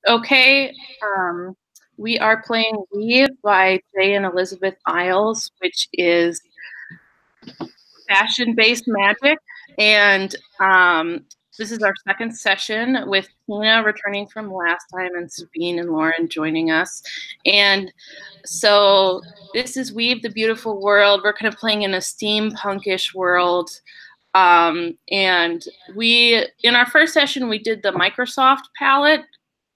Okay, um, we are playing Weave by Jay and Elizabeth Isles, which is fashion-based magic. And this is our second session with Tina returning from last time and Sabine and Lauren joining us. And so this is Weave the Beautiful World. We're kind of playing in a steampunkish world. And in our first session, we did the Microsoft palette.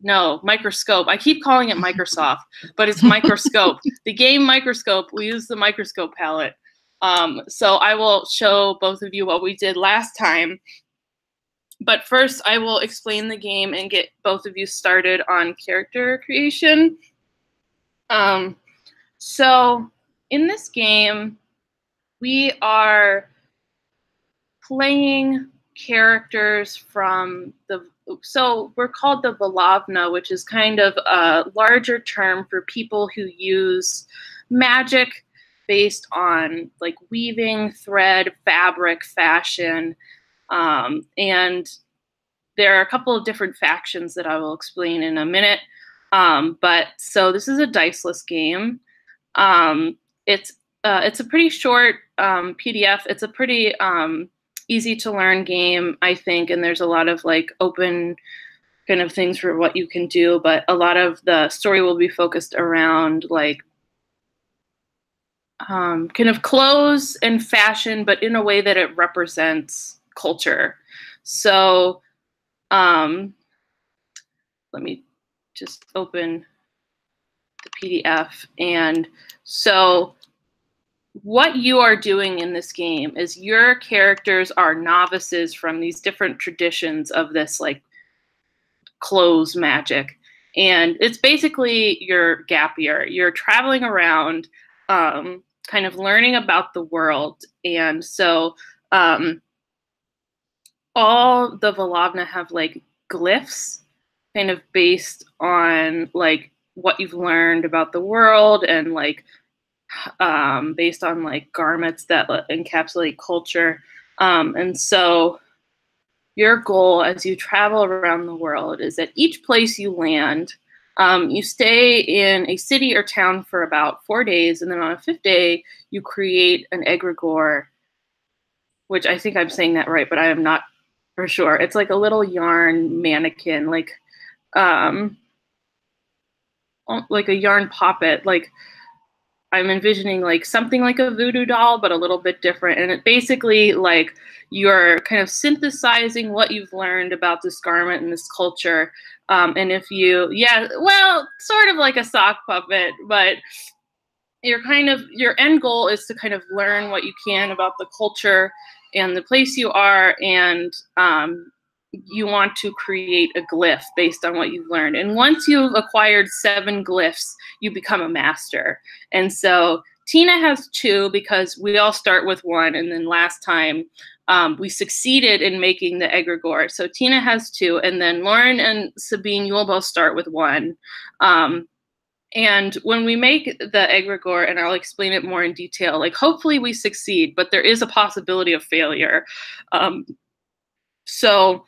No, Microscope. I keep calling it Microsoft, but it's Microscope. The game Microscope, we use the Microscope palette. So I will show both of you what we did last time. But first, I will explain the game and get both of you started on character creation. So in this game, we are playing characters from so we're called the Volavna, which is kind of a larger term for people who use magic based on like weaving, thread, fabric, fashion. And there are a couple of different factions that I will explain in a minute. But so this is a diceless game. It's a pretty short PDF. It's a pretty easy to learn game, I think, and there's a lot of like open kind of things for what you can do, but a lot of the story will be focused around like kind of clothes and fashion, but in a way that it represents culture. So let me just open the PDF. And so what you are doing in this game is your characters are novices from these different traditions of this like clothes magic. And it's basically your gap year. You're traveling around, kind of learning about the world. And so all the Volavna have like glyphs kind of based on like what you've learned about the world and like based on like garments that encapsulate culture. And so your goal as you travel around the world is that each place you land, you stay in a city or town for about 4 days, and then on a fifth day, you create an egregore, which I think I'm saying that right, but I am not for sure. It's like a little yarn mannequin, like a yarn poppet, like I'm envisioning like something like a voodoo doll, but a little bit different. And it basically like you're kind of synthesizing what you've learned about this garment and this culture. And if you, well, sort of like a sock puppet, but your end goal is to kind of learn what you can about the culture and the place you are, and you want to create a glyph based on what you've learned. And once you've acquired 7 glyphs, you become a master. And so Tina has 2 because we all start with 1, and then last time we succeeded in making the egregore. So Tina has 2, and then Lauren and Sabine, you will both start with 1. And when we make the egregore, and I'll explain it more in detail, like hopefully we succeed, but there is a possibility of failure. So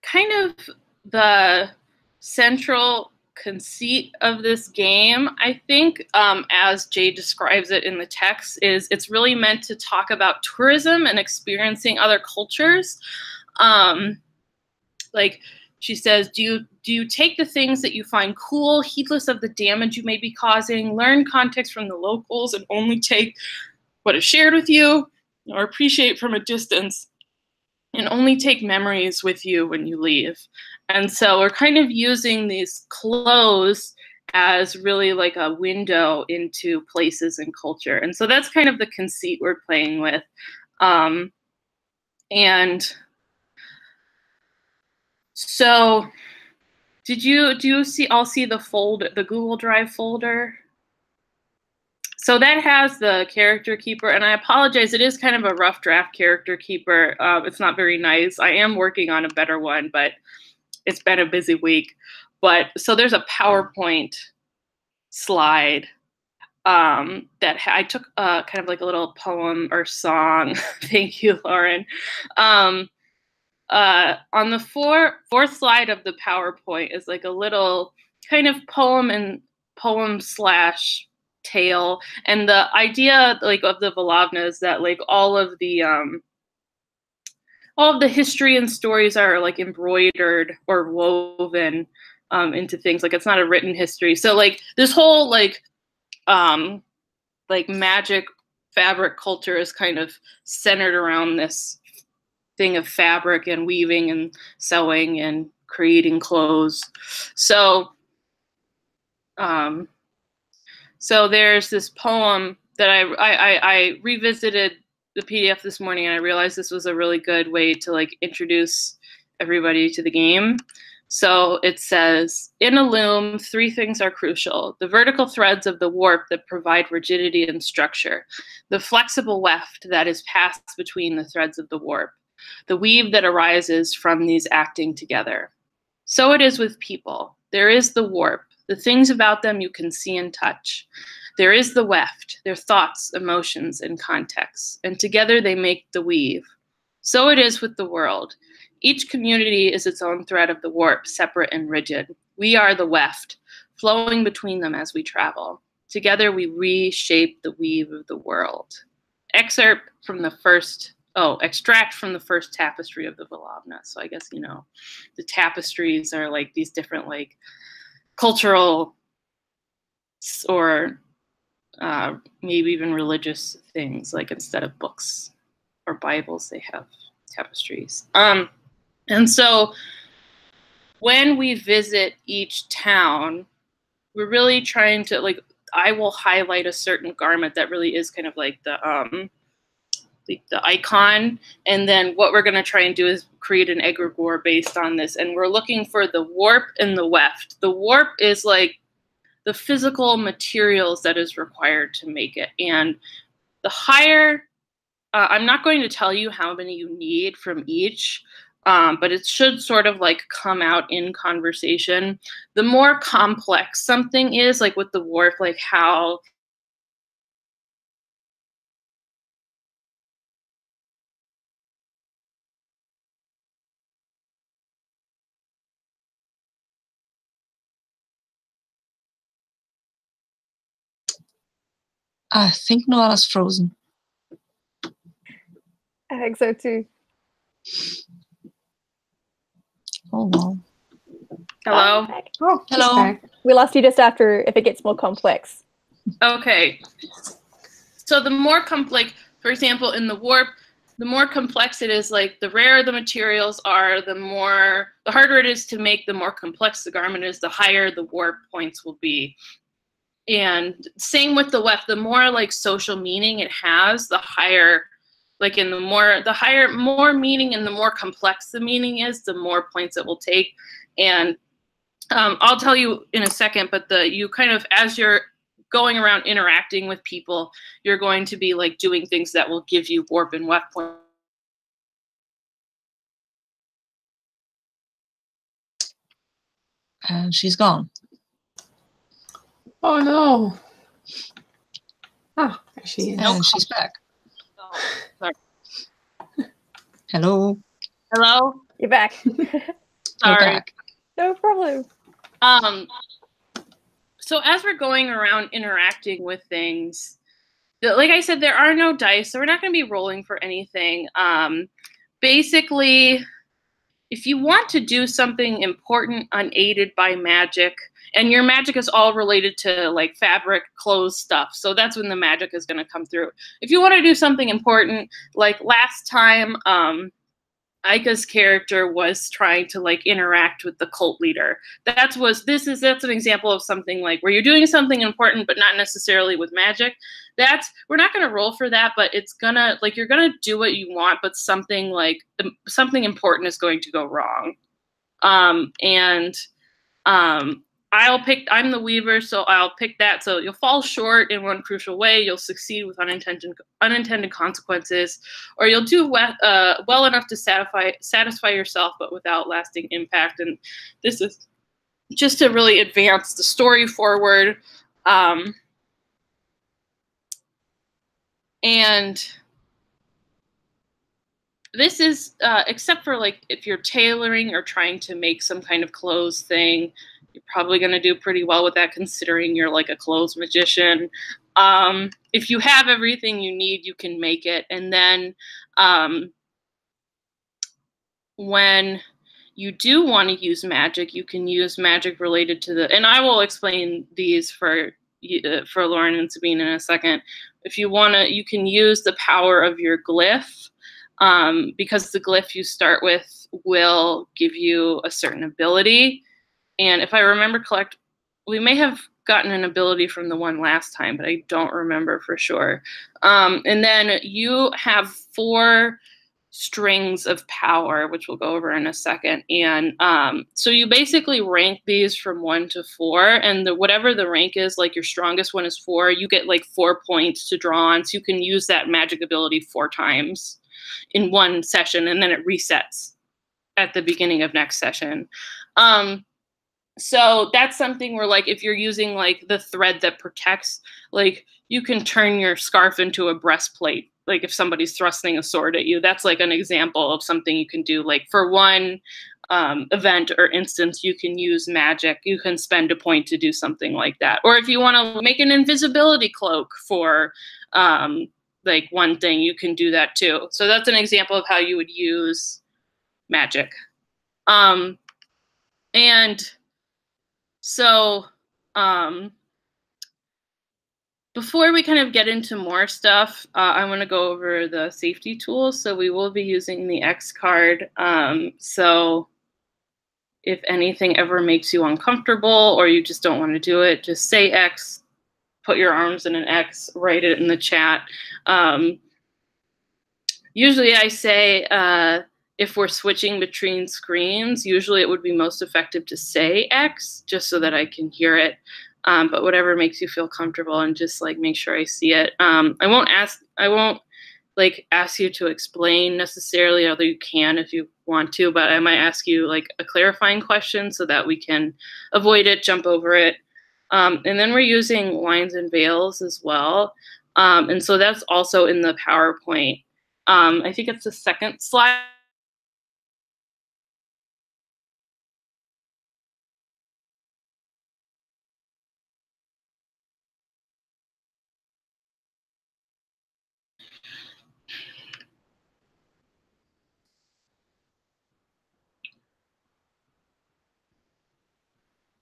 kind of the central conceit of this game, I think, as Jay describes it in the text, is it's really meant to talk about tourism and experiencing other cultures. Like she says, do you take the things that you find cool, heedless of the damage you may be causing, learn context from the locals, and only take what is shared with you or appreciate from a distance, and only take memories with you when you leave? And so we're kind of using these clothes as really like a window into places and culture. And so that's kind of the conceit we're playing with. And so do you see, I'll see the folder, the Google Drive folder. So that has the character keeper, and I apologize, it is kind of a rough draft character keeper. It's not very nice. I am working on a better one, but it's been a busy week. But so there's a PowerPoint slide that I took kind of like a little poem or song. Thank you, Lauren. On the fourth slide of the PowerPoint is like a little kind of poem slash tale, and the idea like of the Volovna is that like all of the history and stories are like embroidered or woven into things. Like it's not a written history. So like this whole like magic fabric culture is kind of centered around this thing of fabric and weaving and sewing and creating clothes. So so there's this poem that I revisited the PDF this morning, and I realized this was a really good way to like introduce everybody to the game. So it says, in a loom, 3 things are crucial: the vertical threads of the warp that provide rigidity and structure, the flexible weft that is passed between the threads of the warp, the weave that arises from these acting together. So it is with people. There is the warp, the things about them you can see and touch. There is the weft, their thoughts, emotions, and contexts, and together they make the weave. So it is with the world. Each community is its own thread of the warp, separate and rigid. We are the weft, flowing between them as we travel. Together we reshape the weave of the world. Extract from the first tapestry of the Volovna. So I guess, you know, the tapestries are like these different like cultural or maybe even religious things, like instead of books or Bibles, they have tapestries. And so when we visit each town, we're really trying to like, I will highlight a certain garment that really is kind of like the icon, and then what we're going to try and do is create an egregore based on this, and we're looking for the warp and the weft. The warp is like the physical materials that is required to make it, and the higher, I'm not going to tell you how many you need from each, but it should sort of like come out in conversation. The more complex something is, like with the warp, like how I think Noella's frozen. I think so too. Oh wow. Hello? Oh, Hello. okay. We lost you just after if it gets more complex. Okay. So the more complex, for example, in the warp, the more complex it is, like the rarer the materials are, the harder it is to make, the more complex the garment is, the higher the warp points will be. And same with the weft, the more like social meaning it has, the higher, like in more meaning and the more complex the meaning is, the more points it will take. And I'll tell you in a second, but you kind of, as you're going around interacting with people, you're going to be like doing things that will give you warp and weft points. And she's gone. Oh no. Ah, there she is. And she's back. Oh, sorry. Hello. Hello? You're back. Sorry. You're back. No problem. So as we're going around interacting with things, like I said, there are no dice, so we're not going to be rolling for anything. Basically, if you want to do something important unaided by magic, and your magic is all related to like fabric, clothes, stuff, so that's when the magic is going to come through. If you want to do something important, like last time, Aika's character was trying to like interact with the cult leader. That's an example of something like where you're doing something important, but not necessarily with magic. We're not going to roll for that, but it's gonna, like, you're gonna do what you want, but something important is going to go wrong. I'm the weaver, so I'll pick that. So you'll fall short in one crucial way, you'll succeed with unintended consequences, or you'll do well enough to satisfy yourself, but without lasting impact. And this is just to really advance the story forward. And this is, except for like if you're tailoring or trying to make some kind of clothes thing, you're probably going to do pretty well with that considering you're like a clothes magician. If you have everything you need, you can make it. And then when you do want to use magic, you can use magic related to the, and I will explain these for Lauren and Sabine in a second. If you want to, you can use the power of your glyph, because the glyph you start with will give you a certain ability. And if I remember correct, we may have gotten an ability from the one last time, but I don't remember for sure. And then you have 4 strings of power, which we'll go over in a second. And so you basically rank these from 1 to 4, and whatever the rank is, like your strongest one is 4, you get like 4 points to draw on. So you can use that magic ability 4 times in one session, and then it resets at the beginning of next session. So that's something where, like, if you're using like the thread that protects, like you can turn your scarf into a breastplate. Like if somebody's thrusting a sword at you, that's like an example of something you can do. Like for one event or instance, you can use magic. You can spend a point to do something like that. Or if you want to make an invisibility cloak for like one thing, you can do that too. So that's an example of how you would use magic. And so before we kind of get into more stuff, I want to go over the safety tools. So we will be using the X card. So if anything ever makes you uncomfortable or you just don't want to do it, just say X, put your arms in an X, write it in the chat. Usually I say, if we're switching between screens, usually it would be most effective to say X just so that I can hear it. But whatever makes you feel comfortable, and just like make sure I see it. I won't ask you to explain necessarily, although you can if you want to, but I might ask you like a clarifying question so that we can avoid it, jump over it. And then we're using lines and veils as well. And so that's also in the PowerPoint. I think it's the second slide.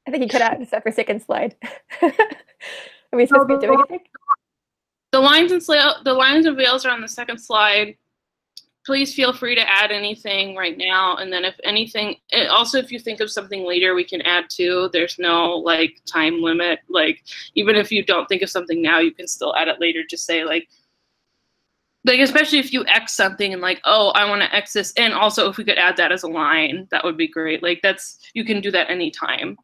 I think you cut out just after second slide. Are we supposed to be doing anything? The lines and veils are on the second slide. Please feel free to add anything right now. And then if anything, also if you think of something later, we can add too. There's no like time limit. Like even if you don't think of something now, you can still add it later. Just say like especially if you X something and like, oh, I want to X this. And also if we could add that as a line, that would be great. Like you can do that anytime.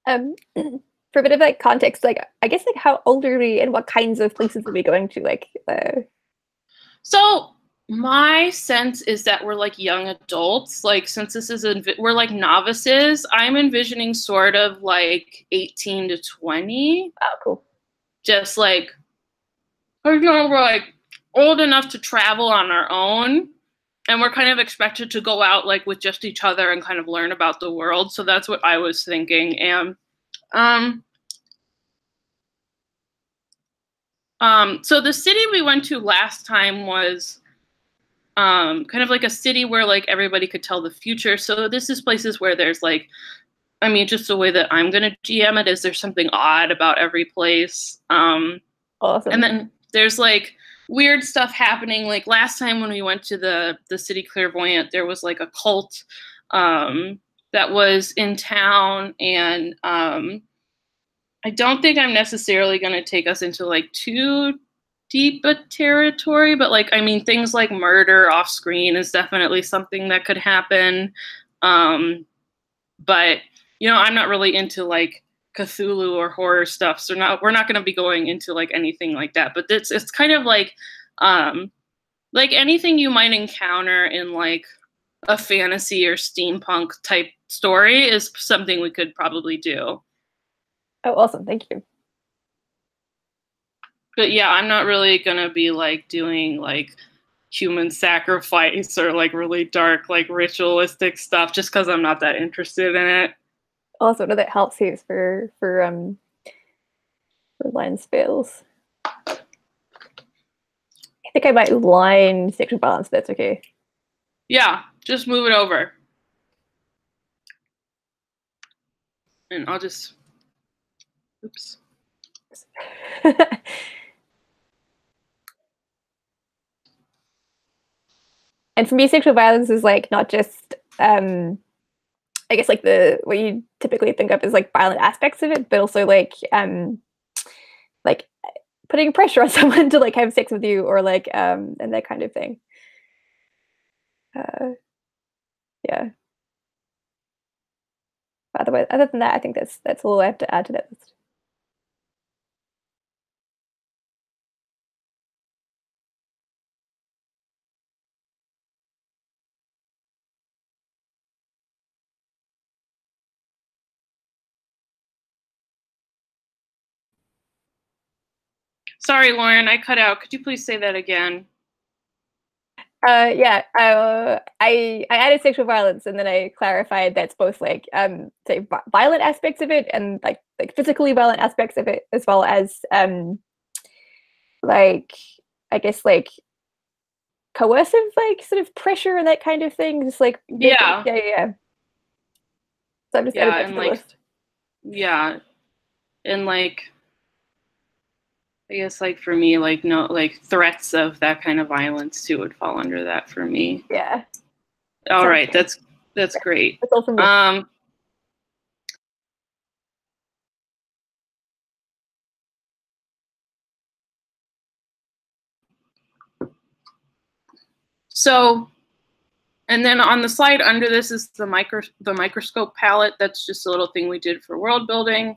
For a bit of like context, like I guess like how old are we and what kinds of places are we going to? Like, So my sense is that we're like young adults. Like since this is we're like novices, I'm envisioning sort of like 18 to 20. Oh, cool. Just like, you know, we're like old enough to travel on our own, and we're kind of expected to go out like with just each other and kind of learn about the world. So that's what I was thinking. And so the city we went to last time was kind of like a city where like everybody could tell the future. So this is places where there's like, I mean, just the way that I'm gonna GM it is there's something odd about every place. Awesome. And then there's like weird stuff happening. Like last time when we went to the city clairvoyant, there was like a cult that was in town, and I don't think I'm necessarily going to take us into like too deep a territory, but like, I mean, things like murder off screen is definitely something that could happen. But you know, I'm not really into like Cthulhu or horror stuff, so we're not going to be going into like anything like that. But it's kind of like anything you might encounter in like a fantasy or steampunk type story is something we could probably do. Oh, awesome. Thank you. But yeah, I'm not really going to be like doing like human sacrifice or like really dark, like ritualistic stuff, just because I'm not that interested in it. Also, that helps here is for line spells. I think I might line sexual balance. That's okay. Yeah, just move it over. And I'll just, oops. And for me, sexual violence is like not just I guess like the what you typically think of as like violent aspects of it, but also like putting pressure on someone to like have sex with you or like and that kind of thing. Yeah. Otherwise, other than that, I think that's all I have to add to that list. Sorry, Lauren, I cut out. Could you please say that again? Yeah, I added sexual violence, and then I clarified that's both like say violent aspects of it and like physically violent aspects of it, as well as like I guess like coercive like sort of pressure and that kind of thing. Just like Yeah. yeah. So I'm just added that to the like list. yeah, and like I guess like for me, like no, like threats of that kind of violence too would fall under that for me. Yeah. All right, that's great. That's all from me. So, and then on the slide under this is the microscope palette. That's just a little thing we did for world building.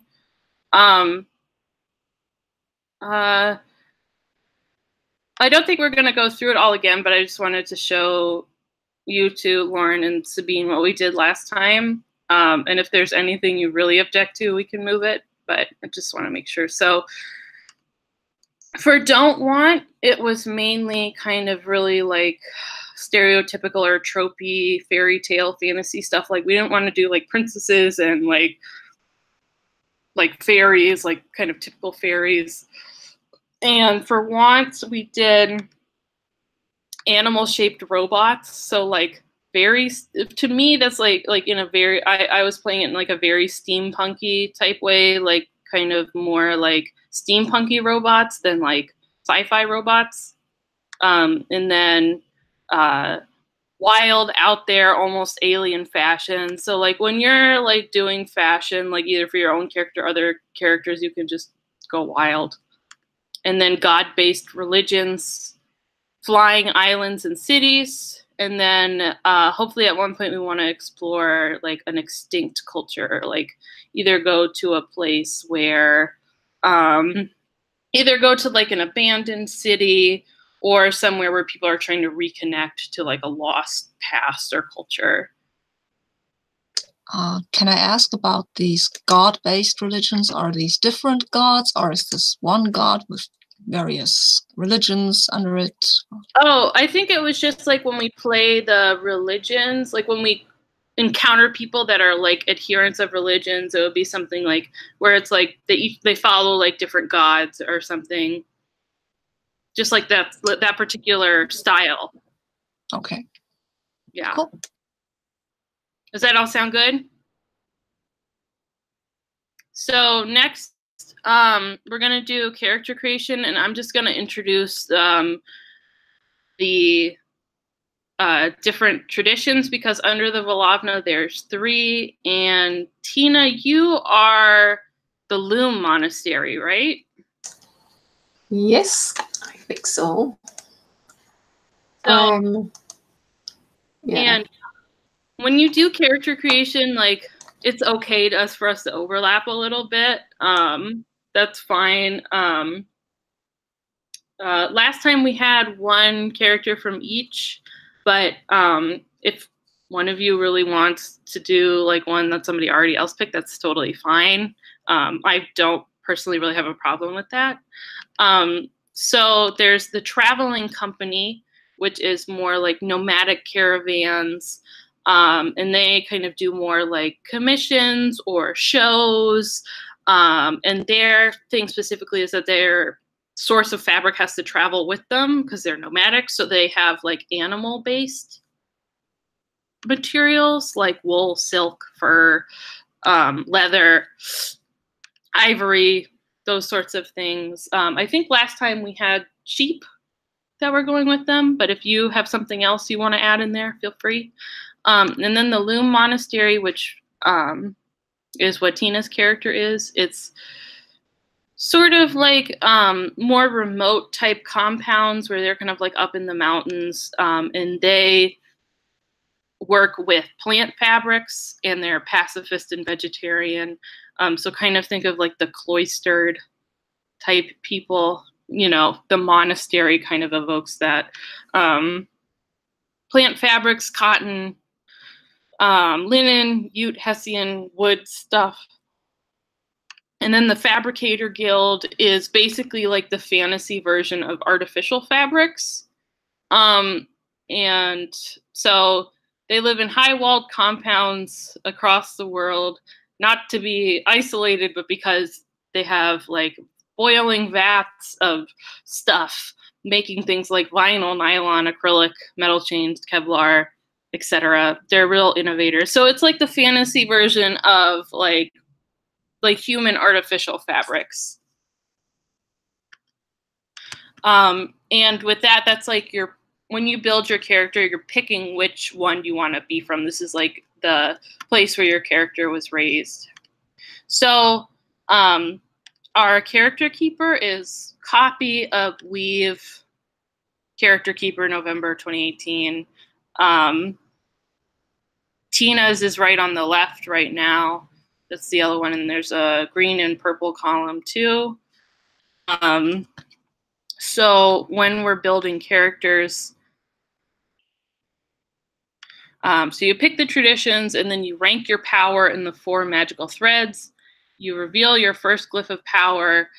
I don't think we're going to go through it all again, but I just wanted to show you two, Lauren and Sabine, what we did last time. And if there's anything you really object to, we can move it, but I just want to make sure. So for don't want, it was mainly kind of really like stereotypical or tropey fairy tale fantasy stuff. Like we didn't want to do like princesses and like fairies, like kind of typical fairies. And for want, we did animal-shaped robots. So like very, to me, that's like in a very, I was playing it in like a very steampunky type way, like kind of more like steampunky robots than like sci-fi robots. And then wild, out there, almost alien fashion. So like when you're like doing fashion, like either for your own character or other characters, you can just go wild. And then God-based religions, flying islands and cities, and then hopefully at one point we want to explore like an extinct culture, like either go to a place where either go to like an abandoned city or somewhere where people are trying to reconnect to like a lost past or culture. Can I ask about these god-based religions? Are these different gods, or is this one god with various religions under it? Oh, I think it was just like when we play the religions, like when we encounter people that are like adherents of religions, it would be something like where it's like they follow like different gods or something, just like that particular style. Okay. Yeah. Cool. Does that all sound good? So next, we're gonna do character creation, and I'm just gonna introduce the different traditions, because under the Volovna there's 3, and Tina, you are the Loom Monastery, right? Yes, I think so. So, yeah. And when you do character creation, like it's okay for us to overlap a little bit. That's fine. Last time we had one character from each, but if one of you really wants to do like one that somebody already else picked, that's totally fine. I don't personally really have a problem with that. So there's the traveling company, which is more like nomadic caravans. And they kind of do more like commissions or shows. And their thing specifically is that their source of fabric has to travel with them because they're nomadic. So they have like animal-based materials like wool, silk, fur, leather, ivory, those sorts of things. I think last time we had sheep that were going with them, but if you have something else you want to add in there, feel free. And then the Loom Monastery, which is what Tina's character is. It's sort of like more remote type compounds where they're kind of like up in the mountains, and they work with plant fabrics, and they're pacifist and vegetarian. So kind of think of like the cloistered type people. You know, the monastery kind of evokes that. Plant fabrics, cotton, linen, Ute, Hessian, wood stuff. And then the Fabricator Guild is basically like the fantasy version of artificial fabrics. And so they live in high-walled compounds across the world, not to be isolated, but because they have like boiling vats of stuff, making things like vinyl, nylon, acrylic, metal chains, Kevlar, etc. They're real innovators. So it's like the fantasy version of like human artificial fabrics. And with that, that's like when you build your character, you're picking which one you want to be from. This is like the place where your character was raised. So our character keeper is copy of Weave Character Keeper November 2018. Tina's is right on the left right now. That's the yellow one, and there's a green and purple column too. So when we're building characters, so you pick the traditions, and then you rank your power in the 4 magical threads. You reveal your first glyph of power,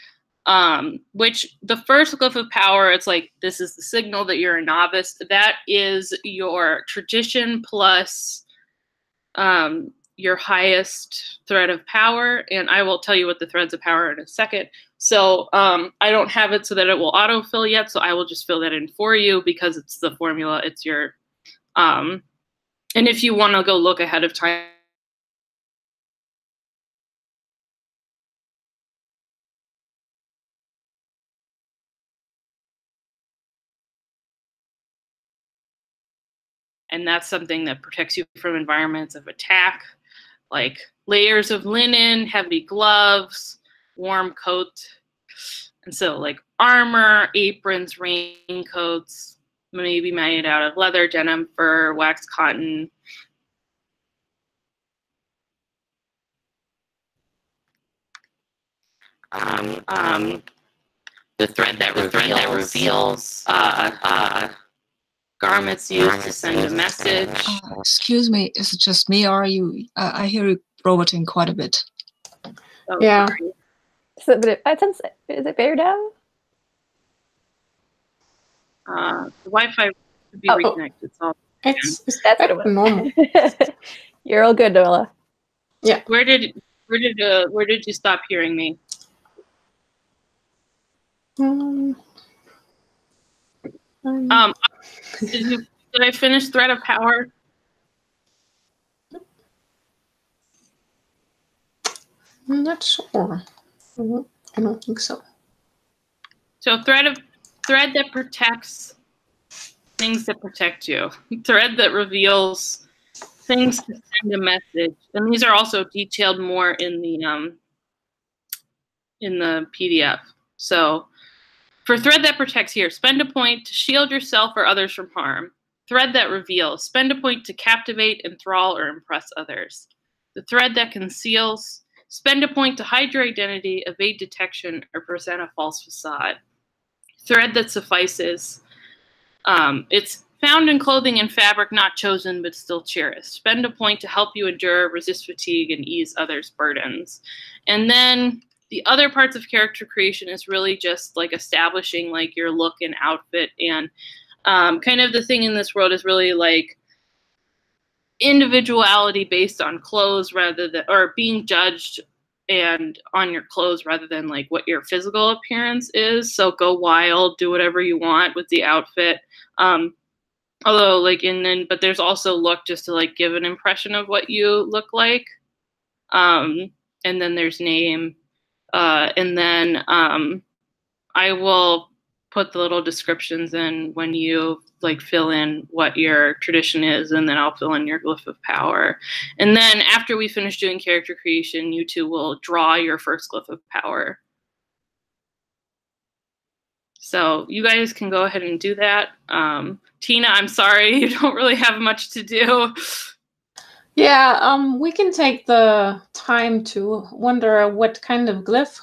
which the first glyph of power, it's like, this is the signal that you're a novice. That is your tradition plus your highest thread of power. And I will tell you what the threads of power are in a second. So I don't have it so that it will autofill yet. So I will just fill that in for you because it's the formula. It's your, and if you want to go look ahead of time, and that's something that protects you from environments of attack, like layers of linen, heavy gloves, warm coat. And so like armor, aprons, raincoats, maybe made out of leather, denim, fur, wax, cotton. The thread that reveals garments used to send a message. Excuse me, is it just me, or are you? I hear you roboting quite a bit. Oh, Yeah. sorry. So, but is it better now? The Wi-Fi should be reconnected. So It's That's back what it to was. normal. You're all good, Noella. where did you stop hearing me? Did I finish Thread of Power? I'm not sure. I don't think so. So thread that protects things that protect you. Thread that reveals things to send a message. And these are also detailed more in the PDF. So for thread that protects here, spend a point to shield yourself or others from harm. Thread that reveals, spend a point to captivate, enthrall, or impress others. The thread that conceals, spend a point to hide your identity, evade detection, or present a false facade. Thread that suffices, it's found in clothing and fabric not chosen but still cherished. Spend a point to help you endure, resist fatigue, and ease others' burdens. And then the other parts of character creation is really just like establishing like your look and outfit. And kind of the thing in this world is really like individuality based on clothes rather than, or being judged and on your clothes rather than like what your physical appearance is. So go wild, do whatever you want with the outfit. Although like, but there's also look just to like give an impression of what you look like. And then there's name. And then I will put the little descriptions in when you like fill in what your tradition is, and then I'll fill in your glyph of power. And then after we finish doing character creation, you two will draw your first glyph of power. So you guys can go ahead and do that. Tina, I'm sorry, you don't really have much to do. Yeah, we can take the time to wonder what kind of glyph,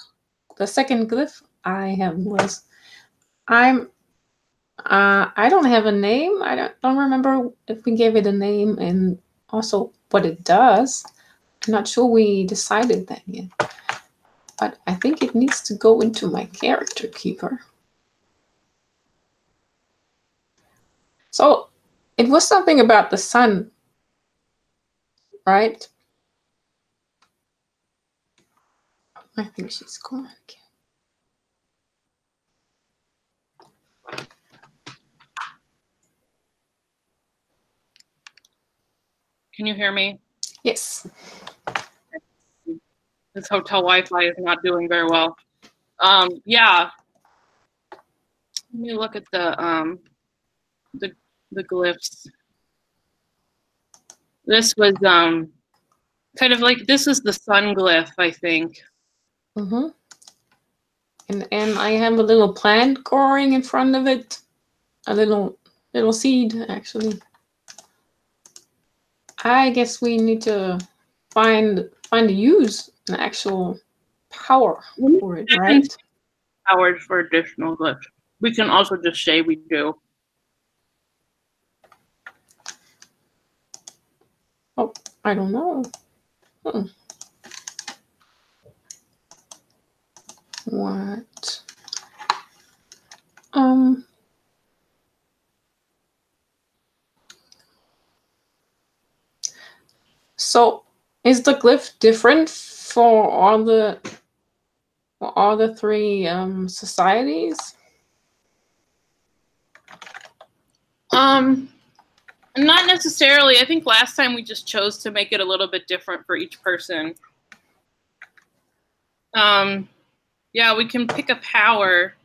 the second glyph I have was. I don't have a name. I don't remember if we gave it a name and also what it does. I'm not sure we decided that yet. But I think it needs to go into my character keeper. So it was something about the sun, right? I think she's gone again. Can you hear me? Yes. This hotel Wi-Fi is not doing very well. Yeah. Let me look at the glyphs. This was kind of like, this is the sun glyph, I think. Mm-hmm. And I have a little plant growing in front of it, a little seed actually. I guess we need to find a use, an actual power for it, right? Powered for additional glyphs. We can also just say we do. Oh, I don't know. What? So is the glyph different for all the three societies? Not necessarily. I think last time we just chose to make it a little bit different for each person. Yeah, we can pick a power,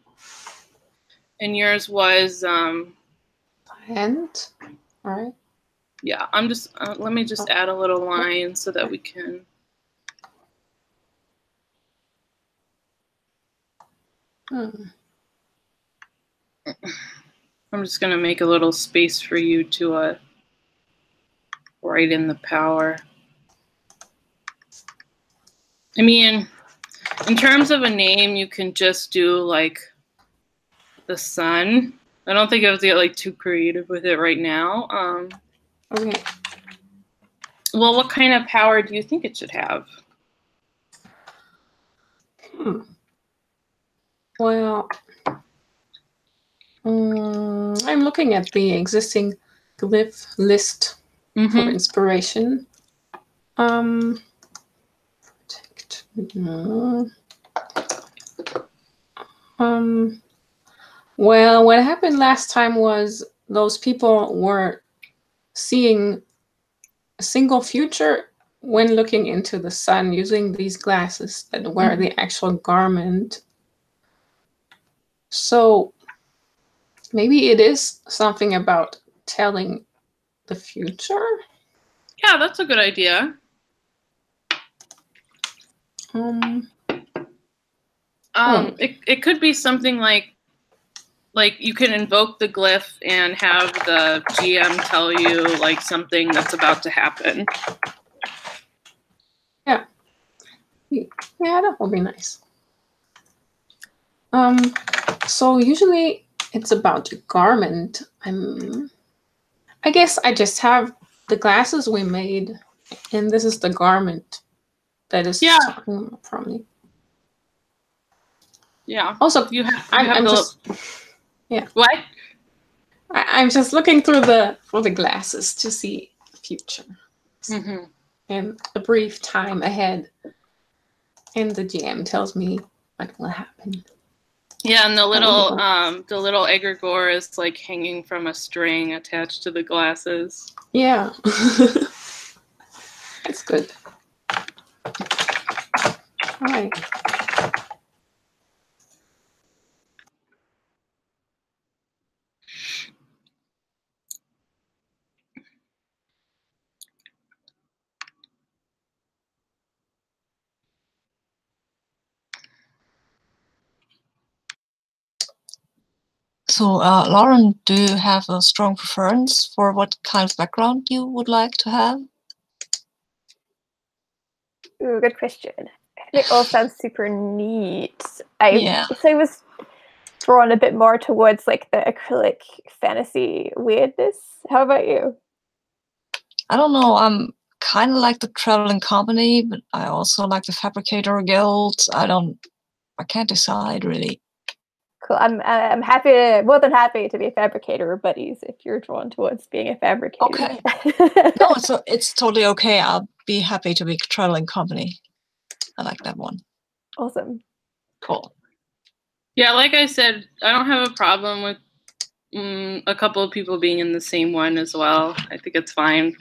and yours was And all right. Yeah, I'm just let me just add a little line so that we can. I'm just gonna make a little space for you to write in the power. I mean, in terms of a name, you can just do like the sun. I don't think I have to get like too creative with it right now. Okay. Well, what kind of power do you think it should have? Well, I'm looking at the existing glyph list for inspiration. Protect. Well, what happened last time was those people were seeing a single future when looking into the sun using these glasses that were the actual garment. So maybe it is something about telling the future. Yeah, that's a good idea. It could be something like you can invoke the glyph and have the GM tell you like something that's about to happen. Yeah. Yeah, that would be nice. So usually it's about your garment. I guess I just have the glasses we made, and this is the garment that is talking about probably. Yeah. Also, you have I'm just. Yeah. What? I'm just looking through the glasses to see the future and a brief time ahead. And the GM tells me what will happen. Yeah, and the little egregore is like hanging from a string attached to the glasses. Yeah. That's good. All right. So, Lauren, do you have a strong preference for what kind of background you would like to have? Ooh, good question. It all sounds super neat. I was drawn a bit more towards like the acrylic fantasy weirdness. How about you? I don't know. I'm kind of like the Traveling Company, but I also like the Fabricator Guild. I can't decide really. Cool. I'm more than happy to be a fabricator buddies if you're drawn towards being a fabricator. Okay. No, it's totally okay. I'll be happy to be Traveling Company. I like that one. Awesome. Cool. Yeah, like I said, I don't have a problem with a couple of people being in the same one as well. I think it's fine.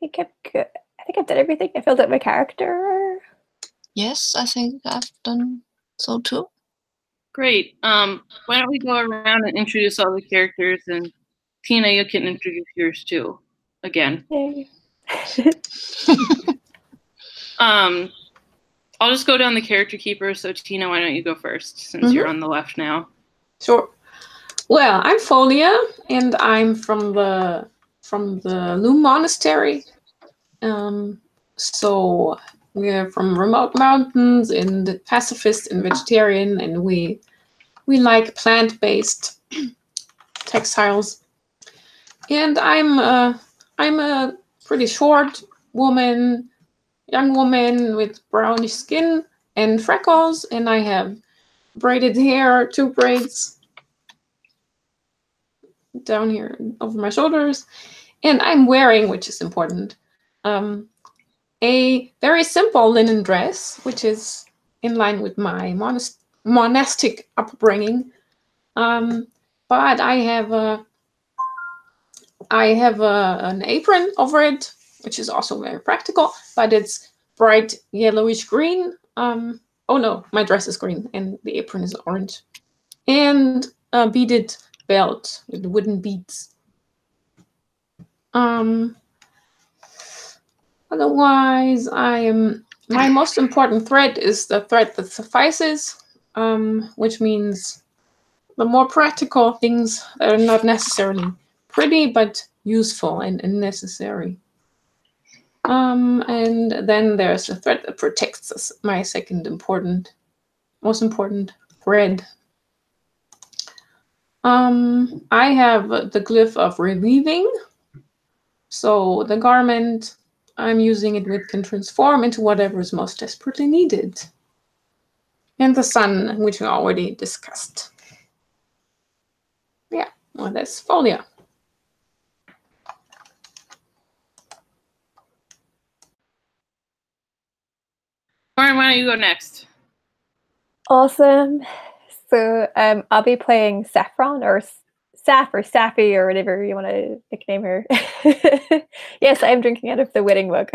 think I'm good. I think I've done everything. I filled out my character. Yes, I think I've done so too. Great. Why don't we go around and introduce all the characters, and Tina, you can introduce yours too, again. Yay. I'll just go down the character keeper. So Tina, why don't you go first, since you're on the left now? Sure. Well, I'm Folia, and I'm from the Loom Monastery. So we're from remote mountains and pacifist and vegetarian, and we like plant-based textiles. And I'm a pretty short woman, young woman with brownish skin and freckles, and I have braided hair, 2 braids down here over my shoulders, and I'm wearing, which is important, a very simple linen dress, which is in line with my monastic upbringing. But I have an apron over it, which is also very practical, but it's bright yellowish green. Oh no, my dress is green and the apron is orange. And a beaded belt with wooden beads. Otherwise, my most important thread is the thread that suffices, which means the more practical things that are not necessarily pretty, but useful and necessary. And then there's the thread that protects us, my second most important thread. I have the glyph of relieving. So the garment, I'm using it with, can transform into whatever is most desperately needed. And the sun, which we already discussed. Yeah, well, that's Folia. Lauren, why don't you go next? Awesome. So I'll be playing Saffron, or Saf, or Safi, or whatever you want to nickname her. Yes, I'm drinking out of the wedding mug.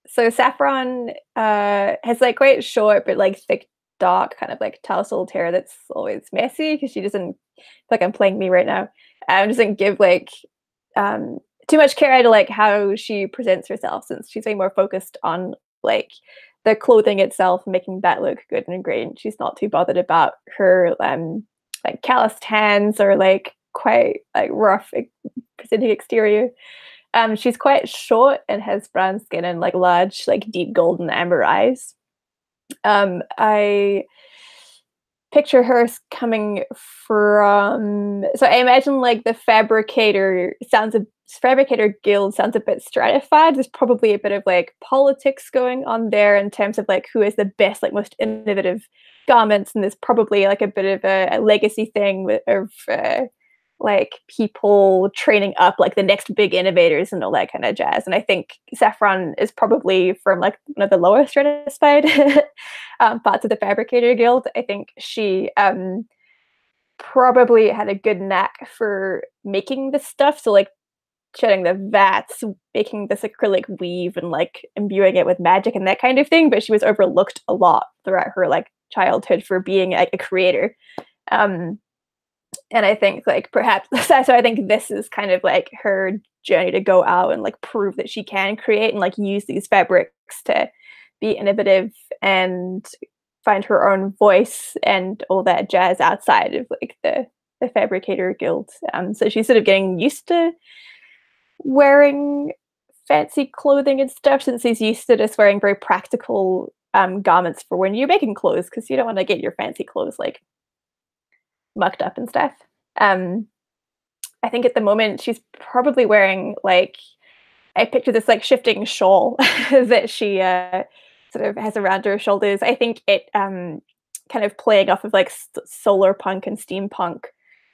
So Saffron has like quite short but like thick, dark, kind of like tousled hair that's always messy because she doesn't, like, I'm playing me right now. Doesn't give like too much care to like how she presents herself, since she's way more focused on like the clothing itself, making that look good and great. And she's not too bothered about her like calloused hands or like quite like rough presenting exterior. She's quite short and has brown skin and like large, like deep golden amber eyes. I picture her coming from, so I imagine like the fabricator guild sounds a bit stratified. There's probably a bit of like politics going on there in terms of like who has the best, like most innovative garments, and there's probably like a bit of a legacy thing of like people training up like the next big innovators and all that kind of jazz. And I think Saffron is probably from like one of the lower stratified parts of the Fabricator Guild. I think she probably had a good knack for making this stuff. So like shedding the vats, making this acrylic weave, and like imbuing it with magic and that kind of thing. But she was overlooked a lot throughout her like childhood for being like a creator. And I think like perhaps, so I think this is kind of like her journey to go out and like prove that she can create and like use these fabrics to be innovative and find her own voice and all that jazz outside of like the Fabricator Guild. So she's sort of getting used to wearing fancy clothing and stuff, since she's used to just wearing very practical garments for when you're making clothes, because you don't want to get your fancy clothes like mucked up and stuff. I think at the moment she's probably wearing like, I picture this like shifting shawl that she sort of has around her shoulders. I think it kind of playing off of like solar punk and steampunk.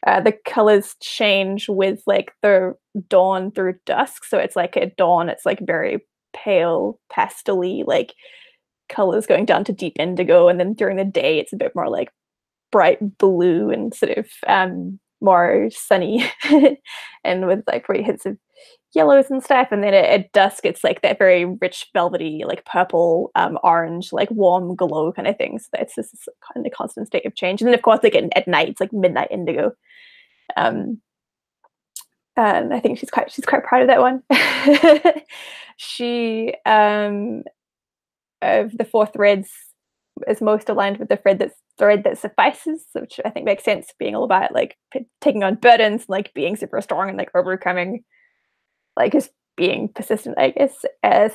The colors change with like the dawn through dusk. So it's like at dawn, it's like very pale, pastel-y, like colors going down to deep indigo. And then during the day, it's a bit more like bright blue and sort of more sunny and with like pretty hints of yellows and stuff. And then at dusk, it's like that very rich, velvety, like purple, orange, like warm glow kind of thing. So it's this kind of constant state of change. And then of course, like at night, it's like midnight indigo. And I think she's quite proud of that one. She of the 4 threads is most aligned with the thread that suffices, which I think makes sense, being all about like taking on burdens, like being super strong and like overcoming, like just being persistent, I guess.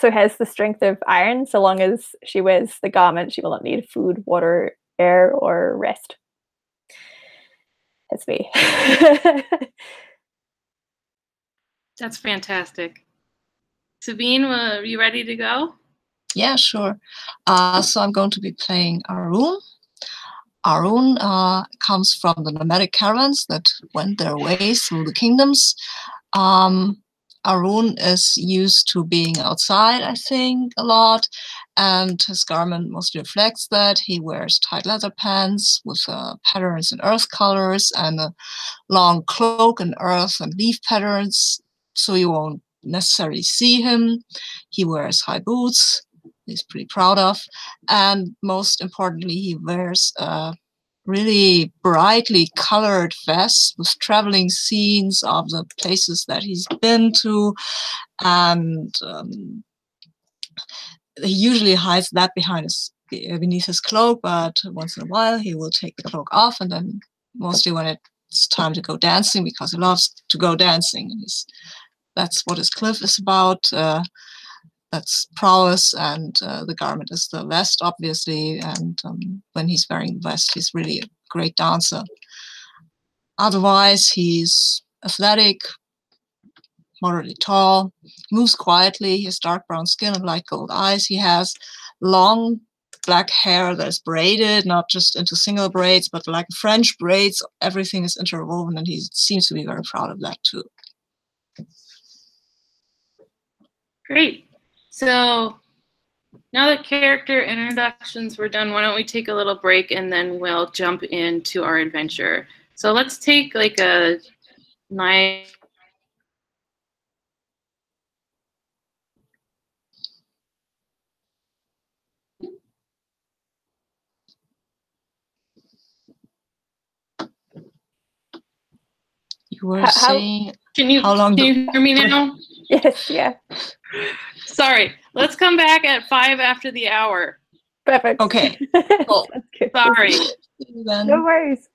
So has the strength of iron. So long as she wears the garment, she will not need food, water, air, or rest. That's me. That's fantastic. Sabine, are you ready to go? Yeah, sure. So I'm going to be playing Arun. Arun comes from the nomadic caravans that went their ways through the kingdoms. Arun is used to being outside, I think, a lot, and his garment mostly reflects that. He wears tight leather pants with patterns in earth colors and a long cloak in earth and leaf patterns, so you won't necessarily see him. He wears high boots, he's pretty proud of, and most importantly, he wears a really brightly colored vest with traveling scenes of the places that he's been to, and he usually hides that beneath his cloak, but once in a while he will take the cloak off, and then mostly when it's time to go dancing, because he loves to go dancing, and that's what his cliff is about. That's prowess, and the garment is the vest, obviously, and when he's wearing the vest, he's really a great dancer. Otherwise, he's athletic, moderately tall, moves quietly, he has dark brown skin and light gold eyes. He has long black hair that is braided, not just into single braids, but like French braids. Everything is interwoven, and he seems to be very proud of that too. Great. So now that character introductions were done, why don't we take a little break and then we'll jump into our adventure. So let's take like a nice... You were saying, how long can you hear me now? Yes, yeah. Sorry, let's come back at 5 after the hour. Perfect. Okay. Cool. Sorry. No worries.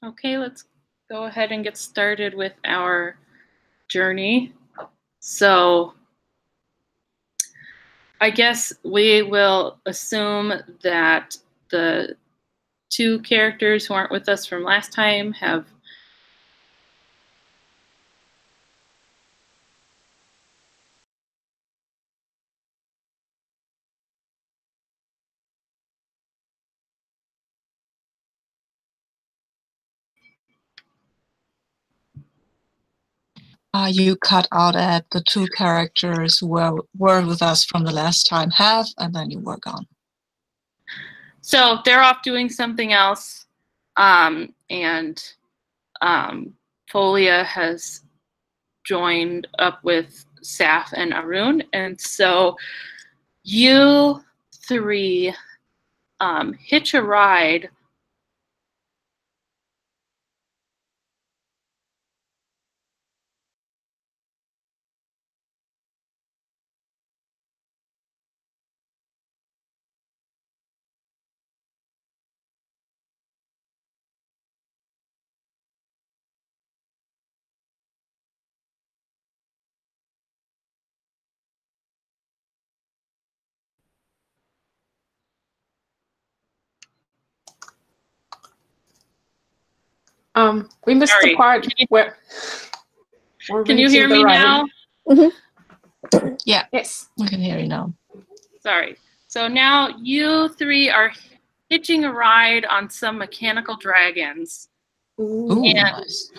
Okay, let's go ahead and get started with our journey. So I guess we will assume that the two characters who aren't with us from last time have you cut out at the two characters who were with us from the last time have, and then you were gone. So they're off doing something else, and Folia has joined up with Saf and Arun, and so you three hitch a ride we missed Sorry. the part where we're Can you hear me now? Mm-hmm. Yeah. Yes. We can hear you now. Sorry. So now you three are hitching a ride on some mechanical dragons. Ooh, And nice.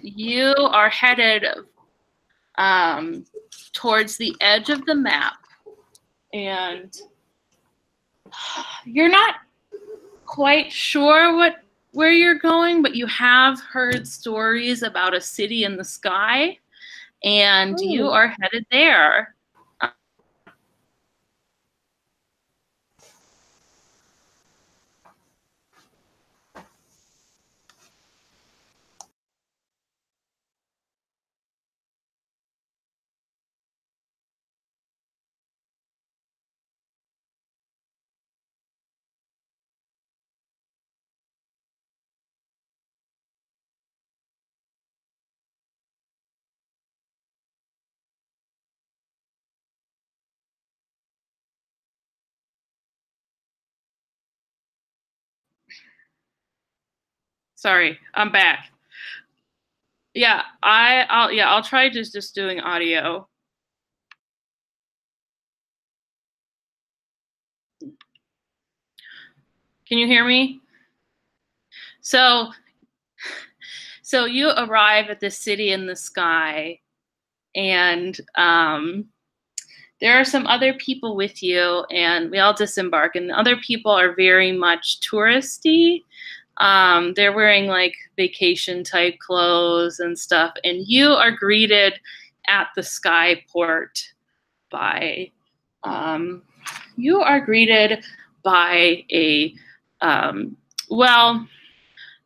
you are headed towards the edge of the map. And you're not quite sure where you're going, but you have heard stories about a city in the sky, and you are headed there. Sorry, I'm back. Yeah, I'll try just doing audio. Can you hear me? So you arrive at this city in the sky, and there are some other people with you, and we all disembark, and the other people are very much touristy. They're wearing like vacation type clothes and stuff, and you are greeted at the skyport by a well,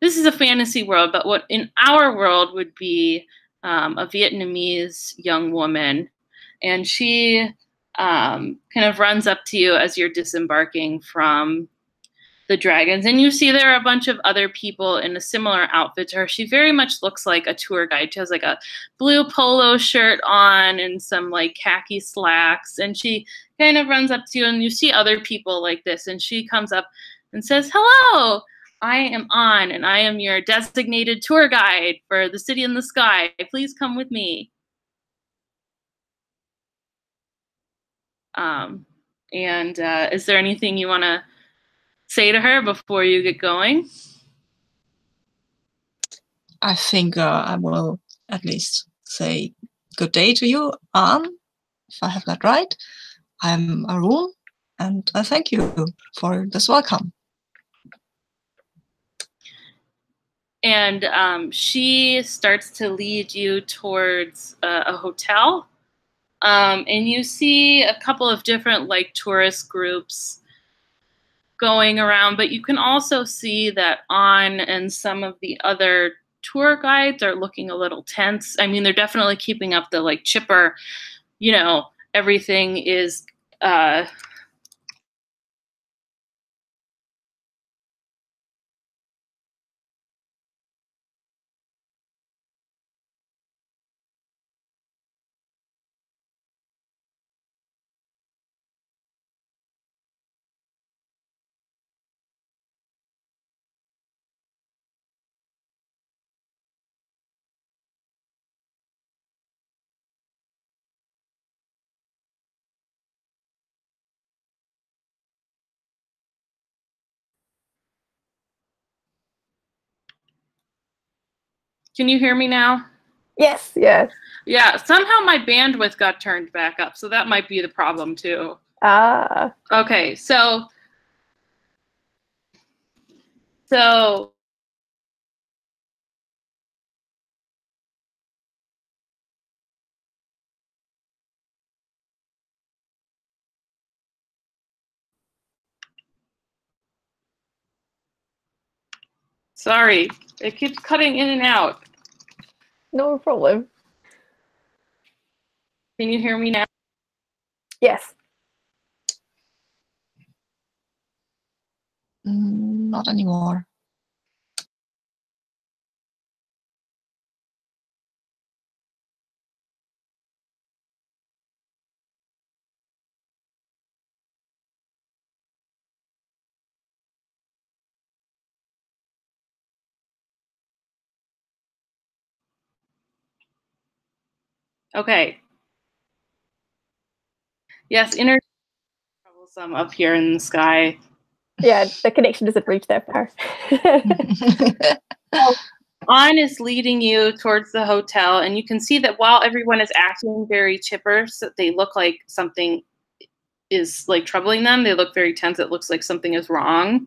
this is a fantasy world, but what in our world would be a Vietnamese young woman, and she kind of runs up to you as you're disembarking from the dragons, and you see there are a bunch of other people in a similar outfit to her. She very much looks like a tour guide. She has like a blue polo shirt on and some like khaki slacks, and she kind of runs up to you, and you see other people like this, and she comes up and says, "Hello, I am An, and I am your designated tour guide for the city in the sky. Please come with me." Is there anything you want to say to her before you get going? I think I will at least say good day to you, An, if I have that right. I'm Arun, and I thank you for this welcome. And she starts to lead you towards a hotel. And you see a couple of different like tourist groups going around, but you can also see that An and some of the other tour guides are looking a little tense. I mean, they're definitely keeping up the like chipper, everything is Can you hear me now? Yes, yes. Yeah, somehow my bandwidth got turned back up, so that might be the problem too. Ah. Okay, so sorry, it keeps cutting in and out. No problem. Can you hear me now? Yes. Not anymore. Okay. Yes, internet is troublesome up here in the sky. Yeah, the connection doesn't reach that far. On is leading you towards the hotel, and you can see that while everyone is acting very chipper, so they look like something is like troubling them. They look very tense. It looks like something is wrong.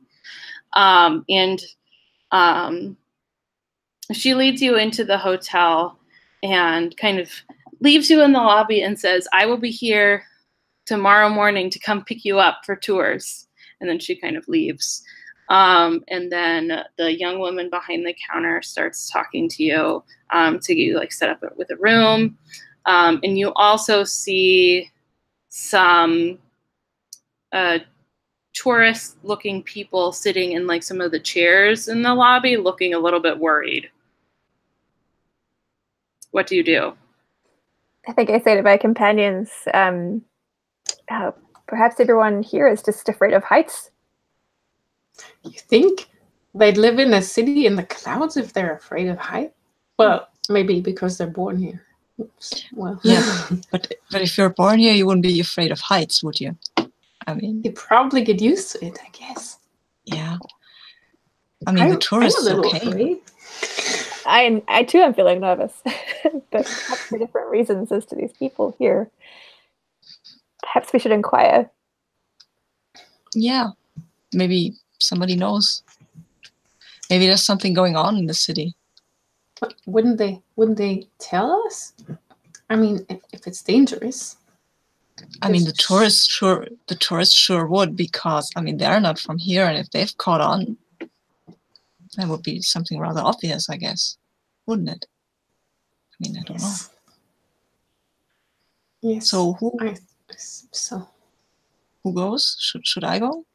She leads you into the hotel and kind of leaves you in the lobby and says, I will be here tomorrow morning to come pick you up for tours. And then she kind of leaves. And then the young woman behind the counter starts talking to you to get you like set up with a room. And you also see some tourist-looking people sitting in like some of the chairs in the lobby, looking a little bit worried. What do you do? I think I say to my companions, perhaps everyone here is just afraid of heights. You think they'd live in a city in the clouds if they're afraid of height? Well, maybe because they're born here. Oops. Well, yeah, but if you're born here, you wouldn't be afraid of heights, would you? I mean, you probably get used to it, I guess. Yeah. I mean, the tourists, I'm a little okay. afraid. I too am feeling nervous, but perhaps for different reasons as to these people here. Perhaps we should inquire. Yeah, maybe somebody knows. Maybe there's something going on in the city. But wouldn't they tell us? I mean, if it's dangerous. I mean, the tourists sure would, because I mean they're not from here, and if they've caught on, that would be something rather obvious, I guess, wouldn't it? I mean, I don't know. Yes. So who goes? Should I go?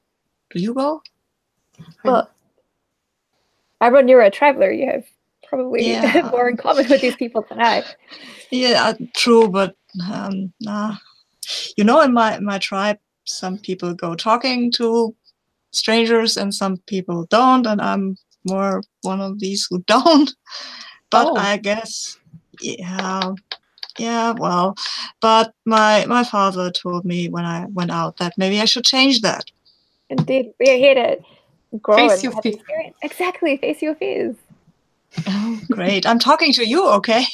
Do you go? Well, Aaron, you're a traveler. You have probably more in common with these people than I. Yeah, true, but nah. You know, in my tribe, some people go talking to strangers and some people don't, and I'm more one of these who don't. But I guess, well, but my father told me when I went out that maybe I should change that. Indeed, we are here to grow face and have experience. Exactly, face your fears. Oh, great. I'm talking to you, okay?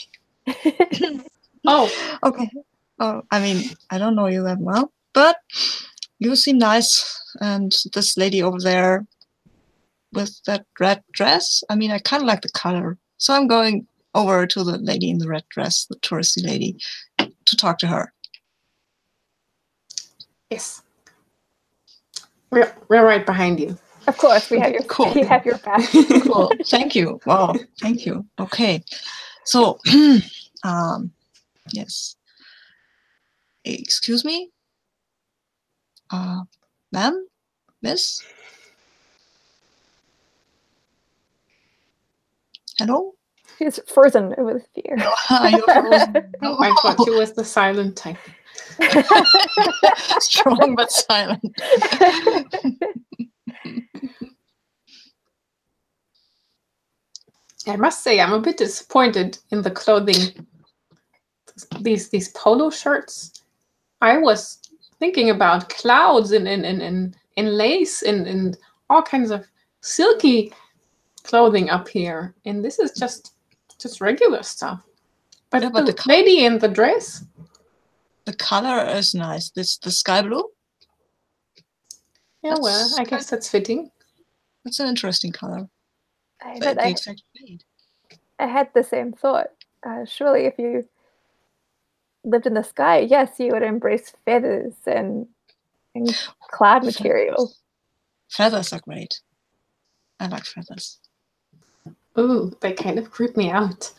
Oh, okay. Oh, I mean, I don't know you that well, but you seem nice. And this lady over there with that red dress, I mean, I kind of like the color. So I'm going over to the lady in the red dress, the touristy lady, to talk to her. Yes. We're right behind you. Of course, we have your cool. We have your back. Cool. Thank you. Wow. Thank you. Okay. So, yes. Excuse me? Ma'am? Miss? Hello? She's frozen with fear. You're frozen. Oh, I thought she was the silent type. Strong but silent. I must say, I'm a bit disappointed in the clothing. These polo shirts. I was thinking about clouds and lace and all kinds of silky clothing up here, and this is just Just regular stuff. But, Yeah, but the lady in the dress? The color is nice. This the sky blue. Yeah, well, I guess that's fitting. That's an interesting color. But the exact shade. I had the same thought. Surely if you lived in the sky, yes, you would embrace feathers and cloud material. Feathers are great. I like feathers. Ooh, they kind of creep me out.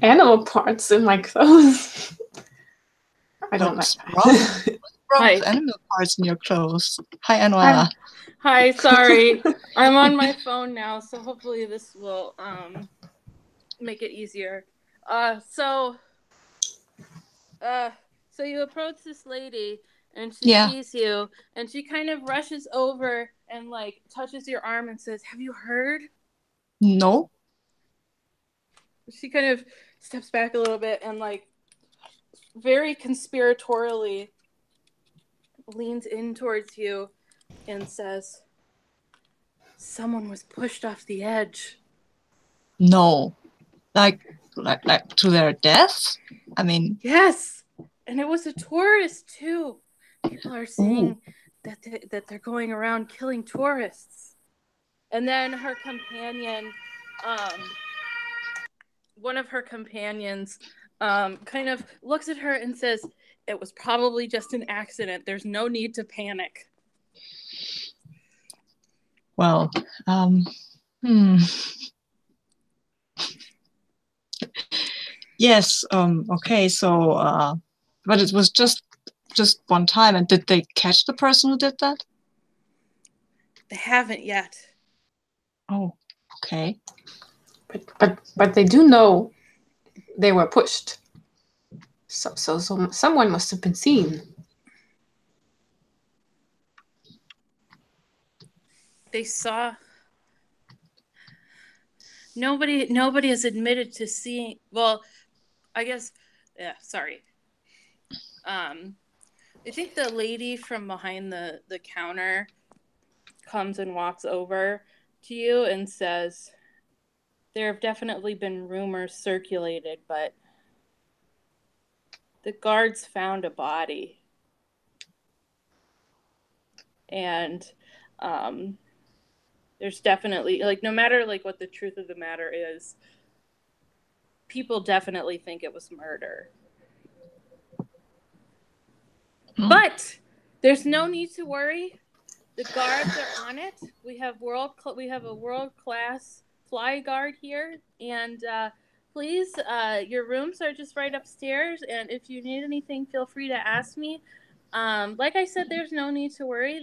Animal parts in my clothes. I don't like that. What's wrong with animal parts in your clothes? Hi, Anuela. Hi, sorry. I'm on my phone now, so hopefully this will make it easier. So you approach this lady, and she sees you, and she kind of rushes over and like touches your arm and says, "Have you heard?" No. She kind of steps back a little bit and like very conspiratorially leans in towards you and says, "Someone was pushed off the edge." No. Like to their death? I mean... Yes! And it was a tourist, too. People are saying that they're going around killing tourists. And then her companion, one of her companions, kind of looks at her and says, "It was probably just an accident. There's no need to panic." Well, Yes, okay, so, but it was just one time, and did they catch the person who did that? They haven't yet. Oh, okay. But they do know they were pushed. So someone must have been seen. They saw... Nobody has admitted to seeing... Well, I guess... Yeah, sorry. I think the lady from behind the counter comes and walks over to you and says, "There have definitely been rumors circulated, but the guards found a body. And there's definitely, like, no matter like what the truth of the matter is, people definitely think it was murder. But there's no need to worry. The guards are on it. We have a world-class fly guard here, and please, your rooms are just right upstairs, and if you need anything, feel free to ask me. Like I said, there's no need to worry.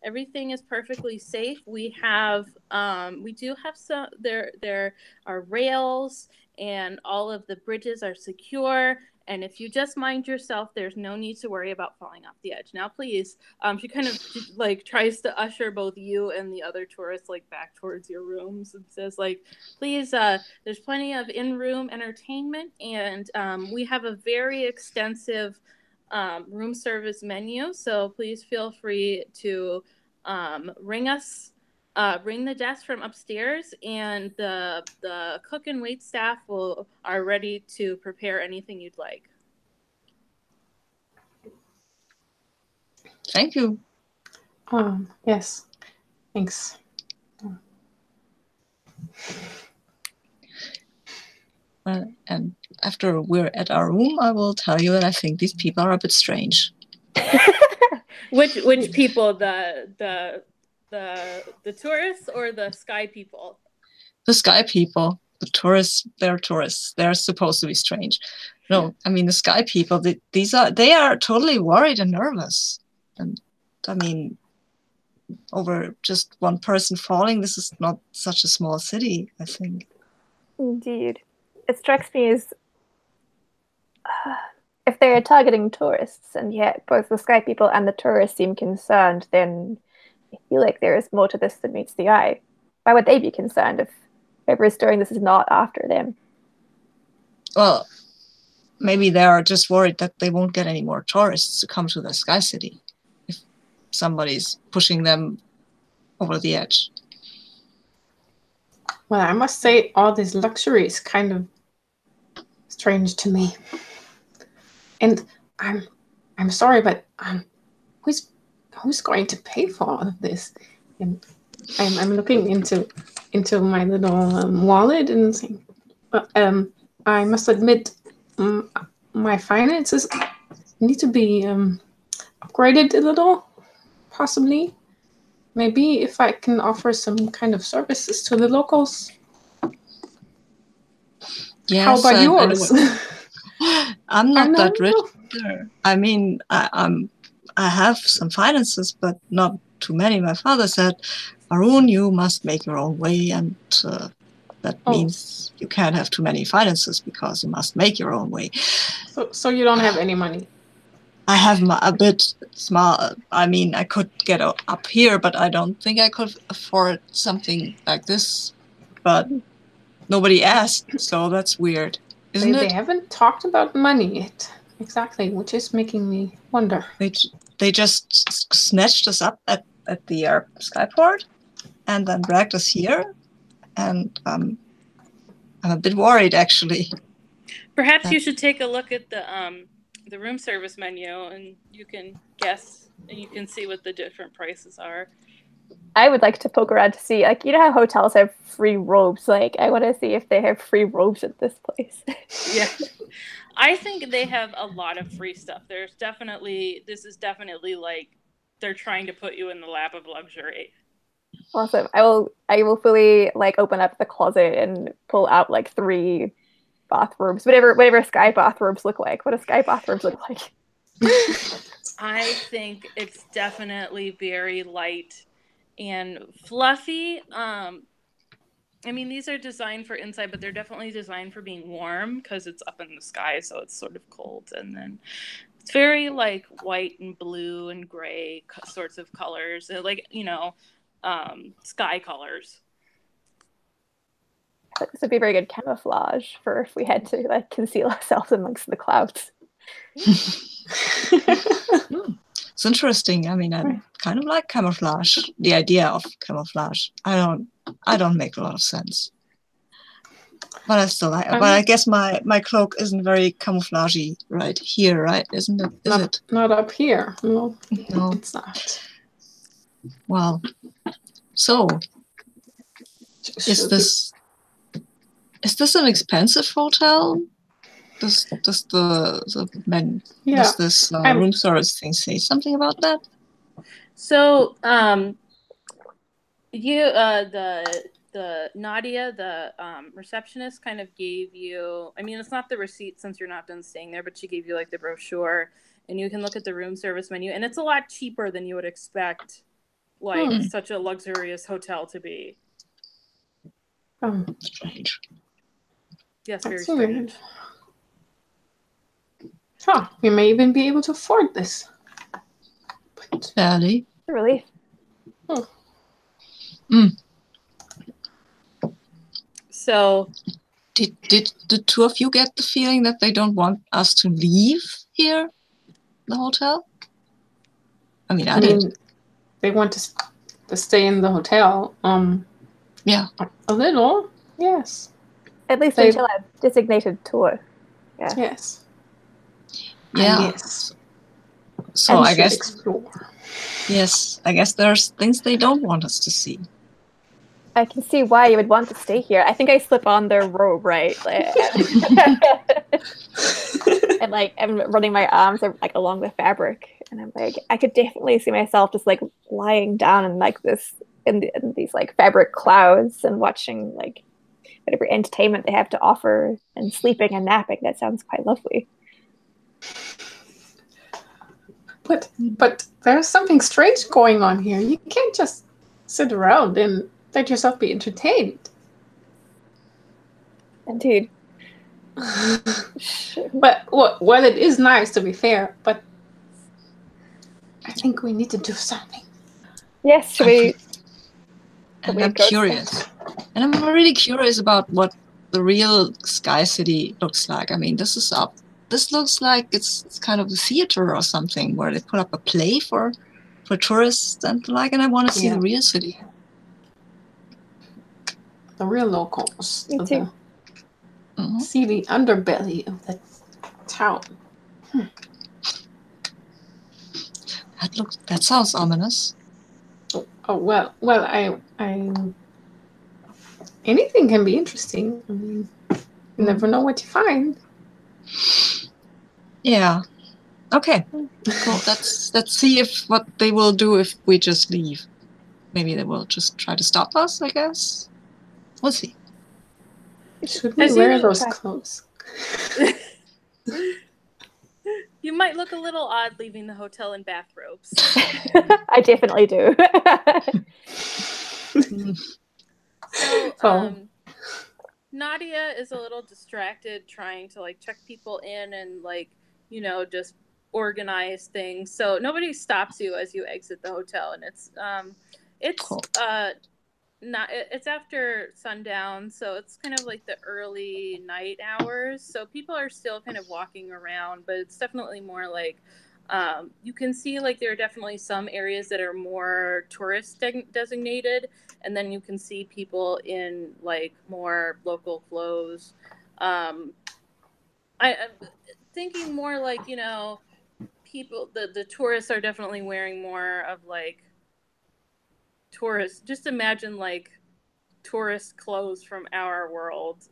Everything is perfectly safe. We do have some. There are rails, and all of the bridges are secure. And if you just mind yourself, there's no need to worry about falling off the edge. Now, please." She kind of like tries to usher both you and the other tourists like back towards your rooms and says, like, "Please, there's plenty of in-room entertainment, and we have a very extensive room service menu. So please feel free to ring the desk from upstairs, and the cook and wait staff are ready to prepare anything you'd like." Thank you. Yes. Thanks. Well, and after we're at our room, I will tell you that I think these people are a bit strange. Which people? The tourists or the sky people? The sky people. The tourists, they're tourists. They're supposed to be strange. No, I mean the sky people. They are totally worried and nervous. And I mean, over just one person falling, this is not such a small city, I think. Indeed. It strikes me as if they are targeting tourists, and yet both the sky people and the tourists seem concerned, then I feel like there is more to this than meets the eye. Why would they be concerned if whoever is doing this is not after them? Well, maybe they are just worried that they won't get any more tourists to come to the Sky City if somebody's pushing them over the edge. Well, I must say, all this luxury is kind of strange to me. And I'm sorry, but who's going to pay for all of this? And I'm looking into my little wallet and saying, I must admit, my finances need to be upgraded a little, possibly. Maybe if I can offer some kind of services to the locals. Yes, how about yours? I'm not that rich either. I mean, I have some finances, but not too many. My father said, Arun, you must make your own way, and that means you can't have too many finances because you must make your own way. So you don't have any money? I have a bit small. I mean, I could get up here, but I don't think I could afford something like this. But nobody asked, so that's weird, isn't it? They haven't talked about money yet. Exactly, which is making me wonder. They just snatched us up at the skyport and then dragged us here. And I'm a bit worried, actually. Perhaps you should take a look at the room service menu, and you can guess, and you can see what the different prices are. I would like to poke around to see, like, you know how hotels have free robes? Like, I want to see if they have free robes at this place. Yeah. I think they have a lot of free stuff. This is definitely like they're trying to put you in the lap of luxury. Awesome. I will fully like open up the closet and pull out like 3 bathrobes, whatever sky bathrobes look like. What do sky bathrobes look like? I think it's definitely very light and fluffy. I mean, these are designed for inside, but they're definitely designed for being warm because it's up in the sky, so it's sort of cold. And then it's very like white and blue and gray sorts of colors, like, you know, sky colors. This would be very good camouflage for if we had to like conceal ourselves amongst the clouds. It's interesting. I mean, I kind of like camouflage. The idea of camouflage. I don't make a lot of sense. But I still like. But I guess my cloak isn't very camouflagey right here, right? Isn't it? Is it? Not up here. No, it's not. Well, so is this an expensive hotel? Does this room service thing say something about that? So the Nadia, the receptionist, kind of gave you, I mean, it's not the receipt since you're not done staying there, but she gave you like the brochure, and you can look at the room service menu, and it's a lot cheaper than you would expect like such a luxurious hotel to be. Strange. Yes, very strange. Huh, we may even be able to afford this. Fairly. Really? So did the two of you get the feeling that they don't want us to leave here, the hotel? I mean, I did. They want to stay in the hotel. Yeah. A little, yes. At least until a designated tour. Yeah. Yes. Yeah. Yes. So I guess explore. Yes, I guess there's things they don't want us to see. I can see why you would want to stay here. I think I slip on their robe, right? And like I'm running my arms like along the fabric, and I'm like, I could definitely see myself just like lying down in like this in these like fabric clouds and watching like whatever entertainment they have to offer and sleeping and napping. That sounds quite lovely. But there's something strange going on here. You can't just sit around and let yourself be entertained. Indeed. But well, it is nice, to be fair, but I think we need to do something. Yes, should we? And I'm curious. And I'm really curious about what the real Sky City looks like. I mean, this looks like it's kind of a theater or something where they put up a play for tourists and I want to see the real city. the real locals. Me too. See the underbelly of the town. That sounds ominous. Oh well, I anything can be interesting. I mean, you never know what you find. Yeah. Okay. Cool. Let's see what they will do if we just leave. Maybe they will just try to stop us, I guess. We'll see. Should we wear those clothes? You might look a little odd leaving the hotel in bathrobes. I definitely do. So, Nadia is a little distracted trying to like check people in and like, you know, just organize things. So nobody stops you as you exit the hotel, and it's cool. It's after sundown, so it's kind of like the early night hours. So people are still kind of walking around, but it's definitely more like you can see like there are definitely some areas that are more tourist designated, and then you can see people in like more local clothes. I'm thinking more like, you know, people, the tourists are definitely wearing more of like tourist, just imagine like tourist clothes from our world,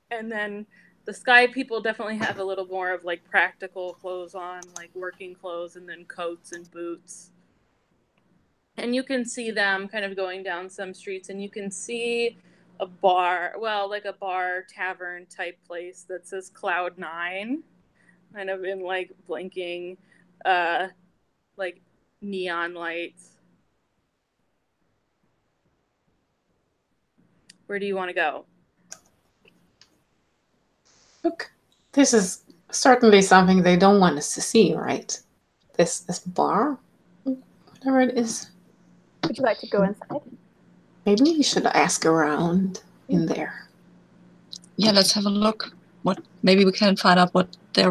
and then the sky people definitely have a little more of like practical clothes on, like working clothes, and then coats and boots. And you can see them kind of going down some streets, and you can see a bar, well, like a bar tavern type place that says Cloud 9, kind of in like blinking like neon lights. Where do you want to go? Look, this is certainly something they don't want us to see, right? This bar, whatever it is. Would you like to go inside? Maybe we should ask around in there. Yeah, let's have a look. Maybe we can find out what they're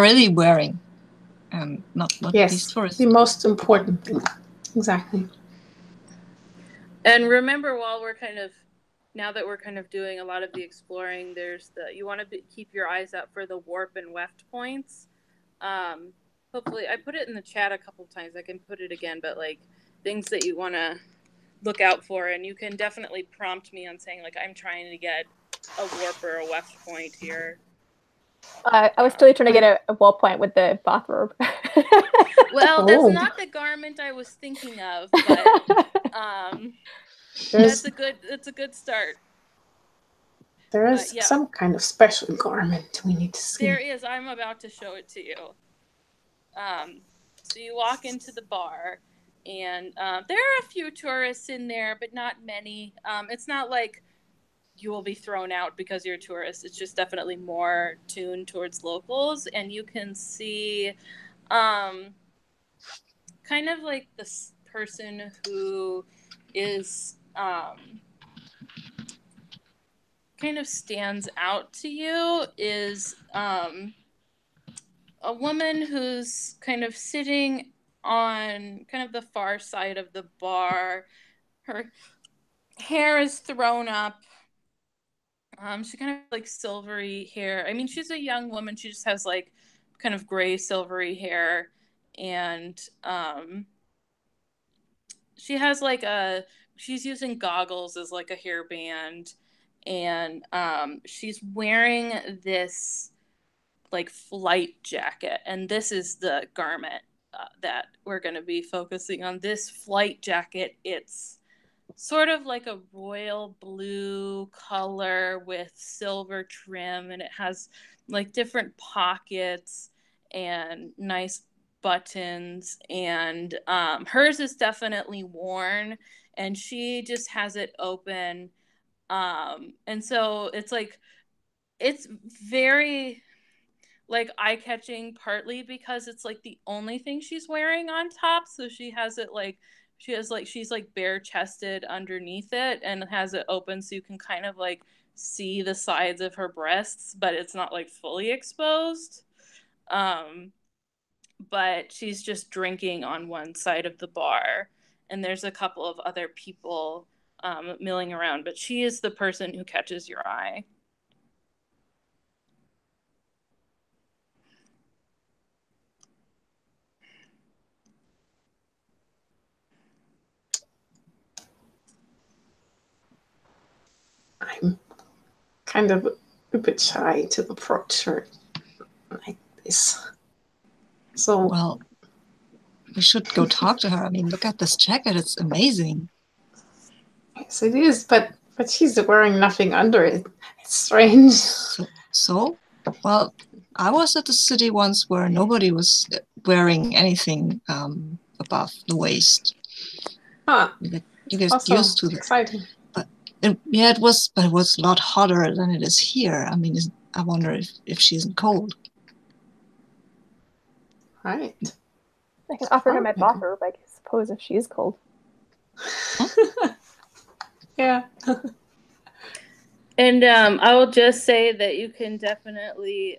really wearing, and not what these tourists. The most important thing. Exactly. And remember, now that we're kind of doing a lot of the exploring, you want to keep your eyes out for the warp and weft points. Hopefully, I put it in the chat a couple times. I can put it again, but like things that you want to look out for, and you can definitely prompt me on saying like I'm trying to get a warp or a weft point here. I was still trying to get a wall point with the bathrobe. Well, that's not the garment I was thinking of, but it's a good start. There is some kind of special garment we need to see. There is. I'm about to show it to you. So you walk into the bar, and there are a few tourists in there, but not many. It's not like you will be thrown out because you're a tourist. It's just definitely more tuned towards locals, and you can see kind of like this person who is kind of stands out to you is a woman who's kind of sitting on kind of the far side of the bar. Her hair is thrown up. She kind of like silvery hair. I mean, she's a young woman. She just has like kind of gray silvery hair, and she has like she's using goggles as like a hairband, and she's wearing this like flight jacket, and this is the garment that we're going to be focusing on. This flight jacket, it's sort of like a royal blue color with silver trim, and it has like different pockets and nice buttons, and hers is definitely worn, and she just has it open, and so it's very like eye-catching, partly because it's like the only thing she's wearing on top, so she's like bare-chested underneath it and has it open so you can kind of like see the sides of her breasts, but it's not like fully exposed. But she's just drinking on one side of the bar, and there's a couple of other people milling around, but she is the person who catches your eye. I'm kind of a bit shy to approach her like this. So, well, we should go talk to her. I mean, look at this jacket. It's amazing. Yes, it is, but she's wearing nothing under it. It's strange. So? Well, I was at the city once where nobody was wearing anything above the waist. Huh. You get also used to that. Exciting. But it was a lot hotter than it is here. I mean, I wonder if she isn't cold. Right. I can offer her my bathrobe, I suppose, if she is cold. Yeah. And I will just say that you can definitely,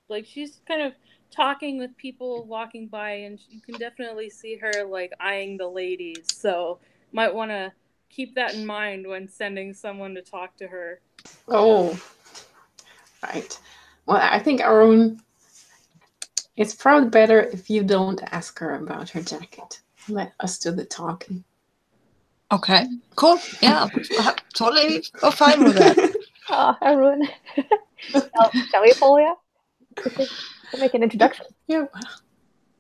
like, she's kind of talking with people walking by, and you can definitely see her, like, eyeing the ladies. So might want to keep that in mind when sending someone to talk to her. Oh, right. Well, I think Arun, it's probably better if you don't ask her about her jacket. Let us do the talking. Okay, cool. Yeah, totally fine with that. Oh, Arun. Shall we, Folia? We'll make an introduction. Yeah.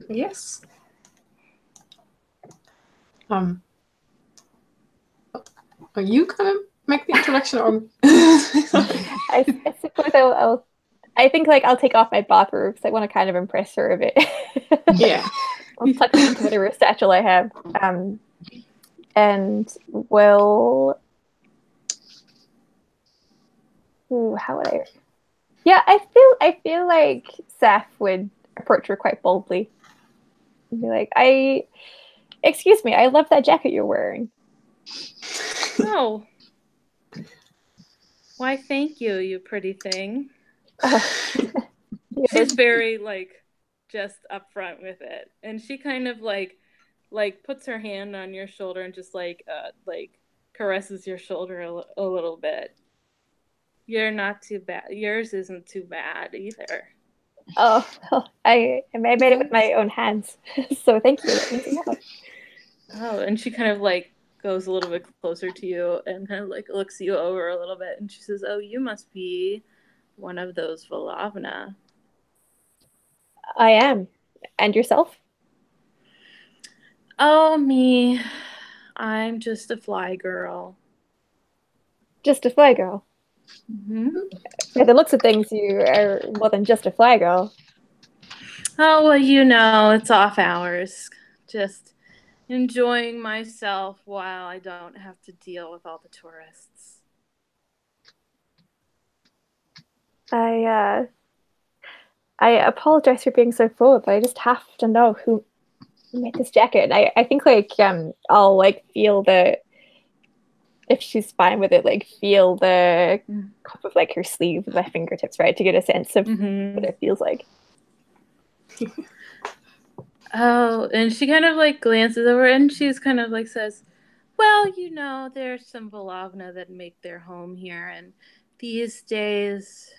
Yes. Are you gonna make the introduction, or? I suppose I think like I'll take off my bathrobe because I want to kind of impress her a bit. Yeah. I'll tuck it into whatever satchel I have. And we'll. Ooh, how would I? Yeah, I feel like Seth would approach her quite boldly and be like, excuse me, I love that jacket you're wearing. Oh. Why, thank you, you pretty thing. She's very, like, just upfront with it. And she kind of, like puts her hand on your shoulder and just, like caresses your shoulder a little bit. You're not too bad. Yours isn't too bad either. Oh, I made it with my own hands. So thank you. That means a lot. Oh, and she kind of, like, goes a little bit closer to you and kind of, like, looks you over a little bit, and she says, oh, you must be one of those Volavna. I am. And yourself? Oh, me. I'm just a fly girl. Just a fly girl? Mm-hmm. By the looks of things, you are more than just a fly girl. Oh, well, you know, it's off hours. Just enjoying myself while I don't have to deal with all the tourists. I apologize for being so forward, but I just have to know who made this jacket. I think like I'll like feel the, if she's fine with it, like feel the cup of like her sleeve with my fingertips, right, to get a sense of what it feels like. Oh, and she kind of like glances over and she's kind of like says, well, you know, there's some Volavna that make their home here, and these days,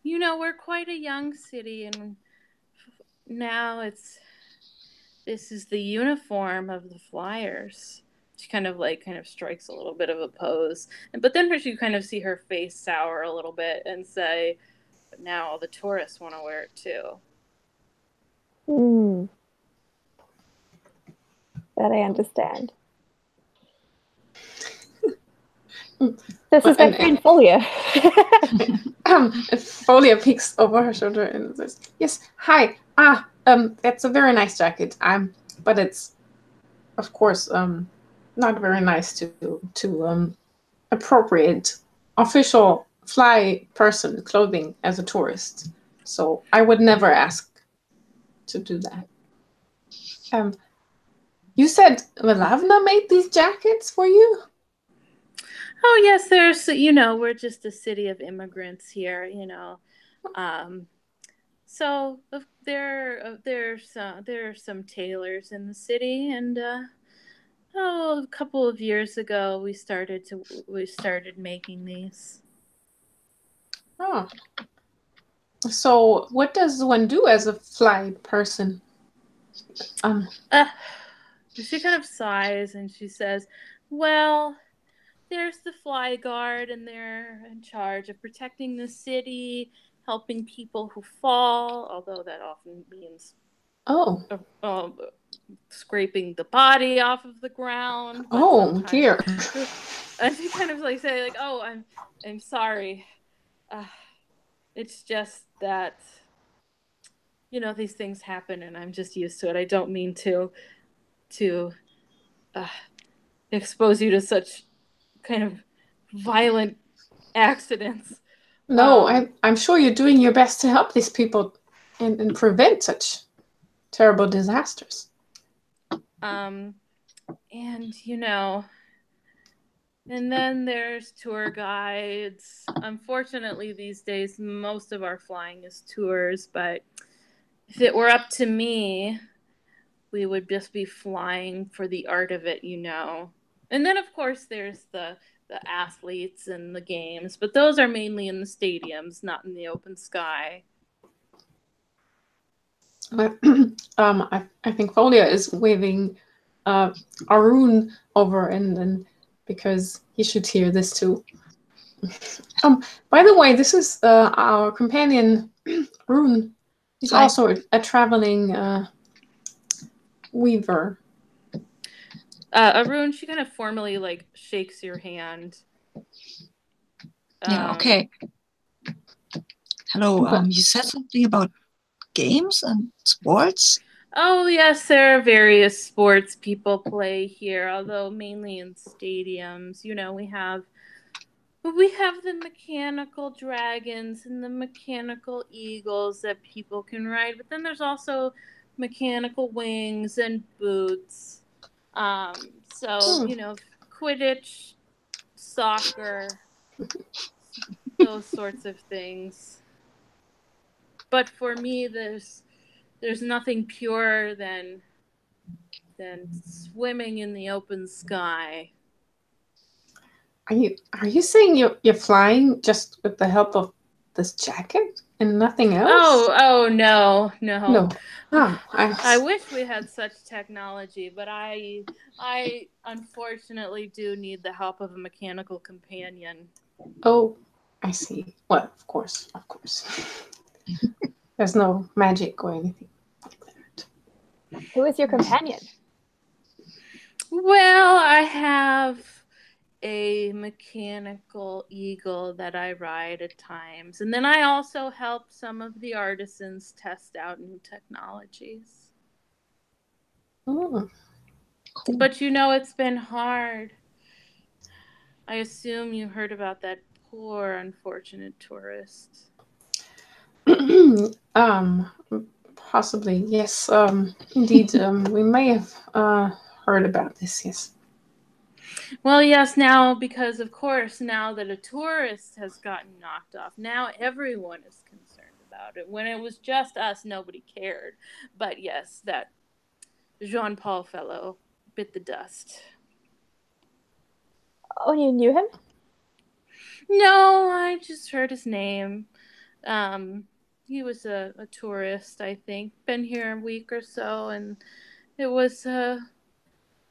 you know, we're quite a young city, and now this is the uniform of the Flyers. She kind of strikes a little bit of a pose, but then you kind of see her face sour a little bit and say, but now all the tourists want to wear it too. That I understand. This is my friend Folia. Folia peeks over her shoulder and says, yes, hi. That's a very nice jacket. But it's, of course, not very nice to appropriate official fly person clothing as a tourist. So I would never ask to do that. You said Volavna made these jackets for you? Oh, yes, there's, you know, we're just a city of immigrants here, you know. So there are some tailors in the city, and Oh, a couple of years ago, we started making these. Oh. So what does one do as a fly person? She kind of sighs and she says, well, there's the fly guard, and they're in charge of protecting the city, helping people who fall, although that often means scraping the body off of the ground. Oh dear. And she kind of like say like, oh, I'm sorry. It's just that, these things happen and I'm just used to it. I don't mean to expose you to such kind of violent accidents. No, I'm sure you're doing your best to help these people and prevent such terrible disasters. And and then there's tour guides. Unfortunately, these days, most of our flying is tours, but if it were up to me, we would just be flying for the art of it, And then, of course, there's the athletes and the games, but those are mainly in the stadiums, not in the open sky. I think Folia is waving Arun over, and because he should hear this too. By the way, this is our companion Arun. He's also a traveling weaver. Arun, she kind of formally shakes your hand. Yeah, okay. Hello, you said something about games and sports? Oh, yes, there are various sports people play here, although mainly in stadiums. We have the mechanical dragons and the mechanical eagles that people can ride, but then there's also mechanical wings and boots. Quidditch, soccer, those sorts of things. But for me, there's nothing purer than swimming in the open sky. Are you saying you're flying just with the help of this jacket and nothing else? Oh no. Oh, I wish we had such technology, but I unfortunately do need the help of a mechanical companion. Oh, I see. Well, of course. There's no magic or anything like that. Who is your companion? Well, I have a mechanical eagle that I ride at times. And then I also help some of the artisans test out new technologies. Oh. But it's been hard. I assume you heard about that poor, unfortunate tourist. Possibly, yes. Indeed, we may have heard about this, yes. Well, yes, now, because of course, now that a tourist has gotten knocked off, now everyone is concerned about it. When it was just us, nobody cared. But yes, that Jean-Paul fellow bit the dust. Oh, you knew him? No, I just heard his name. He was a tourist, I think. Been here a week or so, and it was a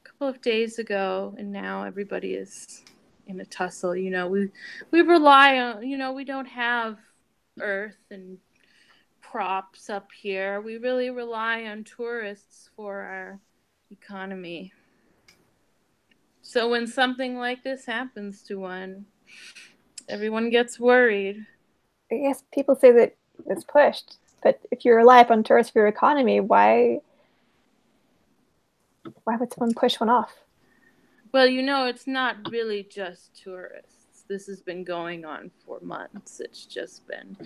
couple of days ago, and now everybody is in a tussle. We rely on, we don't have earth and props up here. We really rely on tourists for our economy. So when something like this happens to one, everyone gets worried. I guess people say that it's pushed, but if you rely upon tourists for your economy, why would someone push one off? Well, it's not really just tourists. This has been going on for months. It's just been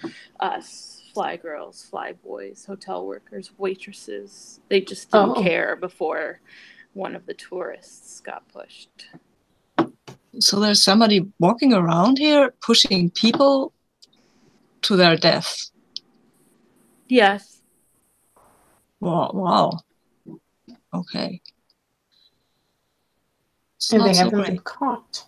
us, fly girls, fly boys, hotel workers, waitresses. They just didn't care before one of the tourists got pushed. So there's somebody walking around here pushing people to their death. Yes. Wow. Okay. And not they so haven't great. been caught.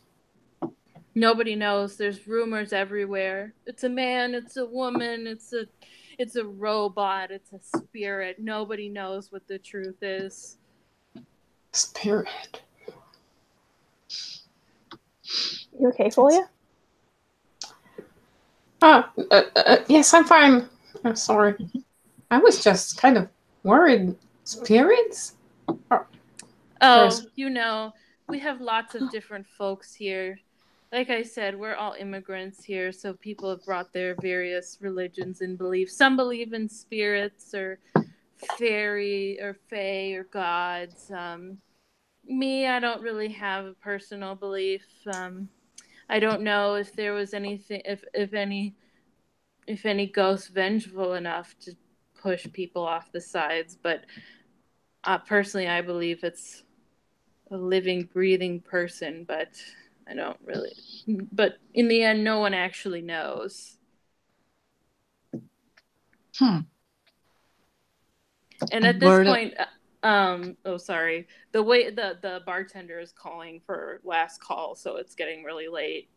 Nobody knows. There's rumors everywhere. It's a man, it's a woman, it's a robot, it's a spirit. Nobody knows what the truth is. Spirit. You okay, Folia? Yes, I'm fine. I'm sorry. I was just kind of worried. Spirits? Oh, you know, we have lots of different folks here. Like I said, we're all immigrants here, so people have brought their various religions and beliefs. Some believe in spirits or fairy or fae or gods. Me, I don't really have a personal belief. I don't know if there was anything, if any ghost vengeful enough to push people off the sides. But personally, I believe it's a living, breathing person. But I don't really. But in the end, no one actually knows. And at this point, oh sorry, the bartender is calling for last call, so it's getting really late.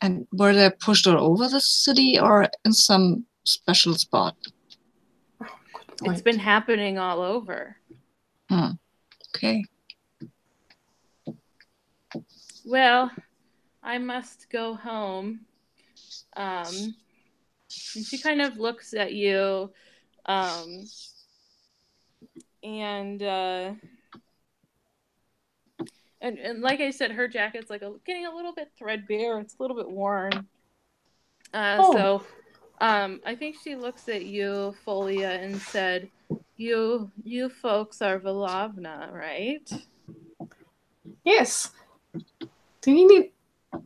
And were they pushed all over the city or in some special spot? It's been happening all over. Okay. Well, I must go home. And she kind of looks at you, and like I said, her jacket's like getting a little bit threadbare. It's a little bit worn. So I think she looks at you, Folia, and said, "You folks are Volovna, right?" Yes. Do you need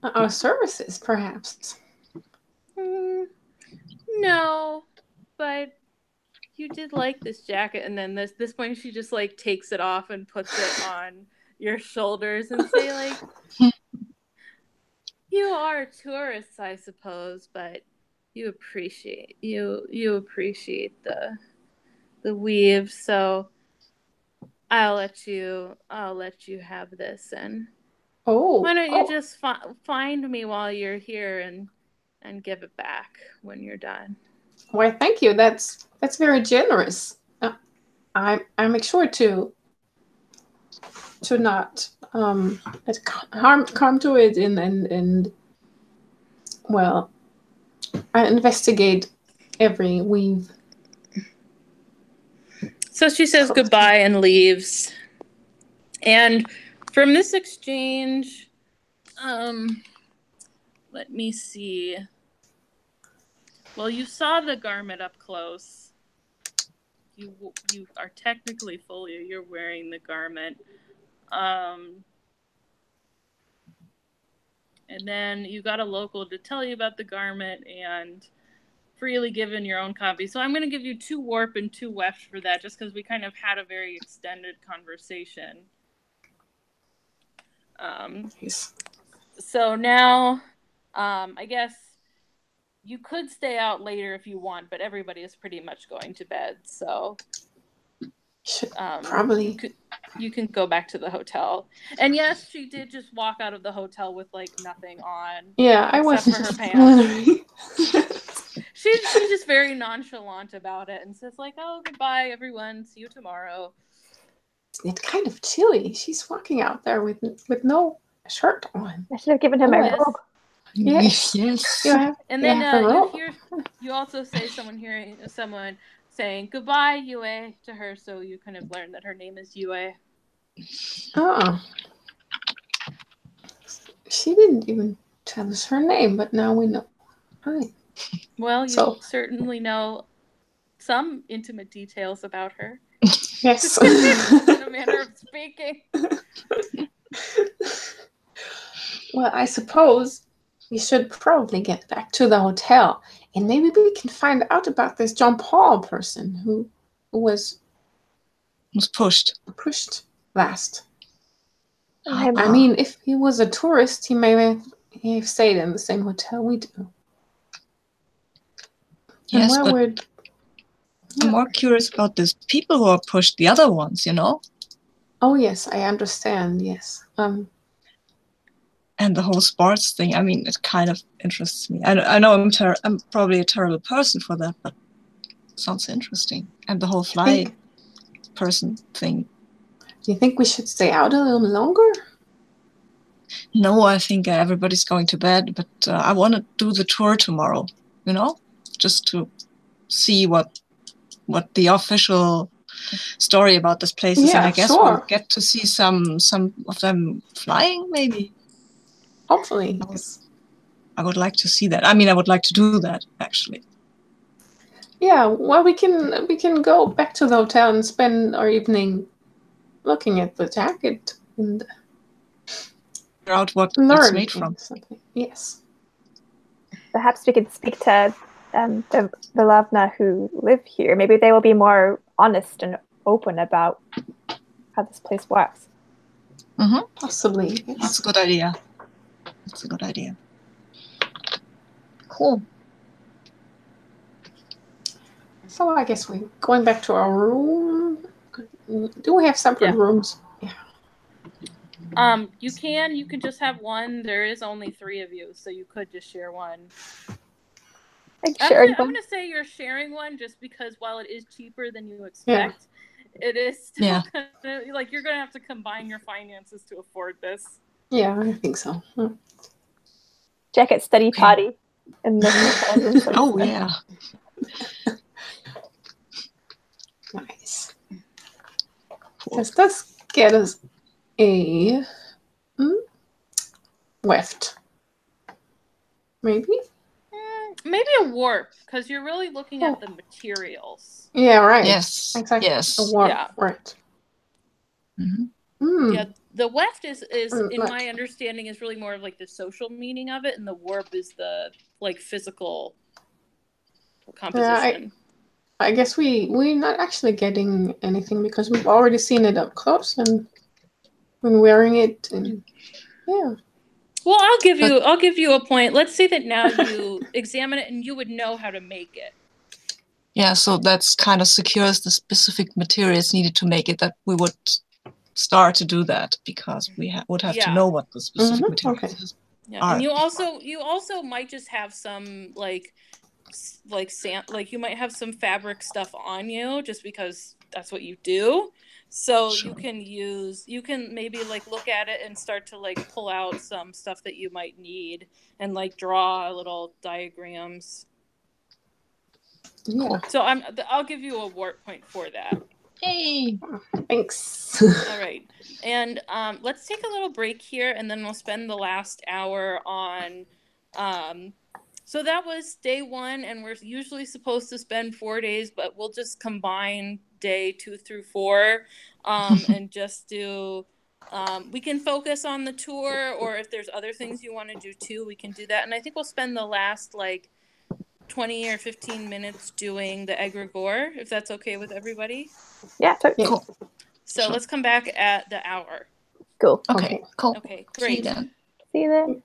our services, perhaps? No, but you did like this jacket. And then this point, she just like takes it off and puts it on your shoulders and say, like, "You are tourists, I suppose, but you appreciate the weave, so I'll let you have this, and why don't you just find me while you're here and give it back when you're done." Why, thank you. That's very generous. I make sure to not harm to it, and well, I investigate every weave. So she says goodbye and leaves. And from this exchange, let me see. Well, you saw the garment up close. You are technically Folia. You're wearing the garment. And then you got a local to tell you about the garment and freely given your own copy. So I'm going to give you 2 warp and 2 weft for that, just because we kind of had a very extended conversation. So now, I guess you could stay out later if you want, but everybody is pretty much going to bed. So probably you can go back to the hotel. And yes, she did just walk out of the hotel with like nothing on. Yeah, I wasn't for her pants. She's just very nonchalant about it and says like, "Oh, goodbye, everyone. See you tomorrow." It's kind of chilly. She's walking out there with no shirt on. I should have given her my robe. Yes. And then you also say someone saying goodbye, Yue, to her, so you kind of learn that her name is Yue. Oh. She didn't even tell us her name, but now we know. Hi. Well, you certainly know some intimate details about her. Yes. In a manner of speaking. Well, I suppose we should probably get back to the hotel, and maybe we can find out about this John Paul person who was pushed last. I mean, if he was a tourist, he may have stayed in the same hotel we do. Yes, I'm more curious about these people who are pushed, the other ones, you know? Oh yes, I understand. Yes. And the whole sports thing, I mean, it kind of interests me. I know I'm probably a terrible person for that, but it sounds interesting. And the whole fly person thing. Do you think we should stay out a little longer? No, I think everybody's going to bed, but I want to do the tour tomorrow, just to see what the official story about this place is. And I guess we'll get to see some of them flying, maybe. Hopefully. I would like to see that. I mean, I would like to do that, actually. Yeah, well, we can go back to the hotel and spend our evening looking at the jacket and figure out what it's made from. Something. Yes. Perhaps we could speak to the Vilavna who live here. Maybe they will be more honest and open about how this place works. Mm-hmm. Possibly. Yes. That's a good idea. Cool. So I guess we're going back to our room. Do we have separate rooms? Yeah. You can just have one. There is only 3 of you, so you could just share one. I'm gonna say you're sharing one just because while it is cheaper than you expect, it is still you're gonna have to combine your finances to afford this. Yeah, I think so. Jacket study party in the oh yeah. Nice. Let's get us a weft. Maybe a warp, because you're really looking at the materials. Yeah, right. Yes. Exactly. Yes. A warp, right. Mm-hmm. Yeah, the weft is in my understanding is really more of like the social meaning of it, and the warp is the physical composition. I guess we're not actually getting anything because we've already seen it up close and when wearing it, and yeah. Well, I'll give you a point. Let's say that now you examine it and you would know how to make it. Yeah, so that's kind of secures the specific materials needed to make it, that we would start to do that because we would have to know what the specific materials is. Yeah, and you also might just have some you might have some fabric stuff on you just because that's what you do. So you can maybe look at it and start to pull out some stuff that you might need and draw little diagrams. Yeah. So I'll give you a warp point for that. Hey, thanks. All right, and let's take a little break here, and then we'll spend the last hour on. So that was day 1, and we're usually supposed to spend 4 days, but we'll just combine day 2 through 4, and just do. We can focus on the tour, or if there's other things you want to do too, we can do that. And I think we'll spend the last 20 or 15 minutes doing the egregore, if that's okay with everybody. Yeah, totally. Cool. So let's come back at the hour. Cool. Okay, cool. Okay, great. See you then.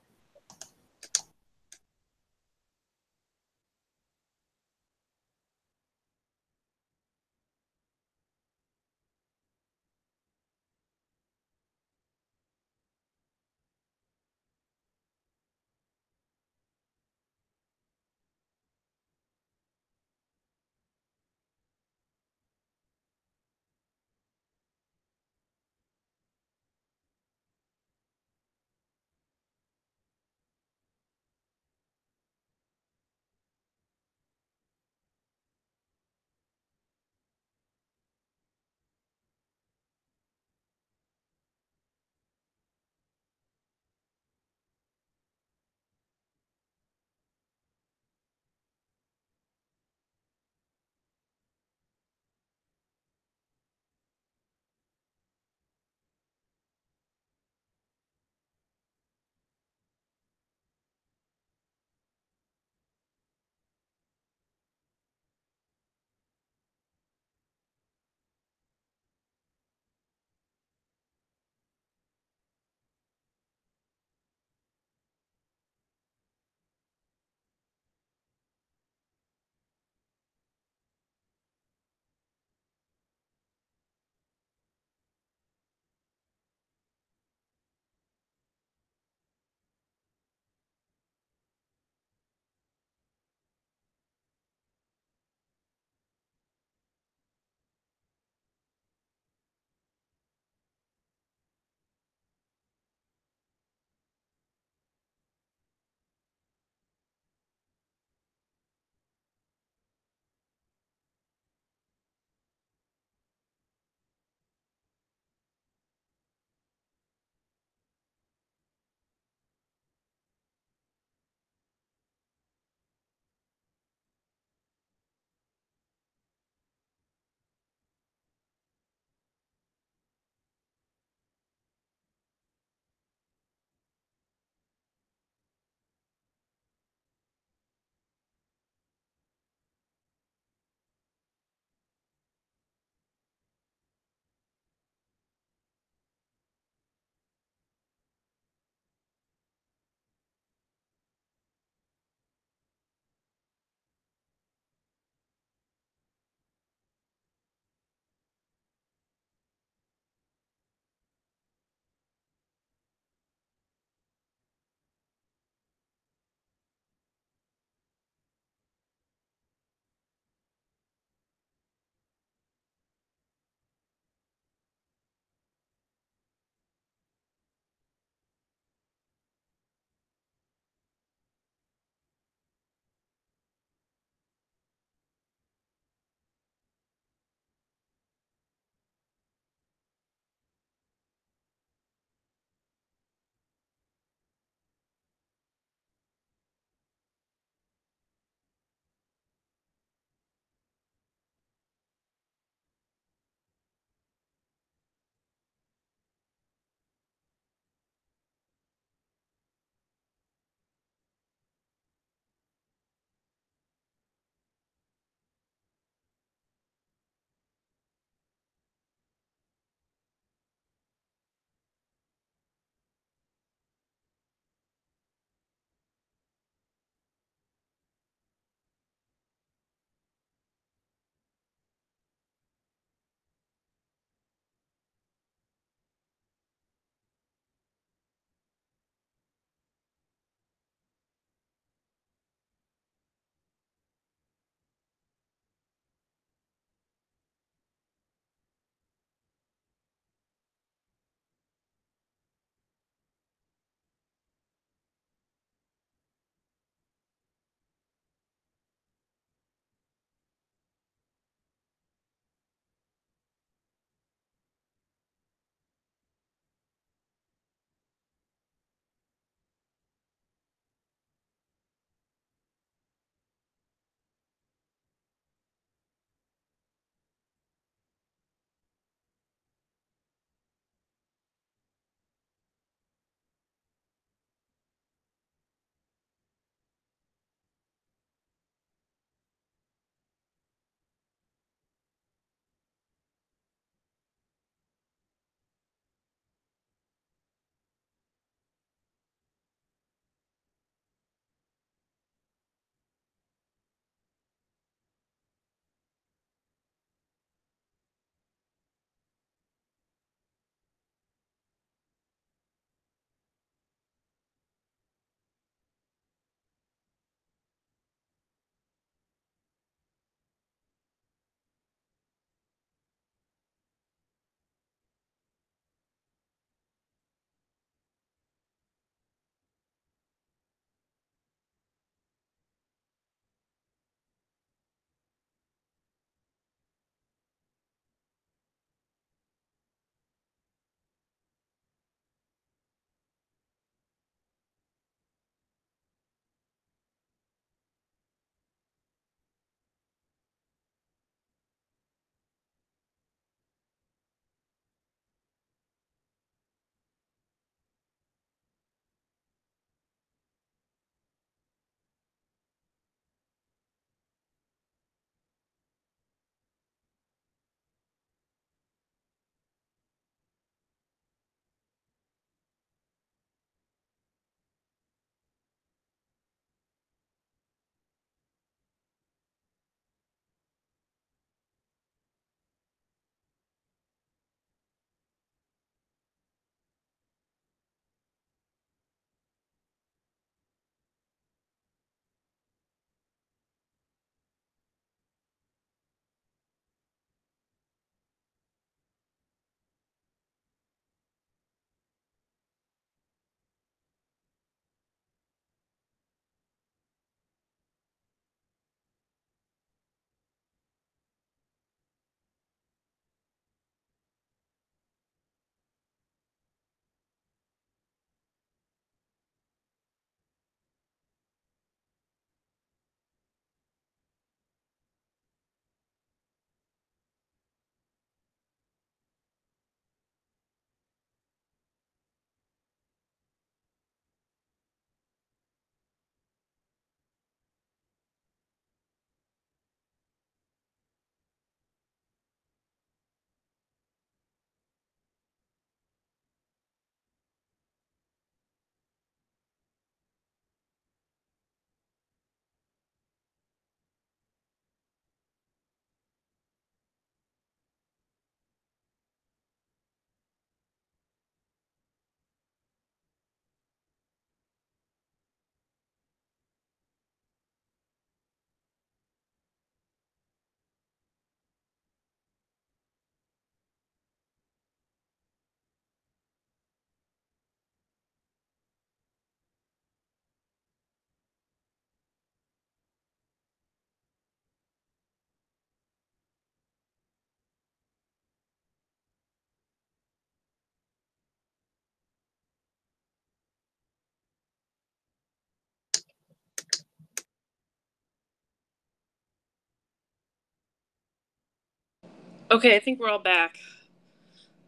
Okay, I think we're all back.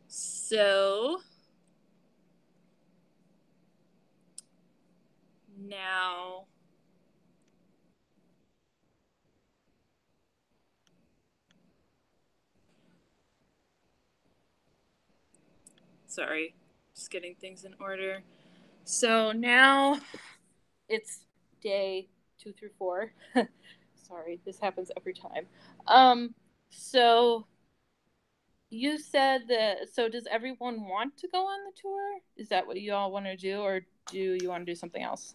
So now sorry, just getting things in order. So now it's day 2 through 4. Sorry, this happens every time. So you said that, so does everyone want to go on the tour? Is that what you all want to do, or do you want to do something else?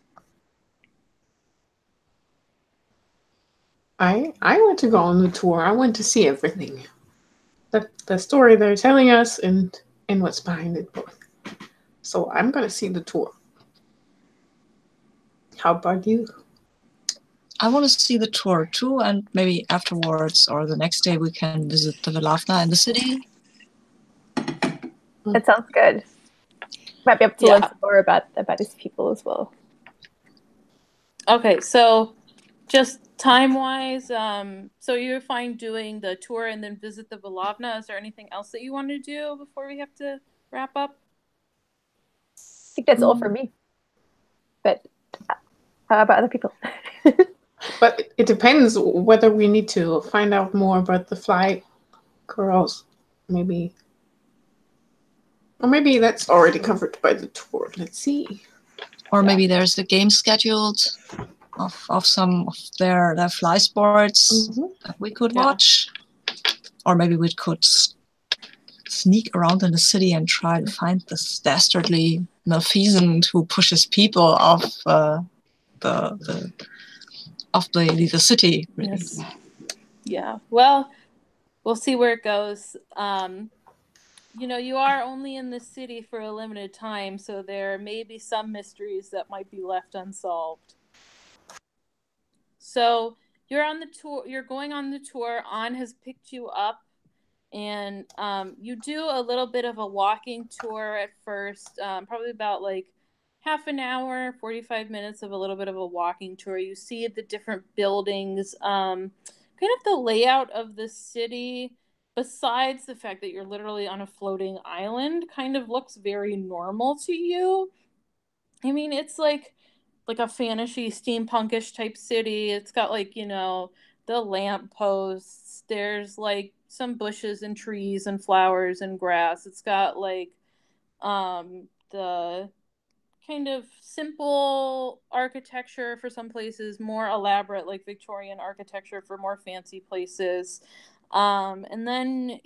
I want to go on the tour. I want to see everything. The story they're telling us and what's behind it both. So I'm going to see the tour. How about you? I want to see the tour too, and maybe afterwards or the next day we can visit the Velavna in the city. That sounds good. Might be able to learn some more about these people as well. Okay, so just time-wise, so you're fine doing the tour and then visit the Velavna. Is there anything else that you want to do before we have to wrap up? I think that's all for me. But how about other people? But it depends whether we need to find out more about the Fly Girls. Maybe. Or maybe that's already covered by the tour. Let's see. Or maybe there's a game scheduled of some of their fly sports that we could watch. Or maybe we could sneak around in the city and try to find this dastardly malfeasant who pushes people off the city. Really. Yes. Yeah. Well, we'll see where it goes. You know, you are only in the city for a limited time, so there may be some mysteries that might be left unsolved. So you're on the tour. You're going on the tour. An has picked you up, and you do a little bit of a walking tour at first, probably about like half an hour, 45 minutes of a little bit of a walking tour. You see the different buildings, kind of the layout of the city, besides the fact that you're literally on a floating island, kind of looks very normal to you. I mean, it's like a fantasy steampunkish type city. It's got like, you know, the lampposts. There's like some bushes and trees and flowers and grass. It's got like the kind of simple architecture for some places, more elaborate like Victorian architecture for more fancy places. And then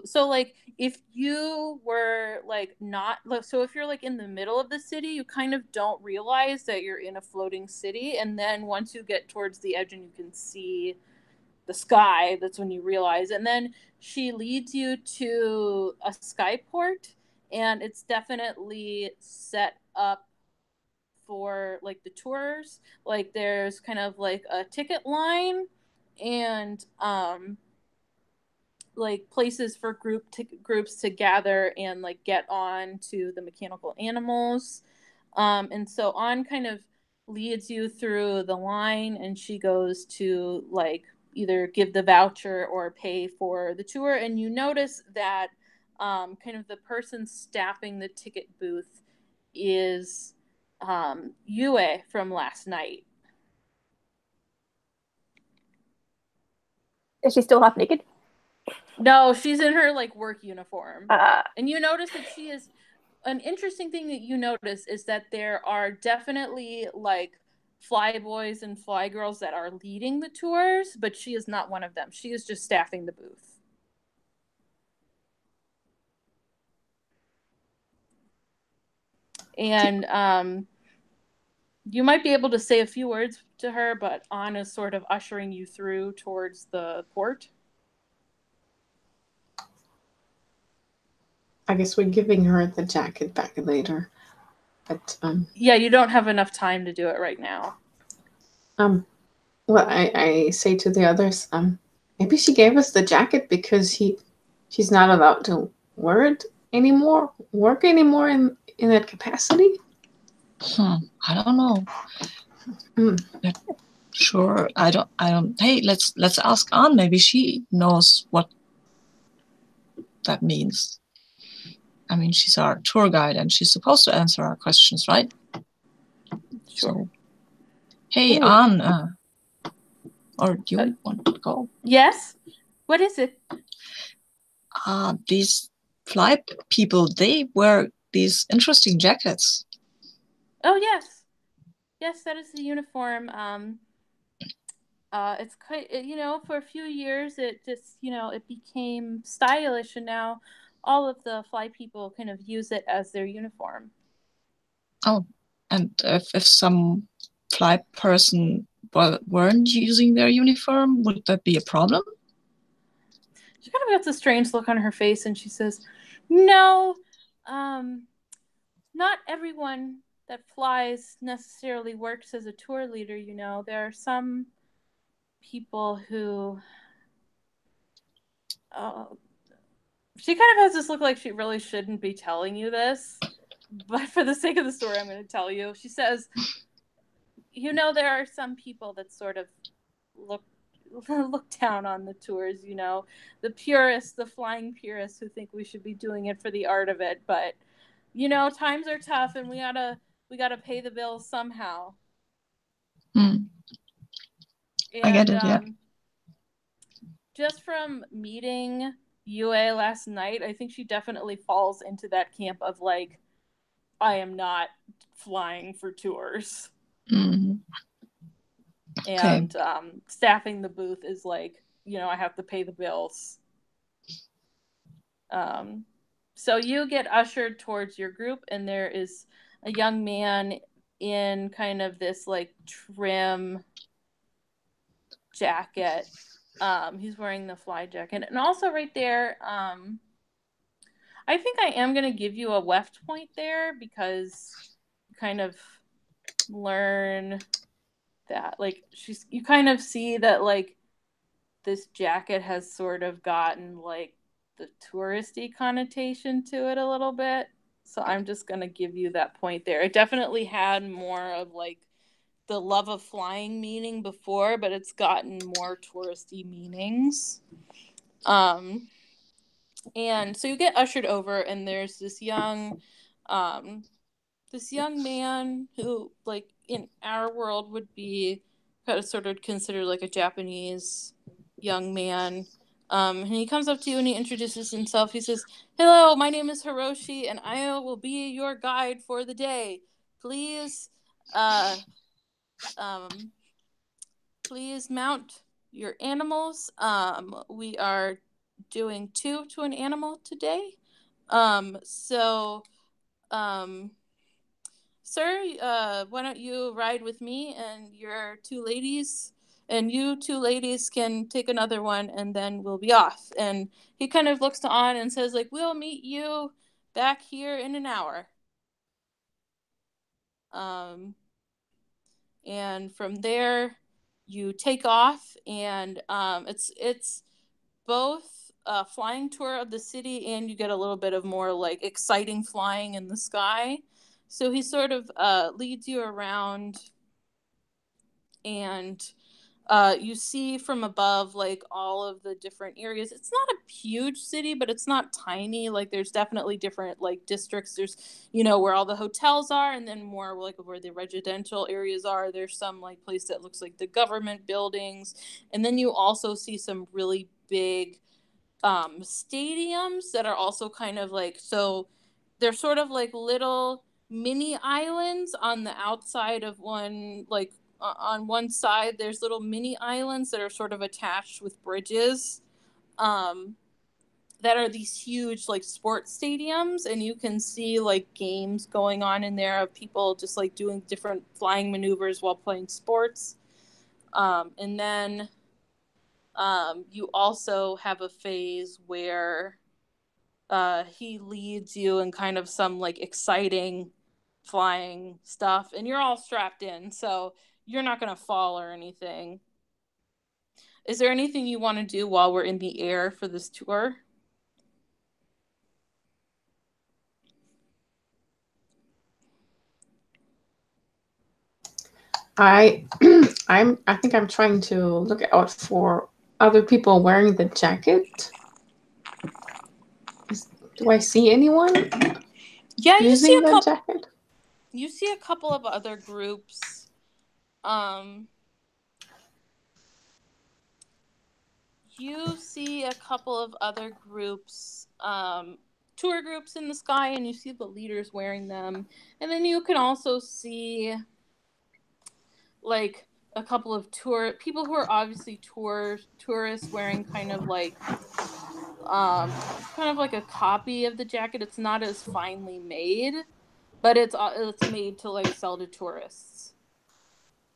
so like if you were like not, so if you're like in the middle of the city, you kind of don't realize that you're in a floating city. And then once you get towards the edge and you can see the sky, that's when you realize. And then she leads you to a skyport, and it's definitely set up for like the tours. Like there's kind of like a ticket line and like places for groups to gather and like get on to the mechanical animals. And so An kind of leads you through the line, and she goes to like either give the voucher or pay for the tour. And you notice that kind of the person staffing the ticket booth is Yue from last night. Is she still half naked? No, she's in her like work uniform. And you notice that she is, an interesting thing that you notice is that there are definitely like fly boys and fly girls that are leading the tours, but she is not one of them. She is just staffing the booth. And you might be able to say a few words to her, but An is sort of ushering you through towards the port. I guess we're giving her the jacket back later. But yeah, you don't have enough time to do it right now. Well, I say to the others, maybe she gave us the jacket because she's not allowed to wear it anymore, work anymore in that capacity. I don't know. Sure, I don't. Hey, let's ask An. Maybe she knows what that means. I mean, she's our tour guide and she's supposed to answer our questions, right? Sure. So, hey, Anne, or do you want to go? Yes? What is it? These fly people, they wear these interesting jackets. Oh, yes. Yes, that is the uniform. It's quite, for a few years, it just, it became stylish, and now all of the fly people kind of use it as their uniform. Oh, and if some fly person weren't using their uniform, would that be a problem? She kind of gets a strange look on her face, and she says, no, not everyone that flies necessarily works as a tour leader, There are some people who... she kind of has this look like she really shouldn't be telling you this, but for the sake of the story, I'm going to tell you. She says, there are some people that sort of look down on the tours, the purists, the flying purists who think we should be doing it for the art of it. But, times are tough and we gotta pay the bills somehow. And, I get it, yeah. Just from meeting Yue last night, I think she definitely falls into that camp of like, I am not flying for tours. Mm-hmm. And staffing the booth is like, I have to pay the bills. So you get ushered towards your group, and there is a young man in kind of this like trim jacket. He's wearing the fly jacket. And also right there, I think I am going to give you a weft point there, because you kind of learn that, like, you kind of see that, like, this jacket has sort of gotten, like, the touristy connotation to it a little bit. So I'm just going to give you that point there. It definitely had more of, like, the love of flying meaning before, but it's gotten more touristy meanings. And so you get ushered over, and there's this young man who, like, in our world would be kind of sort of considered like a Japanese young man. And he comes up to you and he introduces himself. He says, "Hello, my name is Hiroshi, and I will be your guide for the day. Please, please mount your animals. We are doing 2 to an animal today. Sir, why don't you ride with me and your 2 ladies, and you 2 ladies can take another one, and then we'll be off." And he kind of looks to An and says, like, "We'll meet you back here in an hour." And from there, you take off, and it's both a flying tour of the city, and you get a little bit of more like exciting flying in the sky. So he sort of leads you around, and you see from above, like, all of the different areas. It's not a huge city, but it's not tiny. Like, there's definitely different, like, districts. There's, where all the hotels are, and then more, like, where the residential areas are. There's some, like, place that looks like the government buildings. And then you also see some really big stadiums that are also kind of, like, so they're sort of like little mini islands on the outside of one, like, on one side, there's little mini islands that are sort of attached with bridges that are these huge, like, sports stadiums, and you can see, like, games going on in there of people just, like, doing different flying maneuvers while playing sports. And then you also have a phase where he leads you in kind of some, like, exciting flying stuff, and you're all strapped in, so you're not going to fall or anything. Is there anything you want to do while we're in the air for this tour? I think I'm trying to look out for other people wearing the jacket. Do I see anyone? Yeah, you see using the jacket? You see a couple of other groups. You see a couple of other groups, tour groups in the sky, and you see the leaders wearing them. And then you can also see, like, a couple of people who are obviously tourists wearing kind of like a copy of the jacket. It's not as finely made, but it's made to like sell to tourists,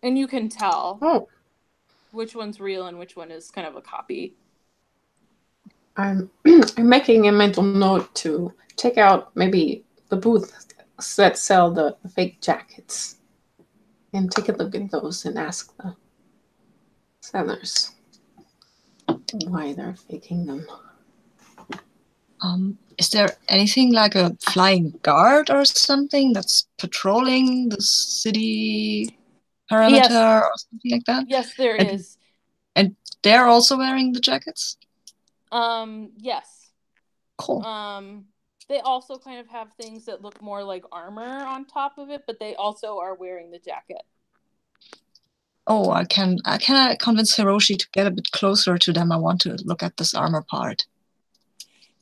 and you can tell which one's real and which one is kind of a copy. I'm making a mental note to check out maybe the booths that sell the fake jackets and take a look at those and ask the sellers why they're faking them. Is there anything like a flying guard or something that's patrolling the city perimeter or something like that? Yes, there is. And they're also wearing the jackets? Yes. Cool. They also kind of have things that look more like armor on top of it, but they also are wearing the jacket. Oh, can I convince Hiroshi to get a bit closer to them? I want to look at this armor part.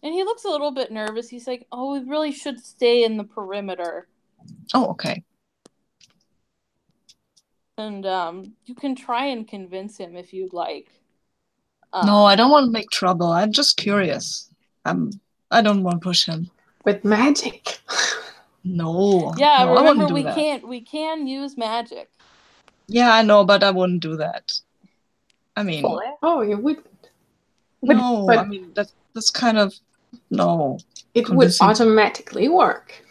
And he looks a little bit nervous. He's like, "Oh, we really should stay in the perimeter." Oh, okay. And you can try and convince him if you'd like. No, I don't want to make trouble. I'm just curious. I don't want to push him. With magic. No. Yeah, no, remember we can use magic. Yeah, I know, but I wouldn't do that. I mean, oh, you wouldn't. No, but I mean that's kind of no. It would automatically work.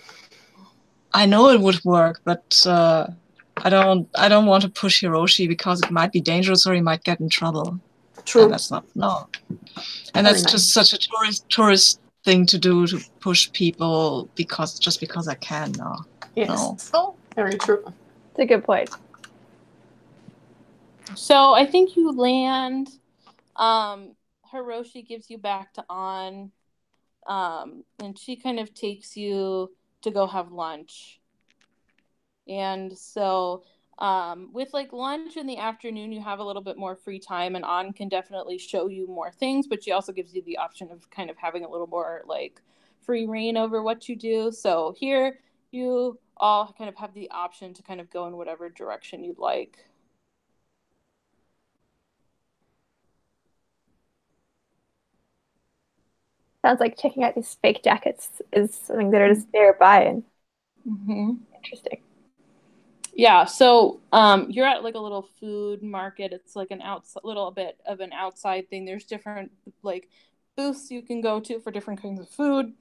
I know it would work, but I don't want to push Hiroshi because it might be dangerous or he might get in trouble. True. And that's not And that's just such a tourist thing to do, to push people just because I can now. Yes. No. Very true. It's a good point. So I think you land. Hiroshi gives you back to An, and she kind of takes you to go have lunch. And so with like lunch in the afternoon, you have a little bit more free time, and An can definitely show you more things, but she also gives you the option of kind of having a little more like free reign over what you do. So here you all kind of have the option to kind of go in whatever direction you'd like. Sounds like checking out these fake jackets is something that are just nearby and interesting. Yeah, so you're at like a little food market. It's like little bit of an outside thing. There's different like booths you can go to for different kinds of food.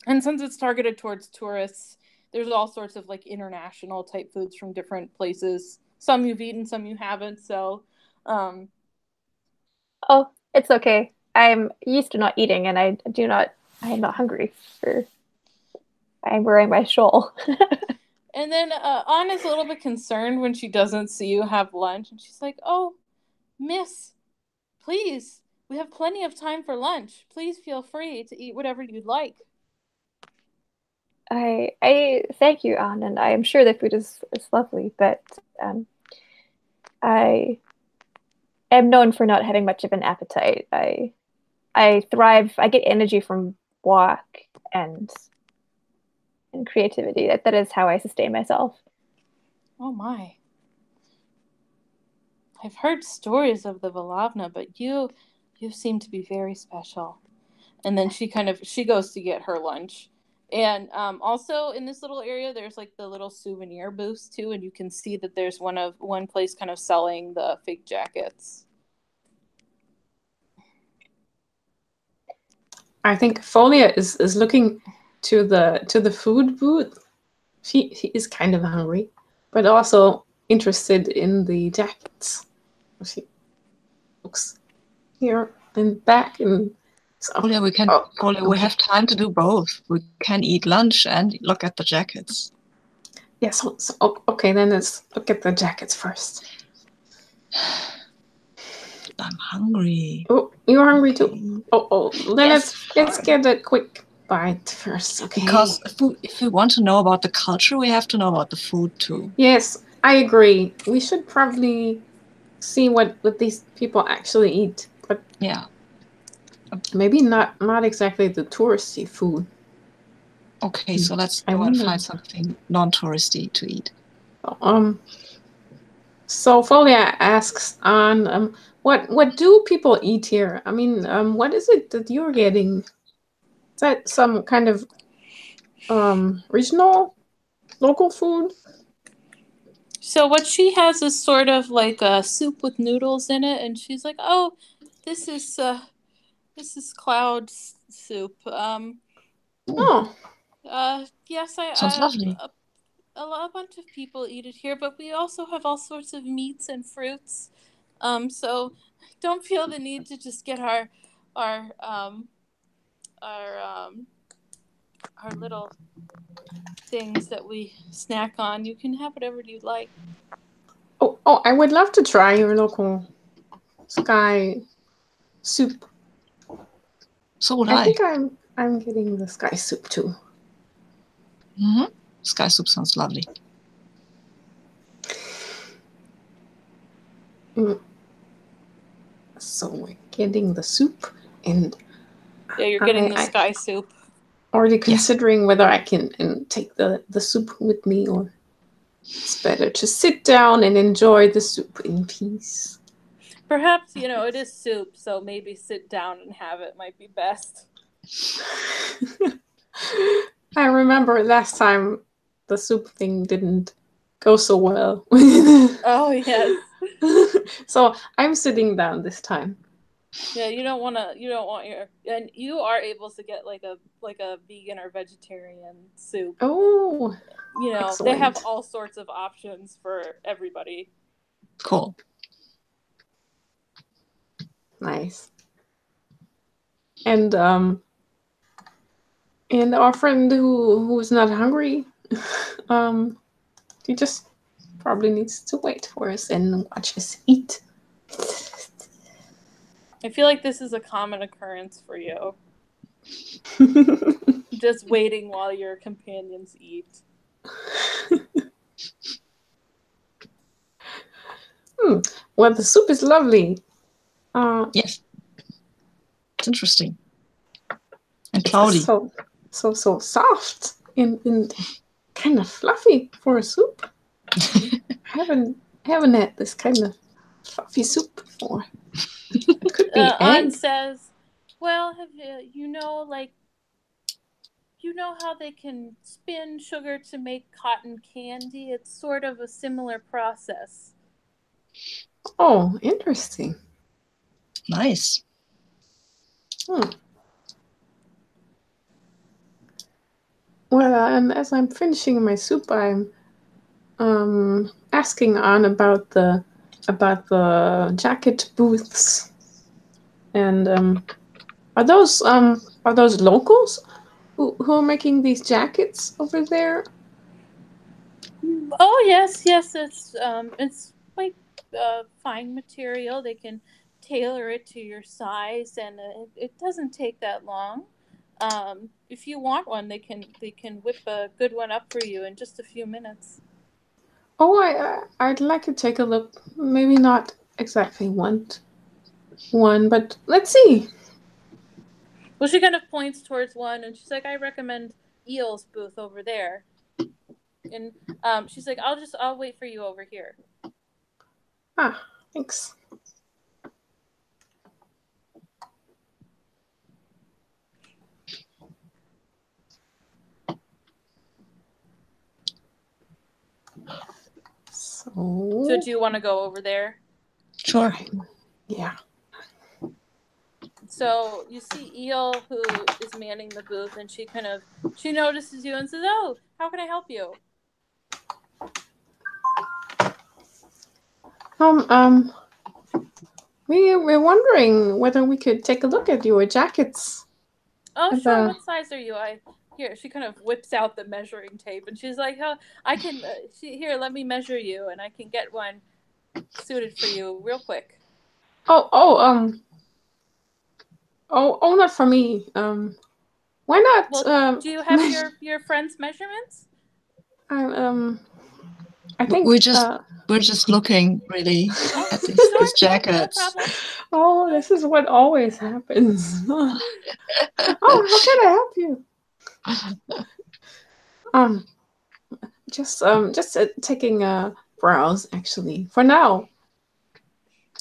And since it's targeted towards tourists, there's all sorts of like international type foods from different places. Some you've eaten, some you haven't. So oh, it's okay. I'm used to not eating, and I am not hungry. I'm wearing my shawl. And then An is a little bit concerned when she doesn't see you have lunch, and she's like, "Oh, miss, please, we have plenty of time for lunch. Please feel free to eat whatever you'd like." I thank you, An, and I am sure the food is lovely, but I am known for not having much of an appetite. I thrive. I get energy from work and creativity. That is how I sustain myself. Oh my! I've heard stories of the Volavna, but you seem to be very special. And then she goes to get her lunch. And also in this little area, there's like the little souvenir booths too, and you can see that there's one place kind of selling the fake jackets. I think Folia is looking to the food booth. She is kind of hungry, but also interested in the jackets. She looks here and back and. So, yeah, we have time to do both. We can eat lunch and look at the jackets. Yeah, so okay, then let's look at the jackets first. I'm hungry. Oh, you're hungry too. Then let's get a quick bite first, okay? Because if we want to know about the culture, we have to know about the food too. Yes, I agree. We should probably see what these people actually eat, but yeah, maybe not exactly the touristy food. Okay, so let's go and find something non-touristy to eat. So Folia asks on what do people eat here? I mean, what is it that you're getting? Is that some kind of regional, local food? So what she has is sort of like a soup with noodles in it, and she's like, "Oh, this is cloud soup." Yes, Sounds lovely. A bunch of people eat it here, but we also have all sorts of meats and fruits. So don't feel the need to just get our little things that we snack on. You can have whatever you like. Oh, I would love to try your local sky soup. So would I think I'm getting the sky soup too. Mm-hmm. Sky soup sounds lovely. So we're getting the soup, and yeah, you're getting the sky soup. Already considering whether I can take the soup with me, or it's better to sit down and enjoy the soup in peace. Perhaps, it is soup, so maybe sit down and have it might be best. I remember last time the soup thing didn't go so well. Oh, yes. So I'm sitting down this time. Yeah, you don't want and you are able to get like a vegan or vegetarian soup. Oh, excellent. They have all sorts of options for everybody. Cool. Nice. And our friend who's not hungry, he just probably needs to wait for us and watch us eat. I feel like this is a common occurrence for you. Just waiting while your companions eat. Well, the soup is lovely. Yes. It's interesting. And cloudy. So soft and kind of fluffy for a soup. I haven't had this kind of fluffy soup before. It could be Aunt says, well, have you know how they can spin sugar to make cotton candy? It's sort of a similar process. Oh, interesting. Nice. Well, and as I'm finishing my soup, I'm asking Anne about the jacket booths. And are those locals who are making these jackets over there? Oh yes, it's quite fine material. They can tailor it to your size, and it doesn't take that long. If you want one, they can whip a good one up for you in just a few minutes. Oh, I'd like to take a look. Maybe not exactly one, but let's see. Well, she kind of points towards one, and she's like, "I recommend Eel's booth over there." And she's like, "I'll wait for you over here." Ah, thanks. So do you want to go over there? Sure. Yeah. So you see Eel, who is manning the booth, and she notices you and says, "Oh, how can I help you?" We were wondering whether we could take a look at your jackets. Oh, sure. What size are you? Here. She kind of whips out the measuring tape, and she's like, "Oh, I can. Here, let me measure you, and I can get one suited for you real quick." Oh, not for me. Why not? Well, do you have your friend's measurements? I think we're just looking really at this jacket. Oh, this is what always happens. Oh, how can I help you? Just taking a browse actually for now.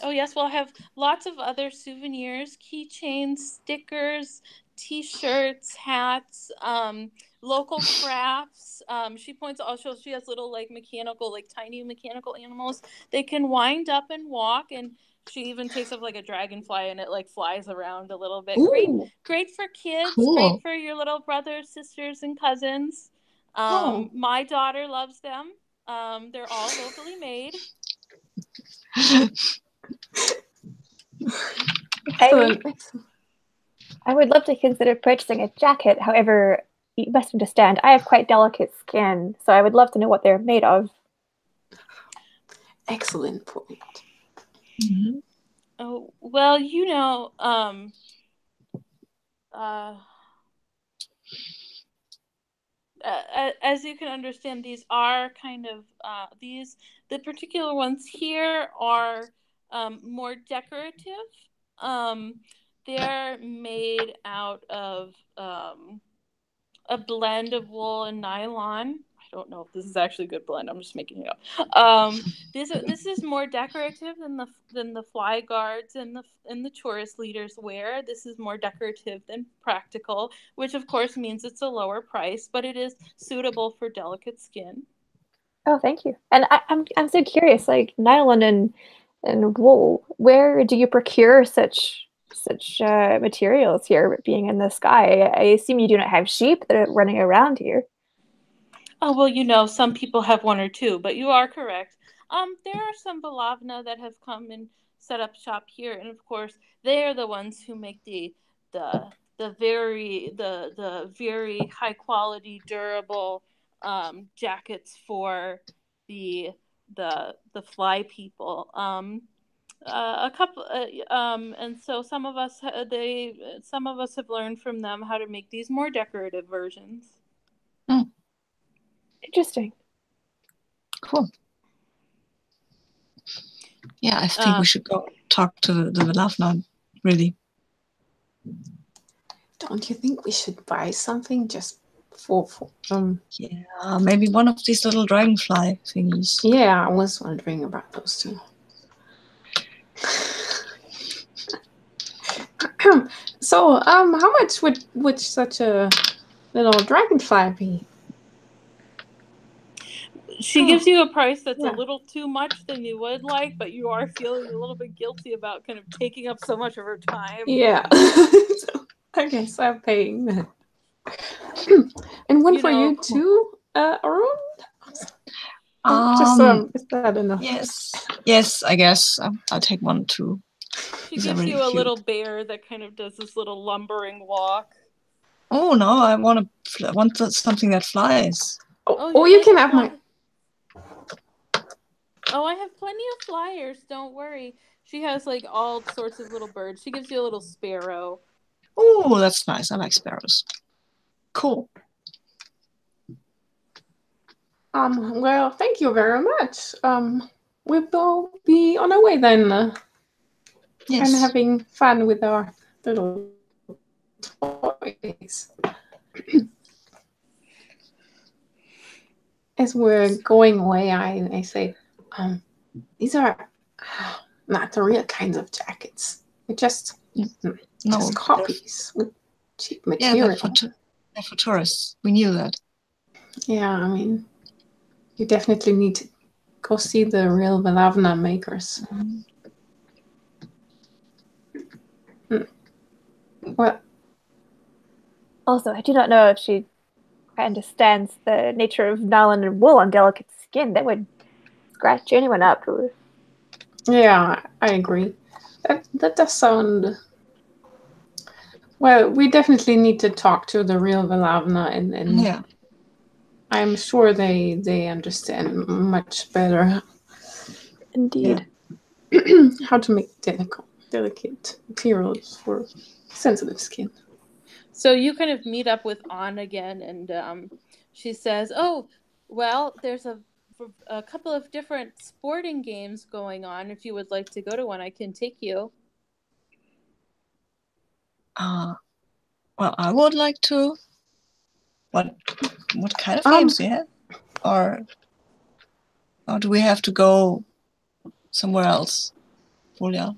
Oh yes, we'll have lots of other souvenirs, keychains, stickers, T-shirts, hats, local crafts. She points also, she has little like mechanical, like tiny mechanical animals. They can wind up and walk, and she even takes up like a dragonfly and it like flies around a little bit. Ooh, great for kids, cool. great for your little brothers, sisters, and cousins. My daughter loves them. They're all locally made. I would love to consider purchasing a jacket. However, you must understand, I have quite delicate skin, so I would love to know what they're made of. Excellent point. Mm-hmm. Oh, well, you know, as you can understand, these are kind of the particular ones here are more decorative. They're made out of a blend of wool and nylon. I don't know if this is actually a good blend. I'm just making it up. This is more decorative than the fly guards and the tourist leaders wear. This is more decorative than practical, which of course means it's a lower price, but it is suitable for delicate skin. Oh, thank you. And I'm so curious, like nylon and wool. Where do you procure such materials here? Being in the sky, I assume you do not have sheep that are running around here. Oh, well, you know, some people have one or two, but you are correct. There are some Balavna that have come and set up shop here, and of course, they are the ones who make the very high quality, durable jackets for the fly people. A couple, and so some of us have learned from them how to make these more decorative versions. Interesting. Cool. Yeah, I think we should go talk to the Balavna, really. Don't you think we should buy something just for Yeah, maybe one of these little dragonfly thingies. Yeah, I was wondering about those too. So, how much would such a little dragonfly be? She gives you a price that's a little too much than you would like, but you are feeling a little bit guilty about kind of taking up so much of her time. Yeah. So I guess I'm paying that. And one for you too, Arun? Is that enough? Yes, I guess I'll take one too. She gives you a little bear that kind of does this little lumbering walk. Oh no, I want something that flies. Oh, you can have my. Oh, I have plenty of flyers. Don't worry. She has like all sorts of little birds. She gives you a little sparrow. Oh, that's nice. I like sparrows. Cool. Well, thank you very much. We will be on our way then. And having fun with our little toys. As we're going away, I say, these are not the real kinds of jackets. They're just copies with cheap material. Yeah, they're for tourists. We knew that. Yeah, I mean, you definitely need to go see the real Balavna makers. Well, also, I do not know if she understands the nature of nylon and wool on delicate skin. That would scratch anyone up. Yeah, I agree. That does sound. Well, we definitely need to talk to the real Balavna, and I'm sure they understand much better. Indeed. Yeah. How to make delicate materials for sensitive skin. So you kind of meet up with An again, and she says, "Oh, well, there's a couple of different sporting games going on. If you would like to go to one, I can take you." Well, I would like to. What kind of games do you have? Or do we have to go somewhere else, Julia?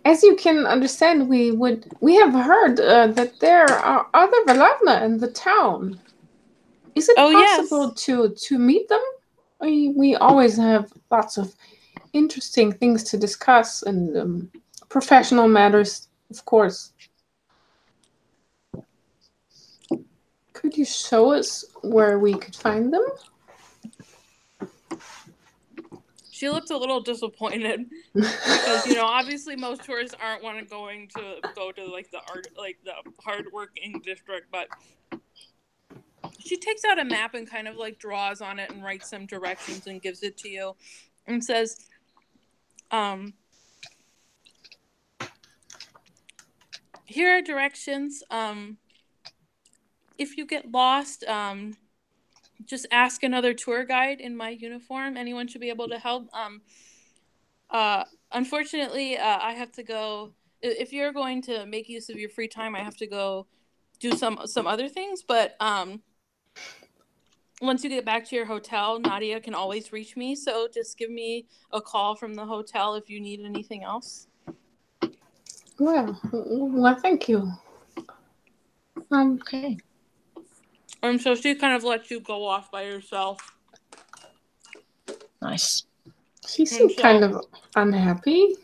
As you can understand, we have heard that there are other Valavna in the town. Is it possible to meet them? We always have lots of interesting things to discuss and professional matters, of course. Could you show us where we could find them? She looks a little disappointed because, you know, obviously most tourists aren't going to go to like the hardworking district, but she takes out a map and kind of like draws on it and writes some directions and gives it to you and says, here are directions. If you get lost, just ask another tour guide in my uniform. Anyone should be able to help. Unfortunately, I have to go. If you're going to make use of your free time, I have to go do some other things. But once you get back to your hotel, Nadia can always reach me. So just give me a call from the hotel if you need anything else. Well, thank you. Okay. So she kind of lets you go off by yourself. Nice. She seemed kind of unhappy.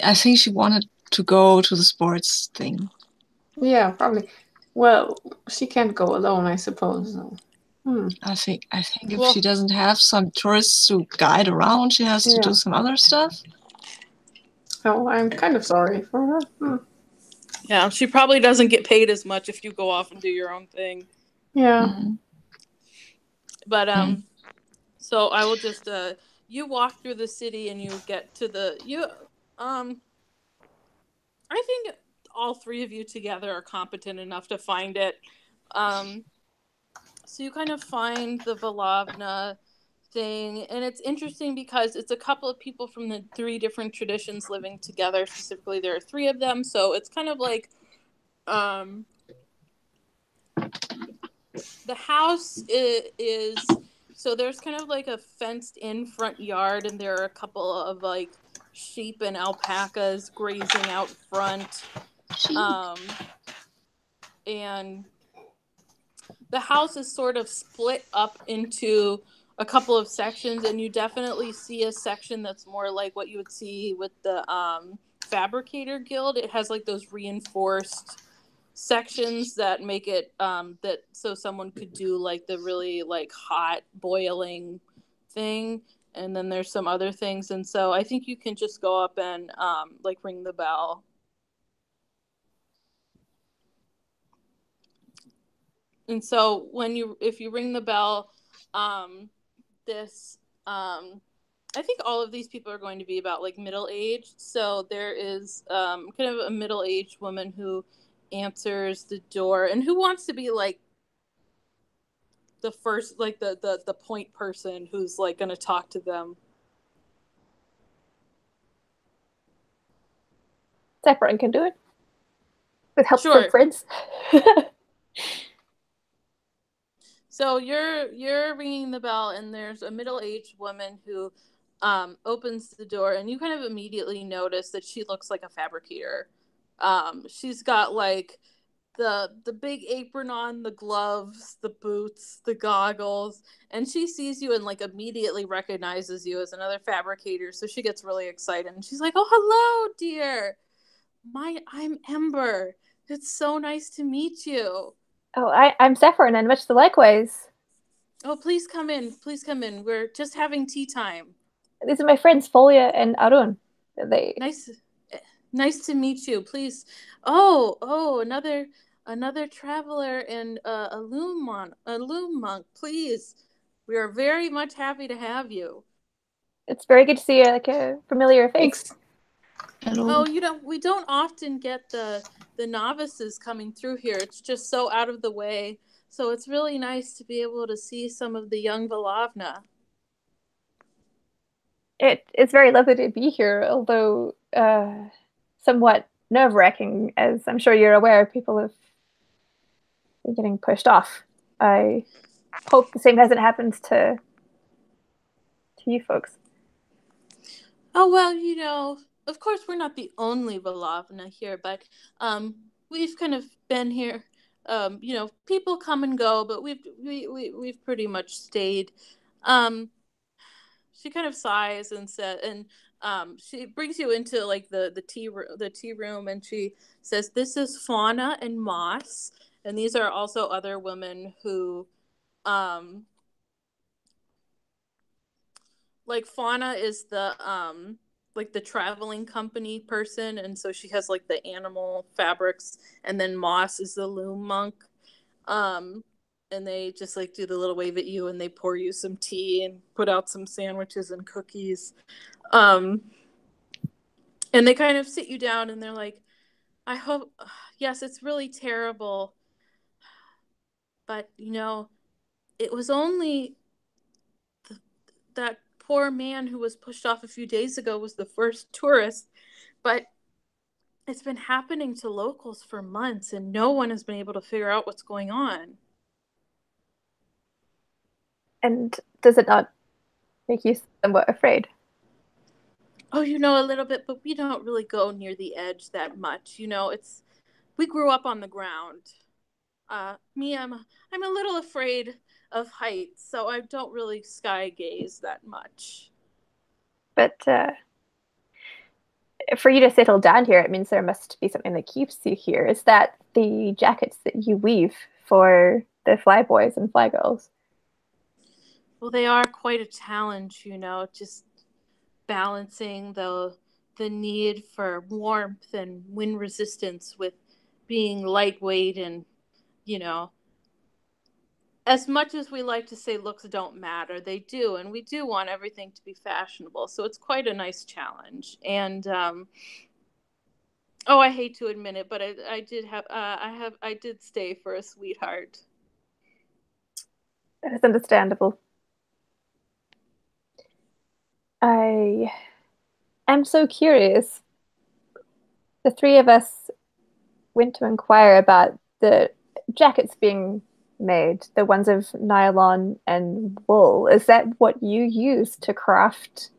I think she wanted to go to the sports thing. Yeah, probably. Well, she can't go alone, I suppose. I think if she doesn't have some tourists to guide around, she has to do some other stuff. Oh, I'm kind of sorry for her. Yeah, she probably doesn't get paid as much if you go off and do your own thing. Yeah. Mm-hmm. But so I will just you walk through the city and you get to I think all three of you together are competent enough to find it. So you kind of find the Valavna thing, and it's interesting because it's a couple of people from the three different traditions living together. Specifically, there are three of them, so it's kind of like the house is so there's kind of like a fenced in front yard, and there are a couple of like sheep and alpacas grazing out front. And the house is sort of split up into a couple of sections, and you definitely see a section that's more like what you would see with the Fabricator Guild. It has like those reinforced sections that make it that so someone could do like the really like hot boiling thing, and then there's some other things, and so I think you can just go up and like ring the bell. And so if you ring the bell, I think all of these people are going to be about like middle-aged. So there is kind of a middle-aged woman who answers the door and who wants to be like the first, like the point person who's like going to talk to them. Sephron can do it with help from friends. So you're ringing the bell, and there's a middle-aged woman who opens the door, and you kind of immediately notice that she looks like a fabricator. She's got like the big apron on, the gloves, the boots, the goggles, and she sees you and like immediately recognizes you as another fabricator. So she gets really excited, and she's like, "Oh, hello, dear. I'm Ember. It's so nice to meet you." Oh, I'm Sephron, and much the likewise. Oh, please come in. Please come in. We're just having tea time. These are my friends, Folia and Arun. Nice to meet you. Please. Oh, another traveler and a loom monk. Please, we are very much happy to have you. It's very good to see like a familiar face. Oh, we don't often get the novices coming through here. It's just so out of the way. So it's really nice to be able to see some of the young Volavna. It's very lovely to be here, although somewhat nerve-wracking, as I'm sure you're aware. People have been getting pushed off. I hope the same hasn't happened to you folks. Oh, well, of course we're not the only Volavna here, but we've kind of been here. People come and go, but we've pretty much stayed. She kind of sighs and she brings you into like the tea room, and she says, "This is Fauna and Moss, and these are also other women who, like Fauna is the like the traveling company person, and so she has like the animal fabrics, and then Moss is the loom monk." And they just like do the little wave at you, and they pour you some tea and put out some sandwiches and cookies. And they kind of sit you down, and they're like, "I hope, yes, it's really terrible, but it was only that poor man who was pushed off a few days ago was the first tourist, but it's been happening to locals for months, and no one has been able to figure out what's going on." And does it not make you somewhat afraid? Oh, a little bit, but we don't really go near the edge that much. We grew up on the ground. Me, I'm a little afraid of heights, so I don't really sky gaze that much. But for you to settle down here, it means there must be something that keeps you here. Is that the jackets that you weave for the flyboys and flygirls? Well, they are quite a challenge, just balancing the need for warmth and wind resistance with being lightweight, and as much as we like to say looks don't matter, they do, and we do want everything to be fashionable, so it's quite a nice challenge. And I hate to admit it, but I did stay for a sweetheart. That is understandable. I am so curious. The three of us went to inquire about the jackets being made, the ones of nylon and wool. Is that what you use to craft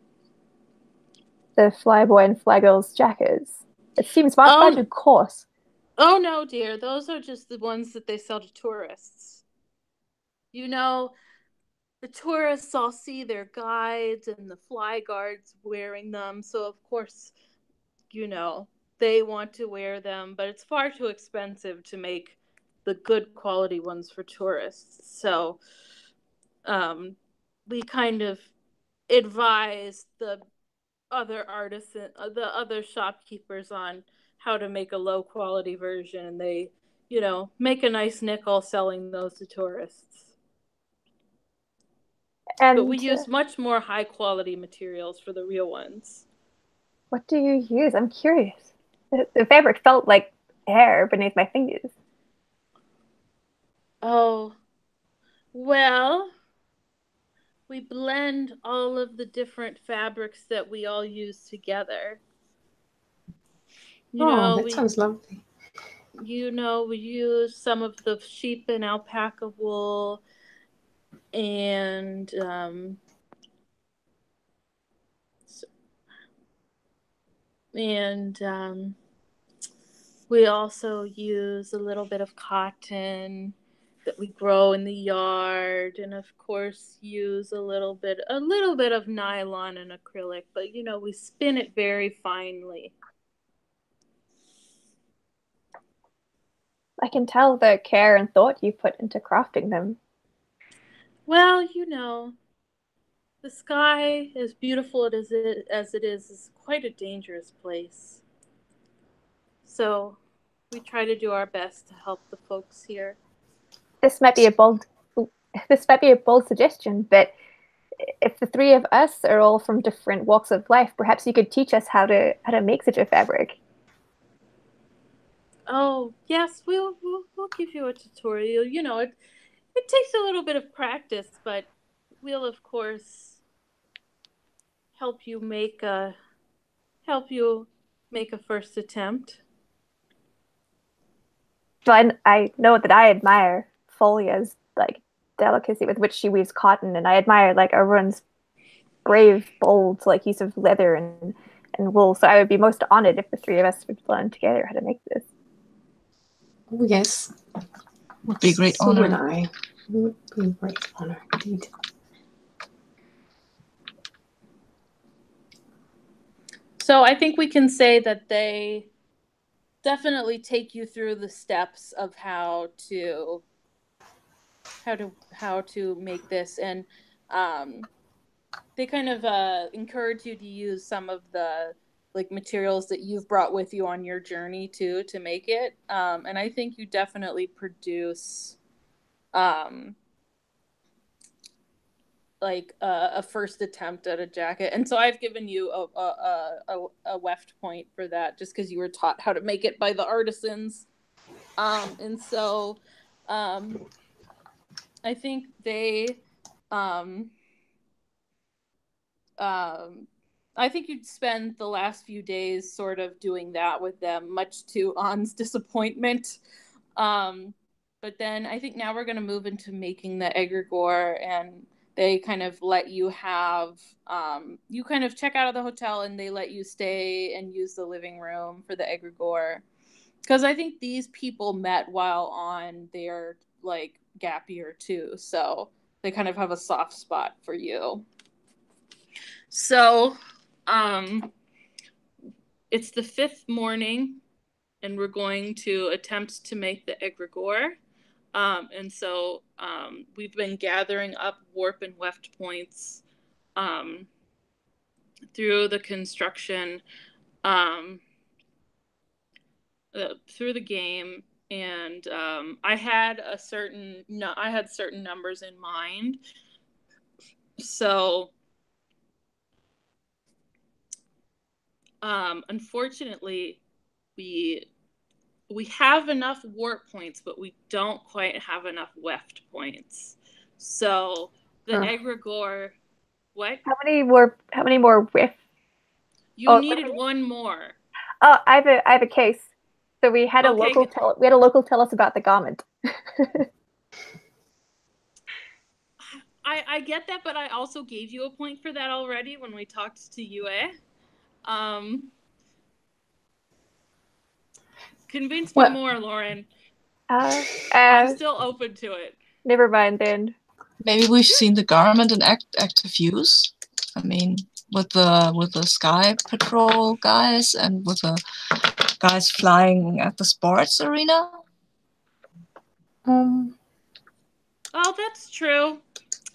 the flyboy and flygirls jackets? It seems far too coarse. Oh no, dear. Those are just the ones that they sell to tourists. The tourists all see their guides and the fly guards wearing them, so of course, they want to wear them, but it's far too expensive to make the good quality ones for tourists. So we kind of advise the other shopkeepers on how to make a low quality version, and they, make a nice nickel selling those to tourists. But we use much more high quality materials for the real ones. What do you use? I'm curious. The fabric felt like air beneath my fingers. Oh, well, we blend all of the different fabrics that we all use together. That sounds lovely. We use some of the sheep and alpaca wool, and we also use a little bit of cotton that we grow in the yard, and of course use a little bit of nylon and acrylic, but we spin it very finely. I can tell the care and thought you put into crafting them. Well, the sky, as beautiful as it is quite a dangerous place. So we try to do our best to help the folks here. This might be a bold suggestion, but if the three of us are all from different walks of life, perhaps you could teach us how to make such a fabric. Oh, yes, we'll give you a tutorial. You know, it takes a little bit of practice, but we'll of course help you make a first attempt. So I know that I admire Folia's like delicacy with which she weaves cotton, and I admire like everyone's brave, bold like use of leather and wool. So I would be most honored if the three of us would learn together how to make this. Oh, yes. Would be a great So honor. would I. It would be a great honor indeed. So I think we can say that they definitely take you through the steps of how to make this, and they kind of encourage you to use some of the like materials that you've brought with you on your journey too to make it. And I think you definitely produce like a first attempt at a jacket. And so I've given you a weft point for that, just because you were taught how to make it by the artisans. And so I think they I think you'd spend the last few days sort of doing that with them, much to An's disappointment. But then I think now we're going to move into making the egregore, and they kind of let you have, you kind of check out of the hotel and they let you stay and use the living room for the egregore. Because I think these people met while on their like gap year too. So they kind of have a soft spot for you. So, it's the 5th morning, and we're going to attempt to make the egregore. And so we've been gathering up warp and weft points through the construction, through the game, and I had certain numbers in mind. So unfortunately, we have enough warp points, but we don't quite have enough weft points. So the egregore, what? How many more weft? You needed one more. Oh, I have a case. So we had a local tell us about the garment. I get that, but I also gave you a point for that already when we talked to Yue. Convince me more, Lauren. I'm still open to it. Never mind then. Maybe we've seen the garment in active use. I mean, with the Sky Patrol guys and with the guys flying at the sports arena. Oh, that's true.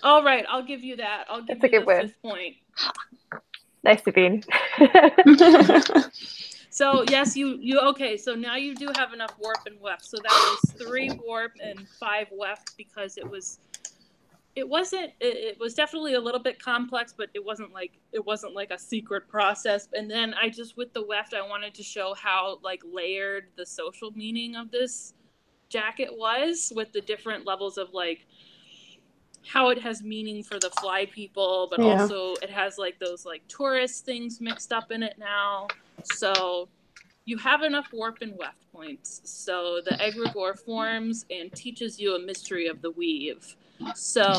All right, I'll give you that. I'll give you the 5th point. Nice to be. So yes, you okay. So now you do have enough warp and weft. So that was 3 warp and 5 weft, because it was definitely a little bit complex, but it wasn't like a secret process. And then I just, with the weft, I wanted to show how like layered the social meaning of this jacket was, with the different levels of like how it has meaning for the fly people, but also it has like those like tourist things mixed up in it now. So you have enough warp and weft points. So the egregore forms and teaches you a mystery of the weave. So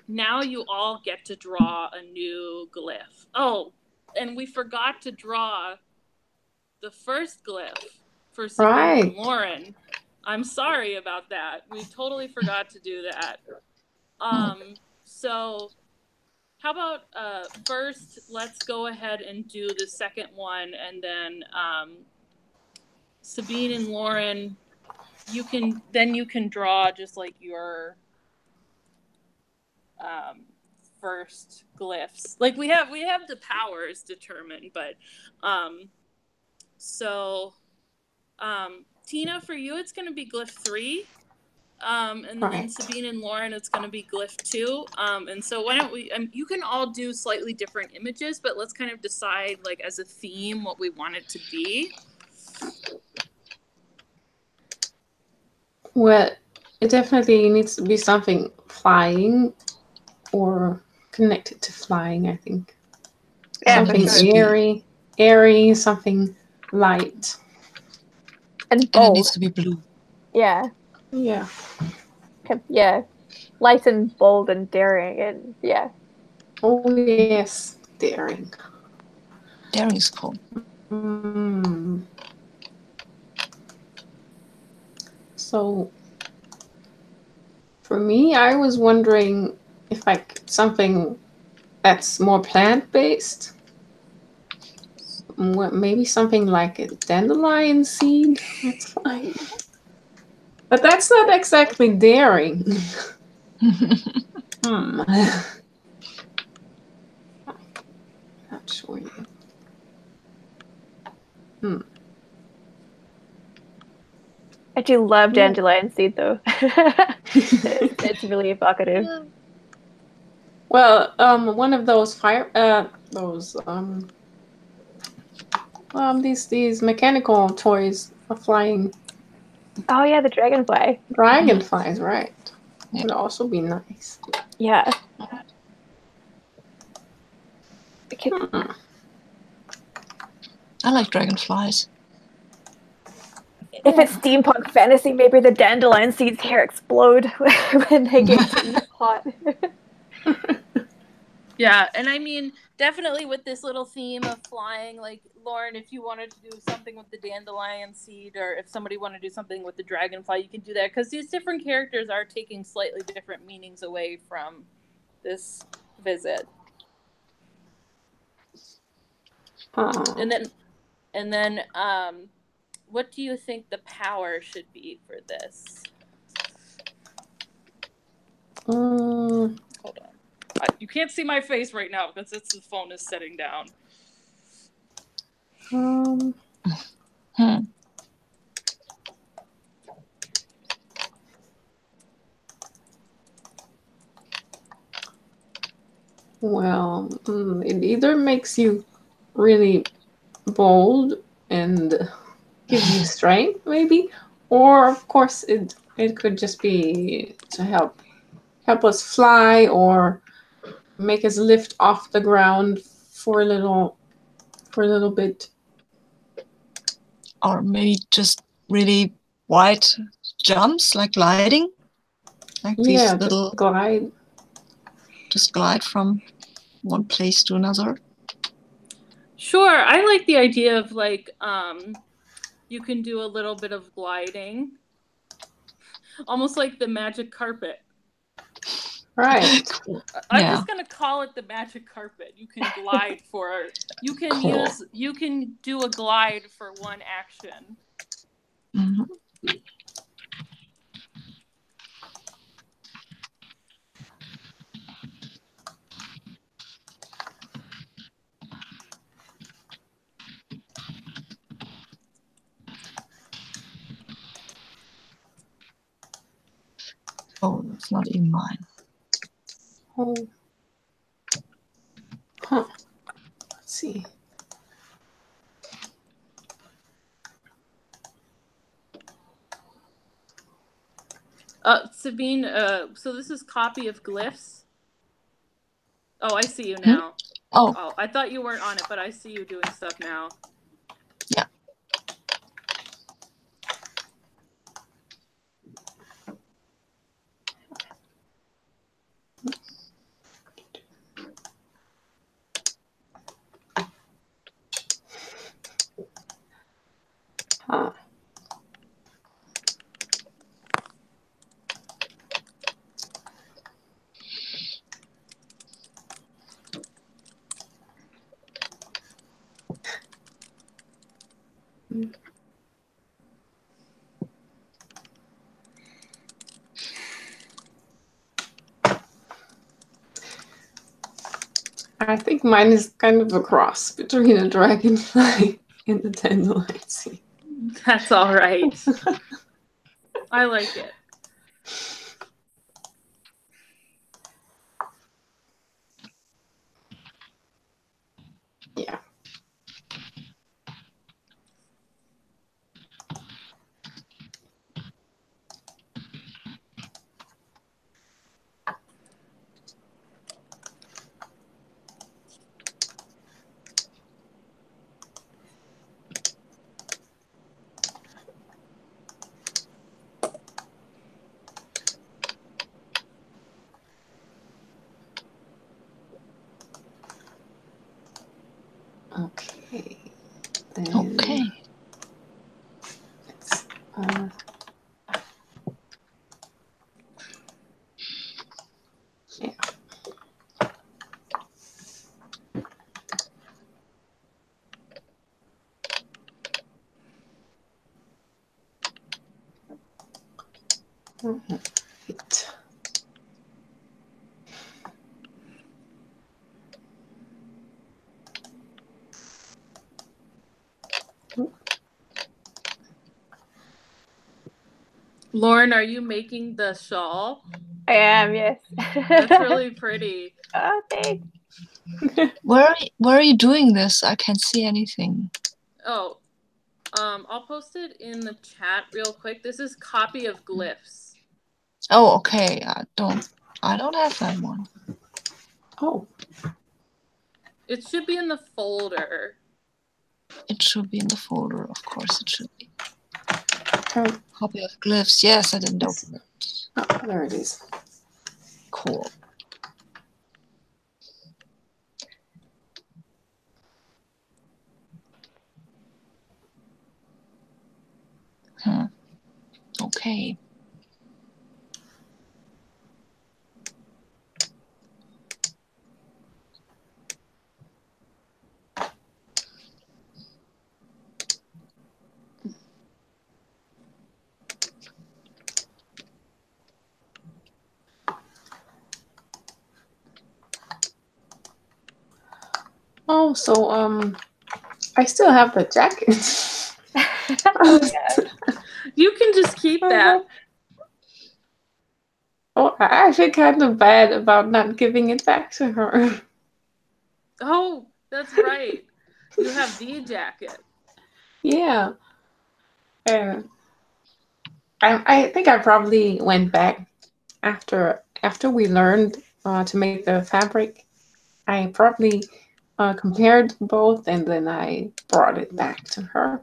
now you all get to draw a new glyph. Oh, and we forgot to draw the first glyph for Sabine and Lauren. I'm sorry about that. We totally forgot to do that. So how about first let's go ahead and do the second one, and then Sabine and Lauren, you can draw just like your first glyphs. Like we have the powers determined, but Tina, for you it's going to be glyph 3. And then Sabine and Lauren, it's going to be Glyph 2. And so why don't we, you can all do slightly different images, but let's kind of decide, like, as a theme, what we want it to be. Well, it definitely needs to be something flying or connected to flying, I think. Yeah, something airy, something light. And bold. And it needs to be blue. Yeah. Yeah. Yeah. Light and bold and daring and yeah. Oh yes, daring. Daring is cool. So for me, I was wondering if something that's more plant-based. Maybe something like a dandelion seed. That's fine. But that's not exactly daring. Not sure yet. I do love dandelion seed though. it's really evocative. Well, one of those these mechanical toys are flying. Oh yeah, the dragonfly. Dragonflies, right? Yeah. Would also be nice. Yeah. I like dragonflies. If it's steampunk fantasy, maybe the dandelion seeds here explode when they get hot. Yeah, and I mean, definitely with this little theme of flying, like, Lauren, if you wanted to do something with the dandelion seed, or if somebody wanted to do something with the dragonfly, you can do that, because these different characters are taking slightly different meanings away from this visit. And then, what do you think the power should be for this? Hold on. You can't see my face right now because the phone is setting down. Well, it either makes you really bold and gives you strength, maybe, or of course it could just be to help us fly or make us lift off the ground for a little bit. Or maybe just really wide jumps, like gliding. Like these little glide. Just glide from one place to another. Sure, I like the idea of, like, you can do a little bit of gliding. Almost like the magic carpet. Right. I'm just gonna call it the magic carpet. You can glide you can do a glide for one action. Mm-hmm. Oh, it's not in mine. Oh. Huh. Let's see. Sabine, so this is copy of Glyphs. Oh, I see you now. Oh, I thought you weren't on it, but I see you doing stuff now. Yeah. I think mine is kind of a cross between a dragonfly and a dandelion seed. That's all right. I like it. Right. Lauren, are you making the shawl? I am, yes. That's really pretty. Oh, thanks. Where are you doing this? I can't see anything. Oh, I'll post it in the chat real quick. This is Copy of Glyphs. Oh, okay. I don't have that one. Oh. It should be in the folder. It should be in the folder, of course it should be. Oh. Copy of Glyphs. Yes, I didn't open it. Oh, there it is. Cool. Okay. Oh, so I still have the jacket. Oh, yeah. You can just keep that. Oh, I feel kind of bad about not giving it back to her. Oh, that's right. You have the jacket. Yeah. And I think I probably went back after we learned to make the fabric. I probably compared both, and then I brought it back to her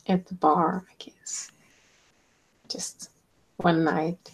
at the bar, I guess. Just one night.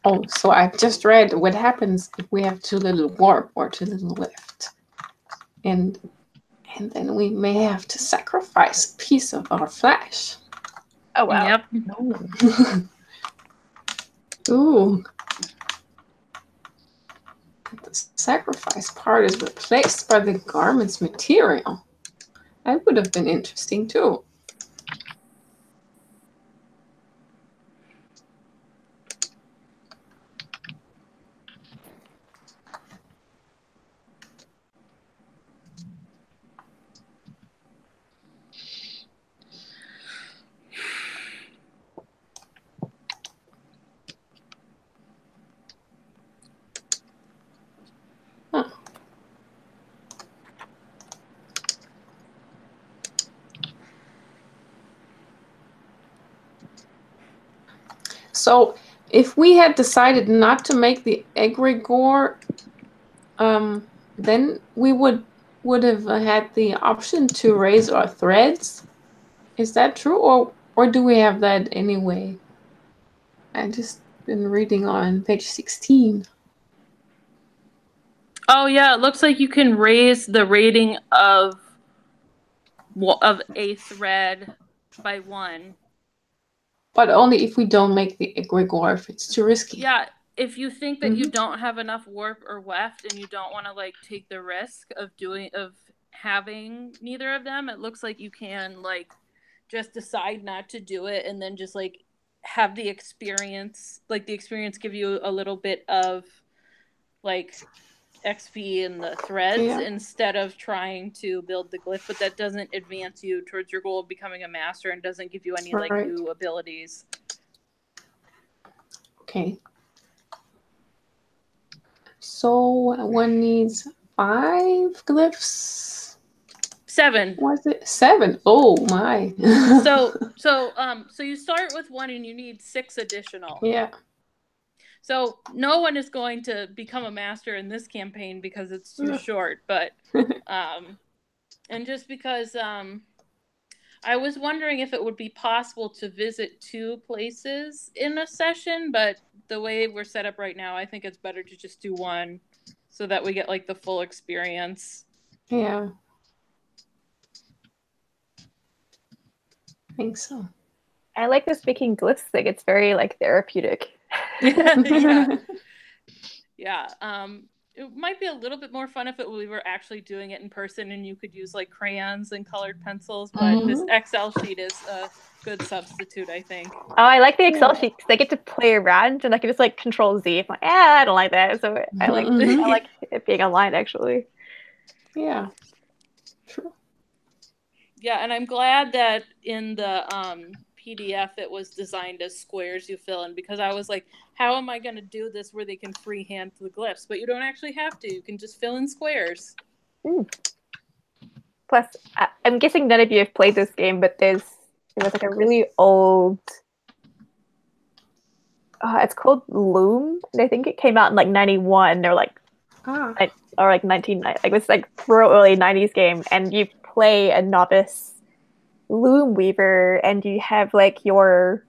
Oh, so I've just read what happens if we have too little warp or too little lift. And then we may have to sacrifice a piece of our flesh. Oh, wow. Yep. No. Ooh. The sacrifice part is replaced by the garment's material. That would have been interesting too. So if we had decided not to make the egregore, then we would have had the option to raise our threads. Is that true, or do we have that anyway? I just been reading on page 16. Oh yeah, it looks like you can raise the rating of a thread by 1. But only if we don't make the egregore, if it's too risky. Yeah, if you think that you don't have enough warp or weft and you don't want to like take the risk of having neither of them, it looks like you can like just decide not to do it and then just like have the experience give you a little bit of like XP in the threads instead of trying to build the glyph, but that doesn't advance you towards your goal of becoming a master and doesn't give you any like new abilities. Okay. So one needs 5 glyphs. 7. Was it 7? Oh my. So you start with 1 and you need 6 additional. Yeah. So no one is going to become a master in this campaign because it's too short, but and just because I was wondering if it would be possible to visit 2 places in a session, but the way we're set up right now, I think it's better to just do 1 so that we get like the full experience. Yeah. I think so. I like this making glyphs thing. It's very like therapeutic. Yeah. It might be a little bit more fun if we were actually doing it in person and you could use like crayons and colored pencils, but this Excel sheet is a good substitute, I think. Oh, I like the Excel sheet because I get to play around and I can just like Control Z. I'm like, I don't like that. So I like it being online actually. Yeah. True. Yeah, and I'm glad that in the PDF it was designed as squares you fill in, because I was like, how am I going to do this where they can freehand the glyphs? But you don't actually have to. You can just fill in squares. Plus, I'm guessing none of you have played this game, but there was like a really old... it's called Loom, and I think it came out in like 91 or like or like 1990. Like it was like real early 90s game, and you play a novice loom weaver, and you have like your...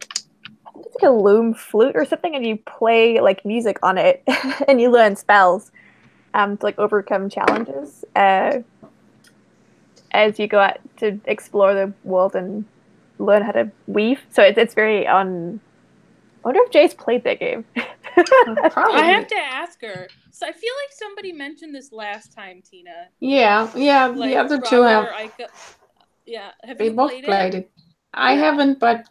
it's like a loom flute or something, and you play like music on it and you learn spells to like overcome challenges as you go out to explore the world and learn how to weave. So it's very I wonder if Jay's played that game. I have to ask her. So I feel like somebody mentioned this last time, Tina. Yeah, like the other two have. Yeah, have they you both played it? I haven't, but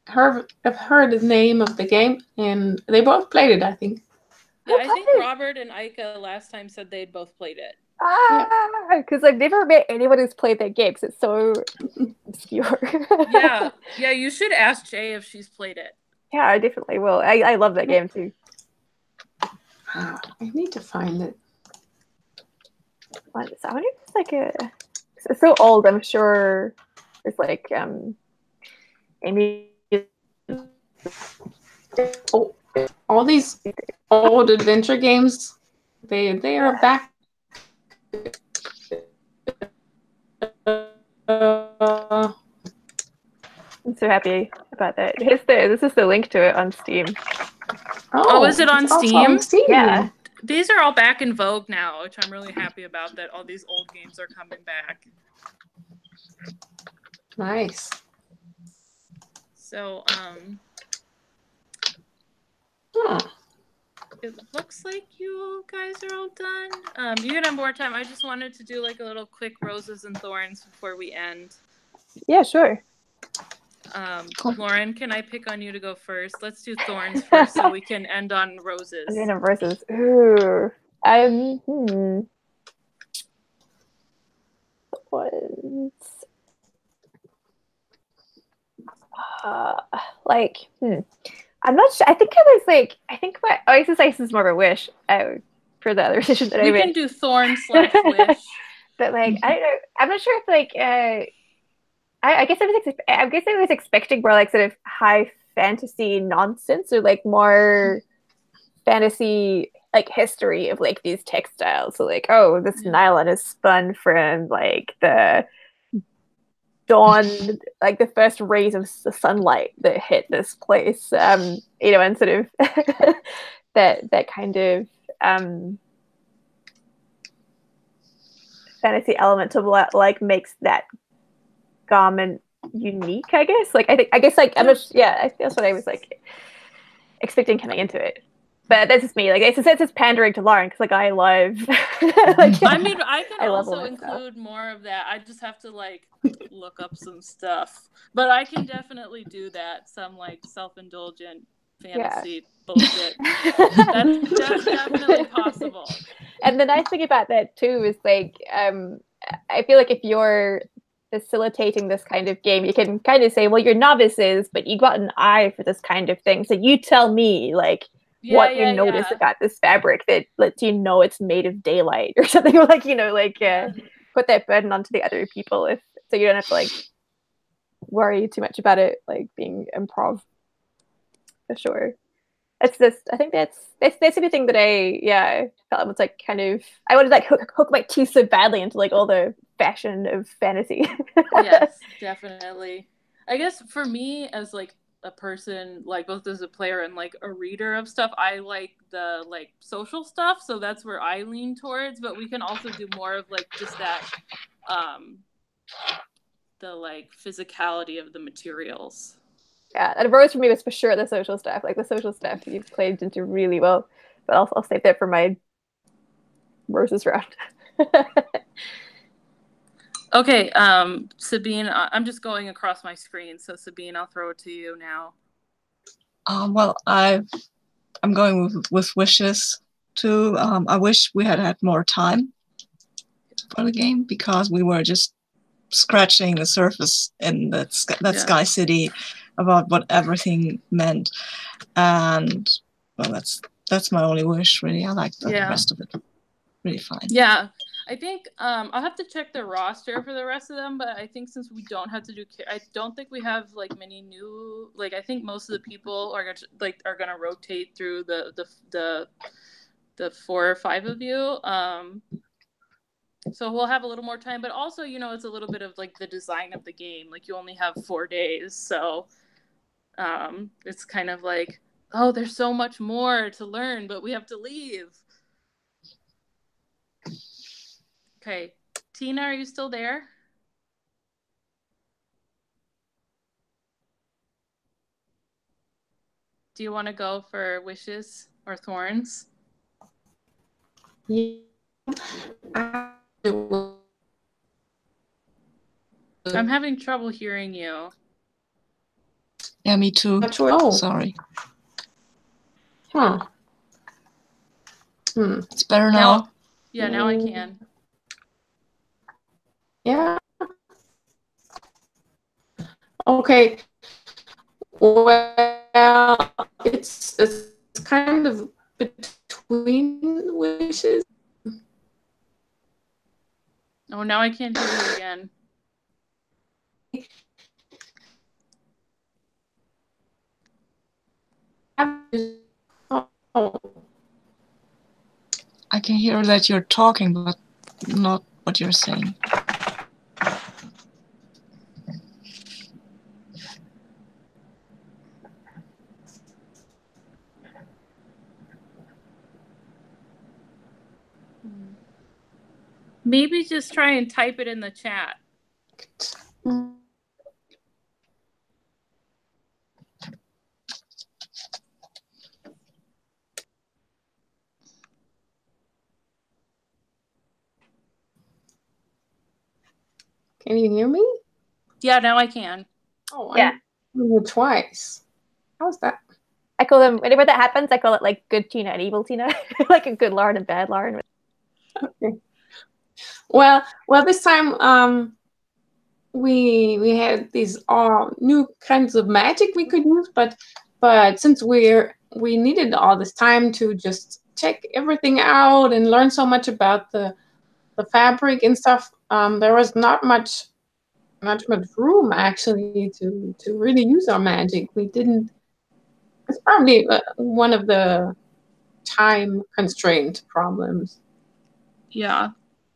I've heard the name of the game, and they both played it, I think. Yeah, I think Robert and Ika last time said they'd both played it. Because I've never met anyone who's played that game, because it's so obscure. Yeah, you should ask Jay if she's played it. Yeah, I definitely will. I love that game too. I need to find it. I wonder if it's like it's so old, I'm sure it's like Amy. Oh, all these old adventure games, they are back. I'm so happy about that. This is the link to it on Steam. Oh, is it on Steam? Yeah. These are all back in vogue now, which I'm really happy about, that all these old games are coming back. Nice. So, it looks like you guys are all done. You can have more time. I just wanted to do like a little quick roses and thorns before we end. Yeah, sure. Lauren, can I pick on you to go first? Let's do thorns first so we can end on roses. End on roses. Ooh. Thorns. I'm not sure. I think my Oasis Ice is more of a wish for the other decision that I made. We can do thorn/wish. But like, I don't know. I'm not sure if like I guess I was expecting more like sort of high fantasy nonsense, or like more fantasy like history of like these textiles. So like, oh, this nylon is spun from like the dawn, like the first rays of the sunlight that hit this place, you know, and sort of that kind of fantasy element of what like makes that garment unique, I guess. Like I guess like I'm just that's what I was like expecting coming into it. But that's just me. Like it's just pandering to Lauren because like I love. Like, I mean, I can also stuff. include more of that. I just have to like look up some stuff, but I can definitely do that. Some like self-indulgent fantasy bullshit. That's definitely possible. And the nice thing about that too is like I feel like if you're facilitating this kind of game, you can kind of say, well, you're novices, but you got an eye for this kind of thing. So you tell me like what you notice about this fabric that lets you know it's made of daylight or something, like, you know, like put that burden onto the other people, if so you don't have to like worry too much about it like being improv, for sure. It's just, I think that's the thing that I felt was like kind of, I wanted to like hook my teeth so badly into like all the fashion of fantasy. Yes, definitely. I guess for me as like a person, like both as a player and like a reader of stuff, I like the like social stuff, so that's where I lean towards, but we can also do more of like just that the like physicality of the materials. Yeah, and Rose for me was for sure the social stuff. Like the social stuff you've played into really well, but I'll save that for my Rose's round. Okay, Sabine, I'm just going across my screen, so Sabine, I'll throw it to you now. Well, I'm going with wishes too. I wish we had more time for the game because we were just scratching the surface in that Sky City about what everything meant, and well, that's my only wish really. I like the rest of it really fine. Yeah, I think I'll have to check the roster for the rest of them, but I think since we don't have to do, I don't think we have like many new. Like I think most of the people are gonna rotate through the 4 or 5 of you. So we'll have a little more time, but also, you know, it's a little bit of like the design of the game. Like you only have 4 days, so it's kind of like, oh, there's so much more to learn, but we have to leave. Okay, Tina, are you still there? Do you want to go for wishes or thorns? Yeah. I'm having trouble hearing you. Yeah, me too. Oh, sorry. Huh. It's better now. Yeah, now I can. Yeah. Okay. Well, it's kind of between wishes. Oh, now I can't hear you again. I can hear that you're talking, but not what you're saying. Maybe just try and type it in the chat. Can you hear me? Yeah, now I can. Oh, yeah. I'm twice. How's that? I call them, whenever that happens, I call it like good Tina and evil Tina. Like a good Lauren and bad Lauren. Okay. Well, this time we had these new kinds of magic we could use, but since we needed all this time to just check everything out and learn so much about the fabric and stuff, there was not much room actually to really use our magic. We didn't It's probably one of the time constraint problems. Yeah.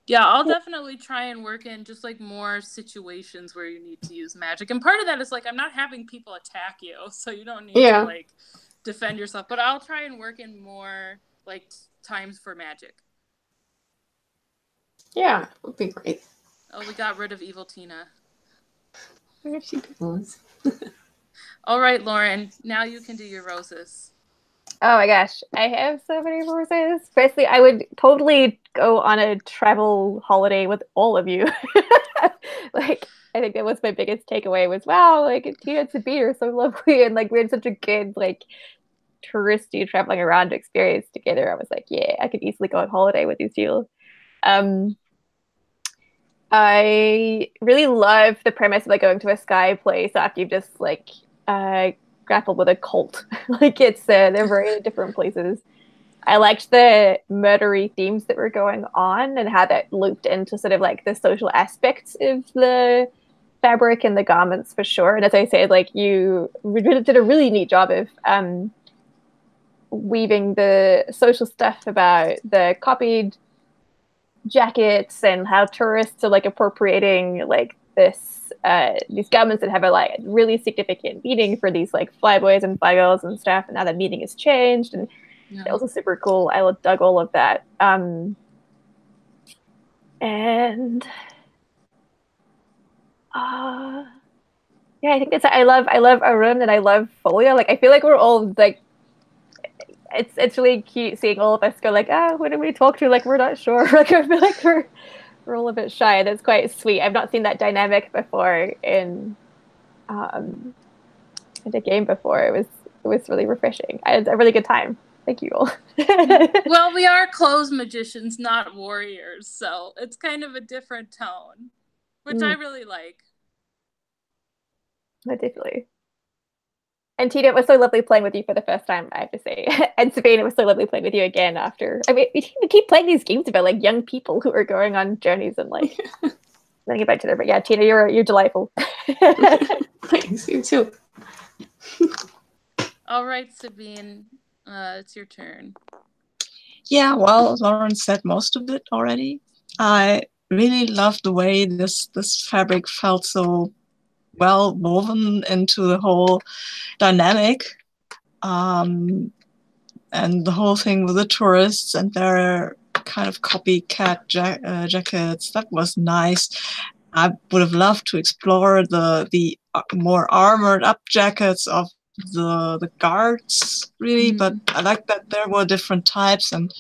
Yeah, I'll definitely try and work in just like more situations where you need to use magic. And part of that is like I'm not having people attack you, so you don't need to like defend yourself. But I'll try and work in more like times for magic. Yeah, it would be great. Oh, we got rid of Evil Tina. Where she goes. All right, Lauren, now you can do your roses. Oh my gosh, I have so many roses. Firstly, I would totally go on a travel holiday with all of you. Like, I think that was my biggest takeaway was, wow, like Tina and Sabine are so lovely, and like we had such a good like touristy traveling around experience together. I was like, yeah, I could easily go on holiday with these two. I really love the premise of like going to a sky place after you've just like grappled with a cult. Like it's they're very different places. I liked the murdery themes that were going on and how that looped into sort of like the social aspects of the fabric and the garments for sure. And as I said, like you really did a really neat job of weaving the social stuff about the copied jackets and how tourists are like appropriating like this these garments that have a like really significant meaning for these like flyboys and flygirls and stuff, and now that meaning has changed, and that was super cool. I dug all of that. And yeah, I think it's I love Arun and I love Folio. Like I feel like we're all like it's really cute seeing all of us go like, who do we talk to? Like we're not sure. Like I feel like we're all a bit shy. That's quite sweet. I've not seen that dynamic before in a game before. It was really refreshing. I had a really good time. Thank you all. Well, we are clothes magicians, not warriors, so it's kind of a different tone, which I really like. Definitely. And Tina, it was so lovely playing with you for the first time, I have to say. And Sabine, it was so lovely playing with you again after. I mean, we keep playing these games about like young people who are going on journeys and like learning about each other. But yeah, Tina, you're delightful. Thanks, you too. All right, Sabine, it's your turn. Yeah, well, Lauren said most of it already. I really loved the way this fabric felt so well woven into the whole dynamic, and the whole thing with the tourists and their kind of copycat jackets. That was nice. I would have loved to explore the more armored up jackets of the guards, really, but I like that there were different types and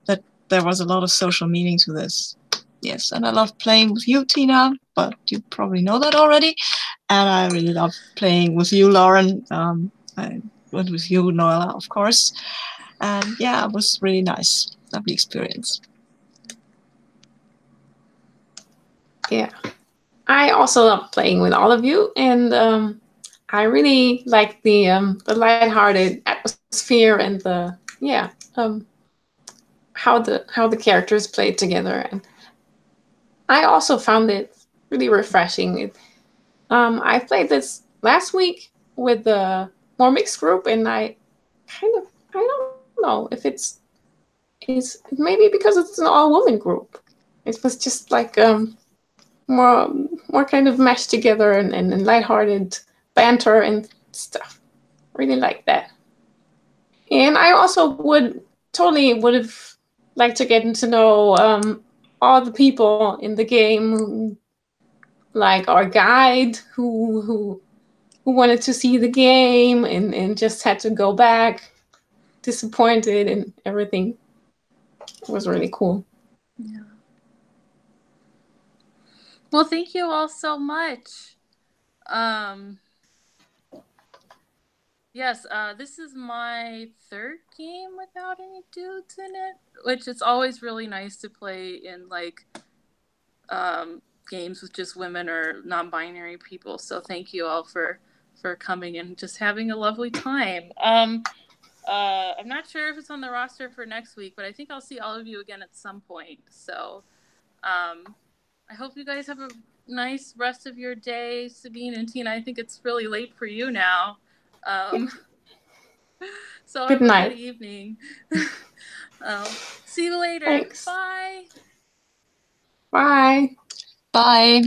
that there was a lot of social meaning to this. Yes, and I love playing with you, Tina, but you probably know that already. And I really love playing with you, Lauren. I went with you, Noella, of course. And yeah, it was really nice. Lovely experience. Yeah. I also love playing with all of you, and I really like the lighthearted atmosphere and the how the characters played together. And I also found it really refreshing. I played this last week with the more mixed group, and I don't know if it's maybe because it's an all-woman group. It was just like more kind of meshed together and lighthearted banter and stuff. Really like that. And I also would have liked to get to know all the people in the game, like our guide who wanted to see the game and just had to go back disappointed and everything. It was really cool. Yeah. Well, thank you all so much. Yes, this is my third game without any dudes in it, which it's always really nice to play in like games with just women or non-binary people. So thank you all for coming and just having a lovely time. I'm not sure if it's on the roster for next week, but I think I'll see all of you again at some point. So I hope you guys have a nice rest of your day, Sabine and Tina. I think it's really late for you now. So good night. Good evening. See you later. Thanks. Bye. Bye. Bye.